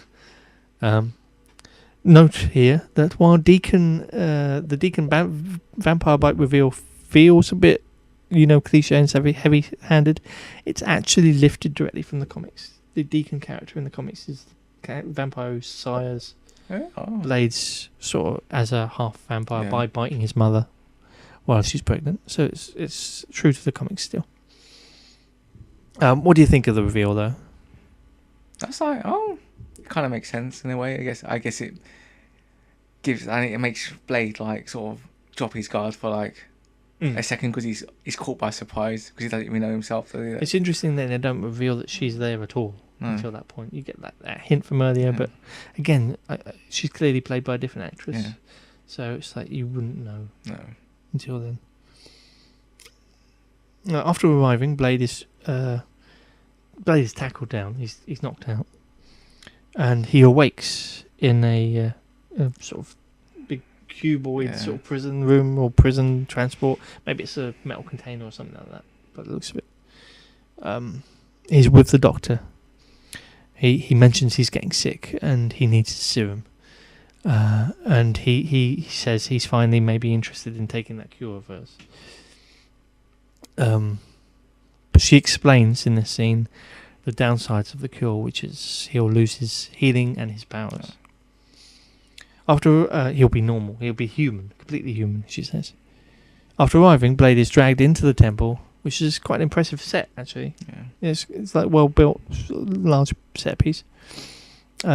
Note here that while the Deacon vampire bite reveal feels a bit, cliche and heavy-handed, it's actually lifted directly from the comics. The Deacon character in the comics is the vampire who sires Blade's sort of as a half vampire by biting his mother while she's pregnant. So it's true to the comics still. What do you think of the reveal, though? That's like, it kind of makes sense in a way. I guess it gives, and it makes Blade like sort of drop his guard for like a second because he's caught by surprise because he doesn't even know himself. It's interesting that they don't reveal that she's there at all until that point. You get that hint from earlier, but again, she's clearly played by a different actress, so it's like you wouldn't know until then. After arriving, Blade is tackled down. He's knocked out, and he awakes in a sort of big cuboid sort of prison room or prison transport. Maybe it's a metal container or something like that. But it looks a bit. He's with the doctor. He mentions he's getting sick and he needs a serum. And he says he's finally maybe interested in taking that cure of hers. But she explains in this scene the downsides of the cure, which is he'll lose his healing and his powers. After he'll be normal, he'll be human, completely human, she says. After arriving, Blade is dragged into the temple, which is quite an impressive set, actually. Yeah. It's like well built, large set piece.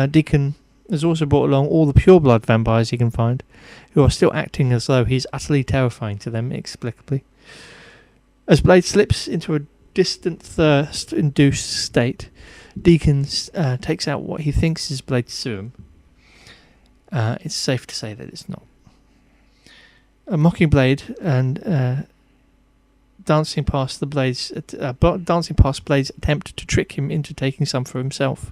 Deacon has also brought along all the pureblood vampires he can find, who are still acting as though he's utterly terrifying to them, inexplicably. As Blade slips into a distant thirst-induced state, Deacon takes out what he thinks is Blade's serum. It's safe to say that it's not. Mocking Blade and dancing past Blade's attempt to trick him into taking some for himself,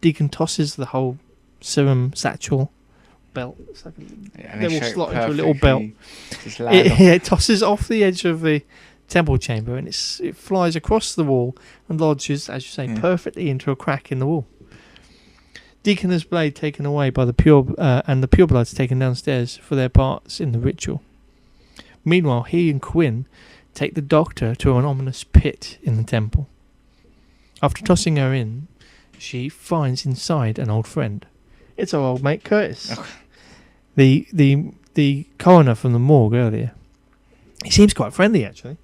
Deacon tosses the whole serum satchel belt. It's like they will slot into a little belt. It tosses off the edge of the temple chamber, and it flies across the wall and lodges, as you say, perfectly into a crack in the wall. Deacon has Blade taken away by the purebloods taken downstairs for their parts in the ritual. Meanwhile, he and Quinn take the doctor to an ominous pit in the temple. After tossing her in, she finds inside an old friend. It's our old mate Curtis, the coroner from the morgue earlier. He seems quite friendly, actually.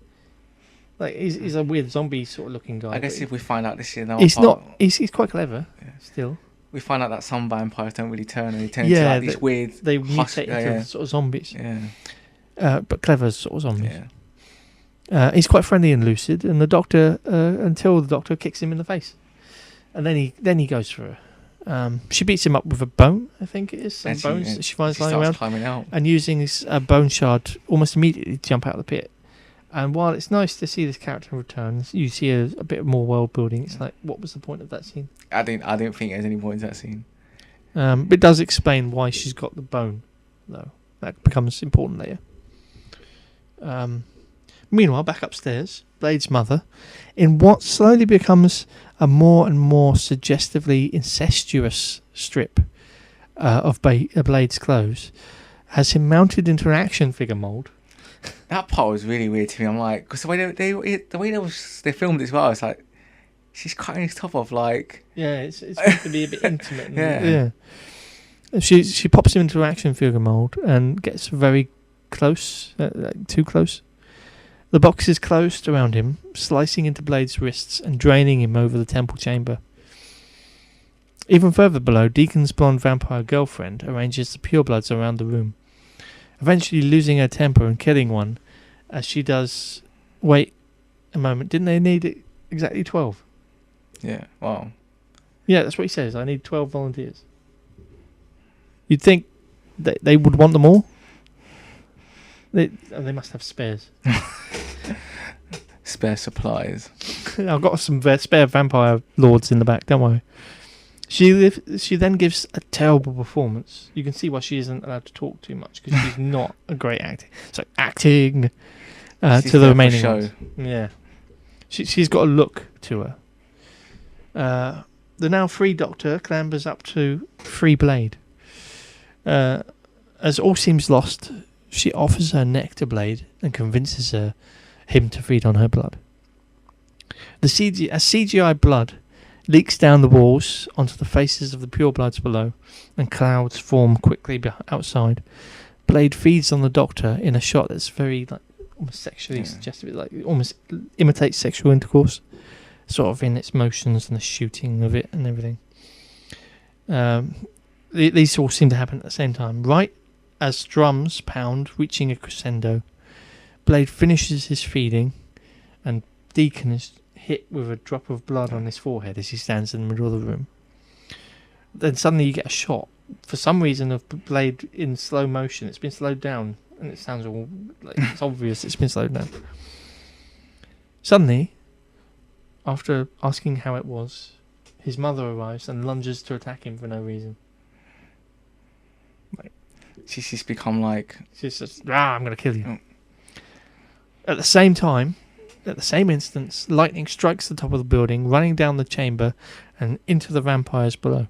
Like he's a weird zombie sort of looking guy. I guess if we find out this is he's quite clever still. We find out that some vampires don't really turn, and they turn into like these weird. They mutate into sort of zombies. Yeah. But clever sort of zombies. Yeah. He's quite friendly and lucid, and the doctor until the doctor kicks him in the face, and then he goes for her. She beats him up with a bone, I think it is. Some bones that she finds lying around, climbing out. and using his bone shard almost immediately to jump out of the pit. And while it's nice to see this character return, you see a bit more world building. It's like, what was the point of that scene? I didn't think there's any point in that scene. It does explain why she's got the bone, though. That becomes important later. Meanwhile, back upstairs, Blade's mother, in what slowly becomes a more and more suggestively incestuous strip of Blade's clothes, has him mounted into an action figure mould. That part was really weird to me. I'm like, because the way they filmed it as well, it's like she's cutting his top off, like it's meant to be a bit intimate. Yeah. She pops him into an action figure mould and gets very close, too close. The box is closed around him, slicing into Blade's wrists and draining him over the temple chamber. Even further below, Deacon's blonde vampire girlfriend arranges the purebloods around the room, eventually losing her temper and killing one, as she does. Wait a moment, didn't they need exactly 12? Yeah, wow. Yeah, that's what he says. I need 12 volunteers. You'd think that they would want them all. They must have spares. Spare supplies. I've got some spare vampire lords in the back, don't worry. She then gives a terrible performance. You can see why she isn't allowed to talk too much, because she's not a great actor. So acting to the remaining show. ones. Yeah. She's got a look to her. The now free Doctor clambers up to free Blade. As all seems lost, she offers her neck to Blade and convinces him to feed on her blood. As CGI blood leaks down the walls onto the faces of the purebloods below, and clouds form quickly outside, Blade feeds on the Doctor in a shot that's very almost sexually suggestive, almost imitates sexual intercourse, sort of in its motions and the shooting of it and everything. These all seem to happen at the same time. Right as drums pound, reaching a crescendo, Blade finishes his feeding, and Deacon is hit with a drop of blood on his forehead as he stands in the middle of the room. Then suddenly you get a shot, for some reason, of Blade in slow motion. It's been slowed down, and it sounds all like it's obvious it's been slowed down. Suddenly, after asking how it was, his mother arrives and lunges to attack him for no reason. She's become like... She's just, I'm going to kill you. Oh. At the same time, at the same instance, lightning strikes the top of the building, running down the chamber and into the vampires below.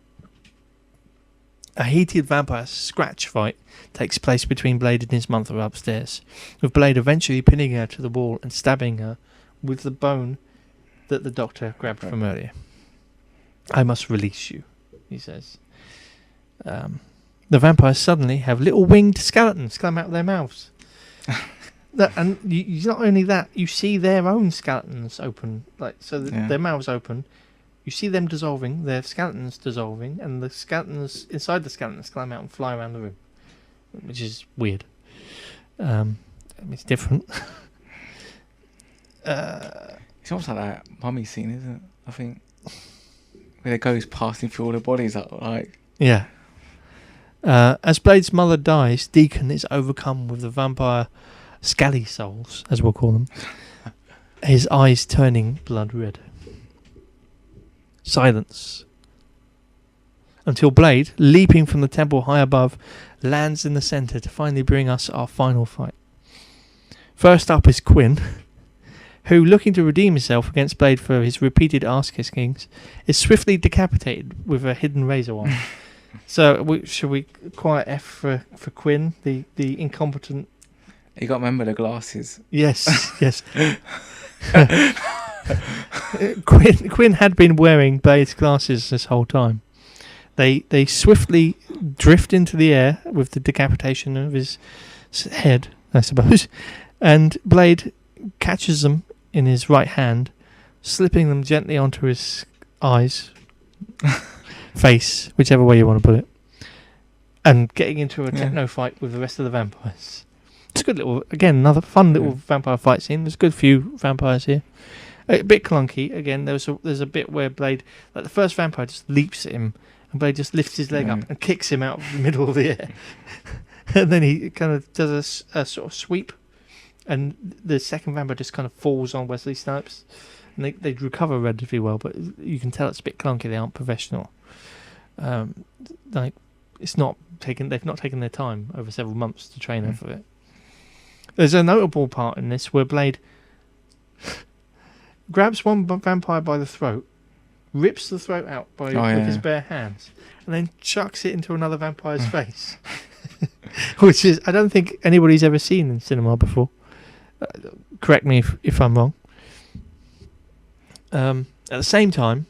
A heated vampire scratch fight takes place between Blade and his mother upstairs, with Blade eventually pinning her to the wall and stabbing her with the bone that the Doctor grabbed from earlier. I must release you, he says. The vampires suddenly have little winged skeletons come out of their mouths. And not only that, you see their own skeletons open, their mouths open. You see them dissolving, their skeletons dissolving, and the skeletons inside the skeletons climb out and fly around the room, which is weird. It's different. It's almost like that mummy scene, isn't it? I think where the ghost passing through all the bodies, yeah. As Blade's mother dies, Deacon is overcome with the vampire scally souls, as we'll call them, his eyes turning blood red. Silence. Until Blade, leaping from the temple high above, lands in the centre to finally bring us our final fight. First up is Quinn, who, looking to redeem himself against Blade for his repeated arse-kickings, is swiftly decapitated with a hidden razor wire. So, should we quiet F for Quinn, the incompetent... You got to remember the glasses. Yes, yes. Quinn had been wearing Blade's glasses this whole time. They swiftly drift into the air with the decapitation of his head, I suppose, and Blade catches them in his right hand, slipping them gently onto his eyes, face, whichever way you want to put it, and getting into a techno fight with the rest of the vampires. It's a good little, again, another fun little vampire fight scene. There's a good few vampires here. A bit clunky. Again, there's a bit where Blade, like the first vampire, just leaps at him, and Blade just lifts his leg up and kicks him out of the middle of the air. And then he kind of does a sort of sweep And the second vampire just kind of falls on Wesley Snipes. And they recover relatively well, but you can tell it's a bit clunky. They aren't professional. Like, it's not taken. They've not taken their time over several months to train her for it. There's a notable part in this where Blade grabs one vampire by the throat, rips the throat out with his bare hands, and then chucks it into another vampire's face. Which is, I don't think anybody's ever seen in cinema before. Correct me if I'm wrong. At the same time,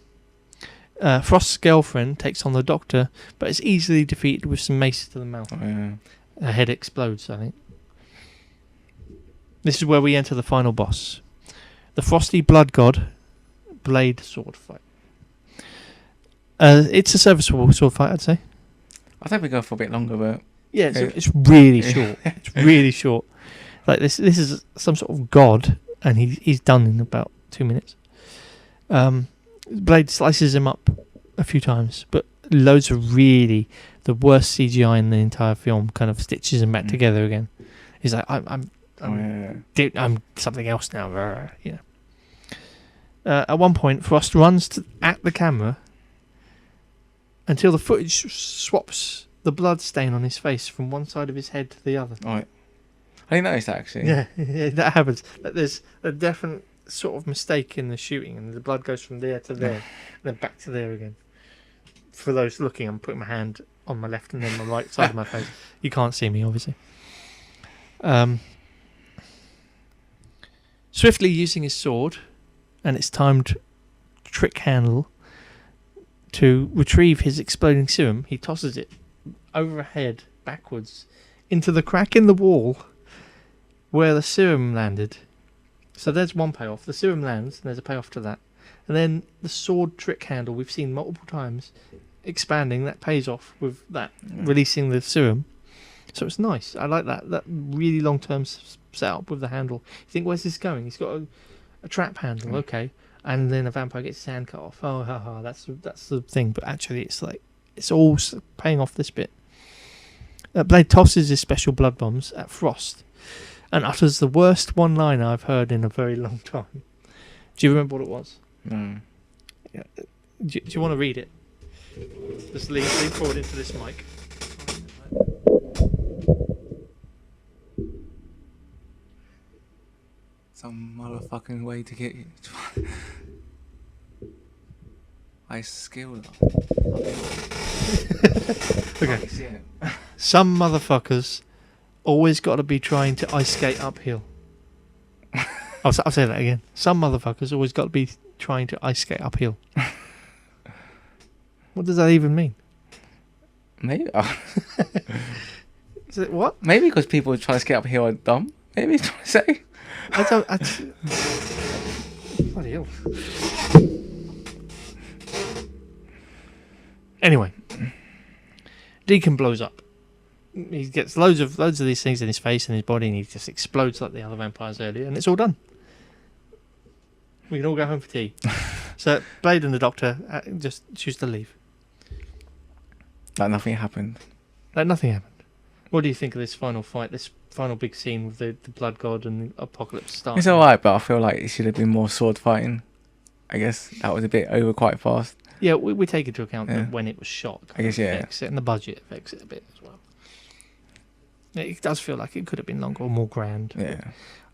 Frost's girlfriend takes on the Doctor, but is easily defeated with some mace to the mouth. Her head explodes, I think. This is where we enter the final boss. The Frosty Blood God Blade sword fight. It's a serviceable sword fight, I'd say. I think we go for a bit longer, but... Yeah, it's really short. It's really short. Like, this is some sort of god, and he's done in about 2 minutes. Blade slices him up a few times, but loads of really the worst CGI in the entire film kind of stitches him back together again. He's like, I'm something else now. You know. At one point, Frost runs at the camera until the footage swaps the blood stain on his face from one side of his head to the other. Right. I didn't notice that, actually. Yeah, that happens. But there's a definite sort of mistake in the shooting, and the blood goes from there to there, and then back to there again. For those looking, I'm putting my hand on my left and then my right side of my face. You can't see me, obviously. Swiftly using his sword and its timed trick handle to retrieve his exploding serum, he tosses it overhead, backwards, into the crack in the wall where the serum landed. So there's one payoff. The serum lands, and there's a payoff to that. And then the sword trick handle we've seen multiple times expanding, that pays off with that releasing the serum. So it's nice. I like that really long-term setup with the handle. You think, where's this going? He's got a trap handle, okay. And then a vampire gets his hand cut off. Oh, that's the thing. But actually, it's like, it's all paying off this bit. Blade tosses his special blood bombs at Frost and utters the worst one-liner I've heard in a very long time. Do you remember what it was? No. Yeah. Do you want to read it? Just lean forward into this mic. Some motherfucking way to get you. I skill. Okay. Some motherfuckers always got to be trying to ice skate uphill. I'll say that again. Some motherfuckers always got to be trying to ice skate uphill. What does that even mean? Maybe. Is it what? Maybe because people trying to skate uphill are dumb. Maybe he's trying to say. Bloody hell. Anyway, Deacon blows up. He gets loads of these things in his face and his body, and he just explodes like the other vampires earlier, and it's all done. We can all go home for tea. So Blade and the Doctor just choose to leave. Like nothing happened. Like nothing happened. What do you think of this final fight, this final big scene with the Blood God and the Apocalypse starting? It's alright, but I feel like it should have been more sword fighting. I guess that was a bit over quite fast. Yeah, we take into account that when it was shot. I guess, yeah. Affects it, and the budget affects it a bit as well. It does feel like it could have been longer or more grand. Yeah.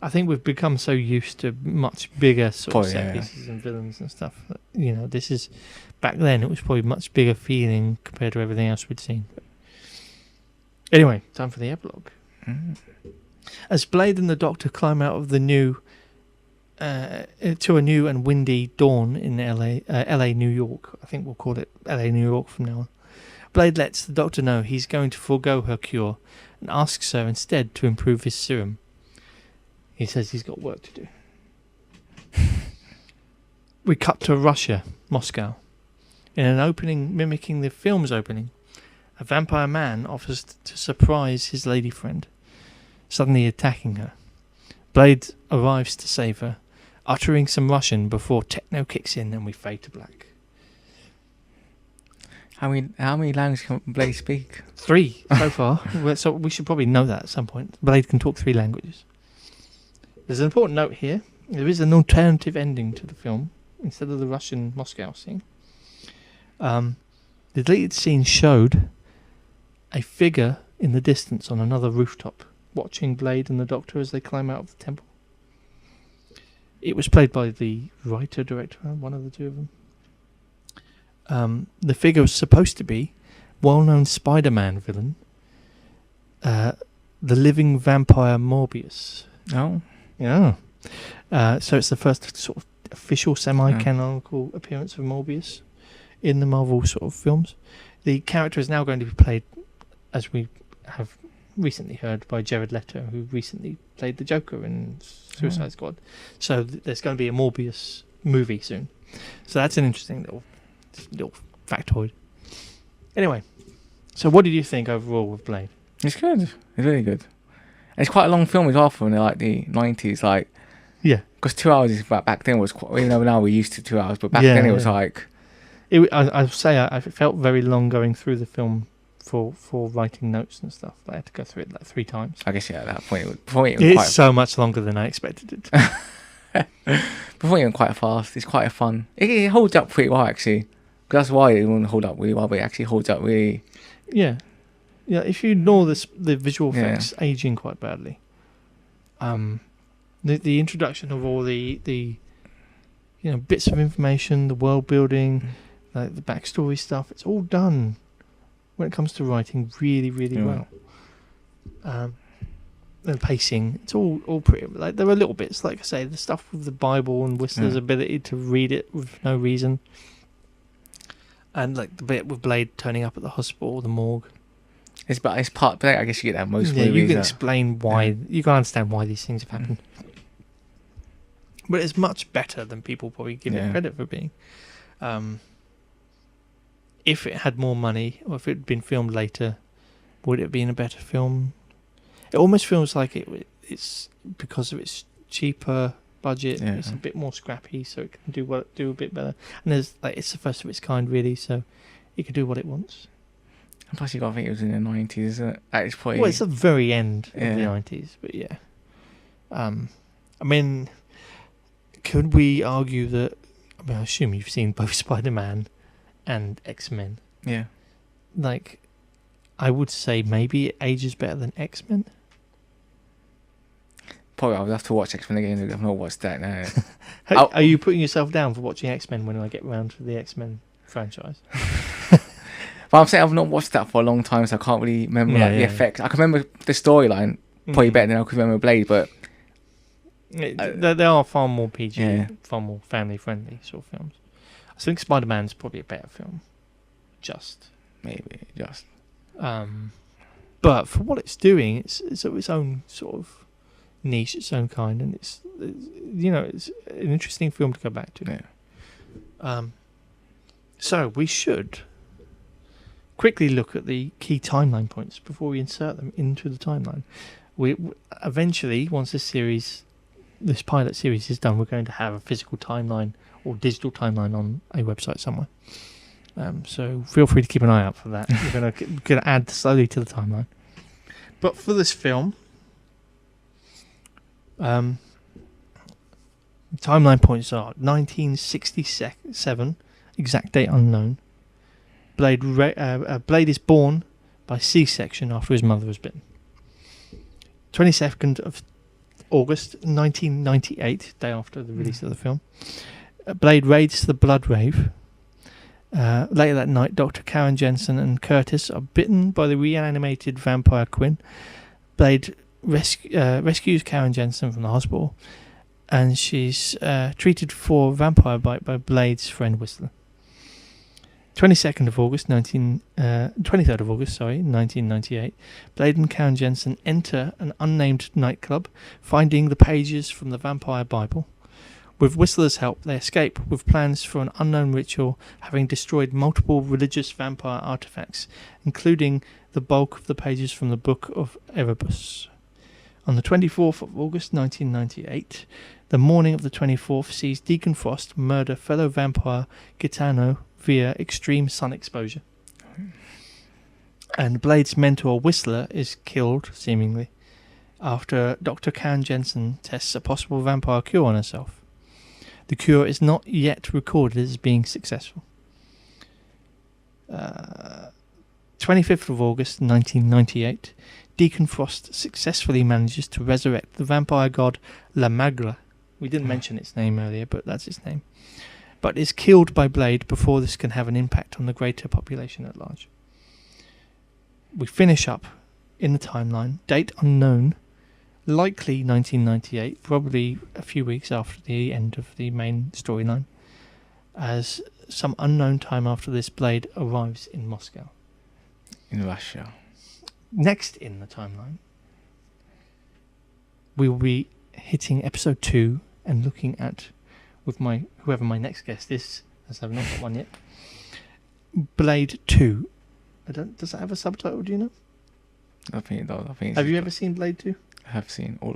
I think we've become so used to much bigger sort of set pieces and villains and stuff. That, you know, this is... Back then, it was probably much bigger feeling compared to everything else we'd seen. Anyway, time for the epilogue. As Blade and the Doctor climb out of the new... to a new and windy dawn in LA, New York. I think we'll call it LA, New York from now on. Blade lets the Doctor know he's going to forego her cure and asks her instead to improve his serum. He says he's got work to do. We cut to Russia, Moscow. In an opening mimicking the film's opening, a vampire man offers to surprise his lady friend, suddenly attacking her. Blade arrives to save her, uttering some Russian before techno kicks in and we fade to black. How many languages can Blade speak? 3 so far. So we should probably know that at some point. Blade can talk 3 languages. There's an important note here. There is an alternative ending to the film instead of the Russian Moscow scene. The deleted scene showed a figure in the distance on another rooftop, watching Blade and the Doctor as they climb out of the temple. It was played by the writer-director, one of the two of them. The figure was supposed to be well-known Spider-Man villain, the living vampire Morbius. Oh. Yeah. So it's the first sort of official semi-canonical appearance of Morbius in the Marvel sort of films. The character is now going to be played, as we have recently heard, by Jared Leto, who recently played the Joker in Suicide Squad. So there's going to be a Morbius movie soon. So that's an interesting little factoid. Anyway, so what did you think overall of Blade? It's good. It's really good. It's quite a long film as well from the 90s. Like, yeah, because 2 hours is back then was quite. You know, now we're used to 2 hours, but back then it was like. I say I felt very long going through the film for writing notes and stuff. I had to go through it like 3 times. I guess at that point it was it's quite so much longer than I expected it to. Before it went quite fast. It's quite a fun. It holds up pretty well actually. 'Cause that's why it won't hold up really well, but it actually holds up really. Yeah. If you ignore the visual effects aging quite badly, the introduction of all the bits of information, the world building, like the backstory stuff, it's all done when it comes to writing really, really well. The pacing, it's all pretty. Like there are little bits, like I say, the stuff with the Bible and Whistler's ability to read it with no reason, and like the bit with Blade turning up at the hospital, the morgue. It's part. But I guess you get that most. Yeah, you can explain why. You can understand why these things have happened. But it's much better than people probably give it credit for being. If it had more money, or if it had been filmed later, would it have been a better film? It almost feels like it's because of its cheaper budget. Yeah. It's a bit more scrappy, so it can do a bit better. And it's the first of its kind, really, so it can do what it wants. And plus, you got to think it was in the 90s, isn't it? At its point. Well, it's the very end of the 90s, but yeah. I mean, could we argue that? I mean, I assume you've seen both Spider-Man and X-Men. Yeah. Like, I would say maybe it ages better than X-Men. Probably I would have to watch X-Men again. I've not watched that now. Are you putting yourself down for watching X-Men when I get around to the X-Men franchise? But I'm saying I've not watched that for a long time, so I can't really remember the effect. I can remember the storyline probably better than I could remember Blade, but they are far more PG, far more family-friendly sort of films. I think Spider-Man's probably a better film. Maybe. But for what it's doing, it's its own sort of niche, its own kind, and it's an interesting film to go back to. Yeah. So we should quickly look at the key timeline points before we insert them into the timeline. We eventually, once this pilot series is done, we're going to have a physical timeline or digital timeline on a website somewhere. So feel free to keep an eye out for that. We're going to add slowly to the timeline. But for this film, timeline points are 1967, exact date unknown. Blade is born by C-section after his mother was bitten. 22nd of August 1998, day after the release of the film. Blade raids the Blood Rave. Later that night, Dr. Karen Jensen and Curtis are bitten by the reanimated vampire Quinn. Blade rescues Karen Jensen from the hospital, and she's treated for vampire bite by Blade's friend Whistler. 23rd of August, 1998, Blade and Karen Jensen enter an unnamed nightclub, finding the pages from the Vampire Bible. With Whistler's help, they escape with plans for an unknown ritual, having destroyed multiple religious vampire artifacts, including the bulk of the pages from the Book of Erebus. On the 24th of August 1998, the morning of the 24th sees Deacon Frost murder fellow vampire Gitano via extreme sun exposure. And Blade's mentor Whistler is killed, seemingly, after Dr. Karen Jensen tests a possible vampire cure on herself. The cure is not yet recorded as being successful. 25th of August 1998, Deacon Frost successfully manages to resurrect the vampire god La Magra. We didn't mention its name earlier, but that's its name. But is killed by Blade before this can have an impact on the greater population at large. We finish up in the timeline, date unknown, likely 1998, probably a few weeks after the end of the main storyline, as some unknown time after this, Blade arrives in Moscow. In Russia. Next in the timeline, we will be hitting episode 2 and looking at, with whoever my next guest is, as I've not got one yet, Blade 2. Does that have a subtitle, do you know? I think it does. Have you ever seen Blade 2? I have seen all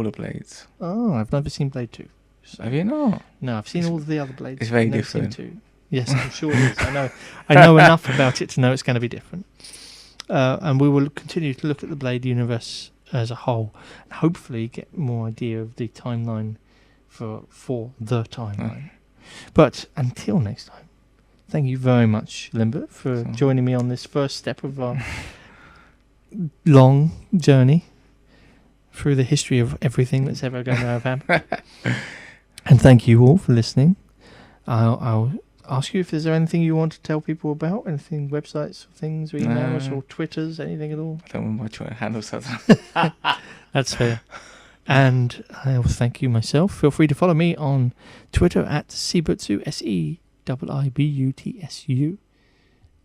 the Blades. Oh, I've never seen Blade 2. So. Have you not? No, I've seen all the other Blades. It's very I've never different. seen 2. Yes, I'm sure it is. I know enough about it to know it's going to be different. And we will continue to look at the Blade universe as a whole, and hopefully get more idea of the timeline for the timeline. But until next time, thank you very much, Limber, for joining me on this first step of our long journey through the history of everything that's ever going to have happened. And thank you all for listening. I'll ask you if there's anything you want to tell people about, anything, websites, or things, or emails, or Twitters, anything at all. I don't remember trying to handle something. That's fair. And I also thank you myself. Feel free to follow me on Twitter at Seibutsu, SEIIBUTSU,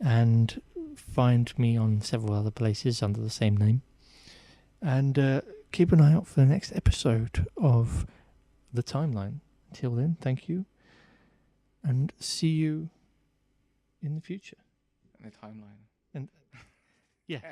and find me on several other places under the same name. And keep an eye out for the next episode of The Timeline. Until then, thank you, and see you in the future. The timeline. And yes.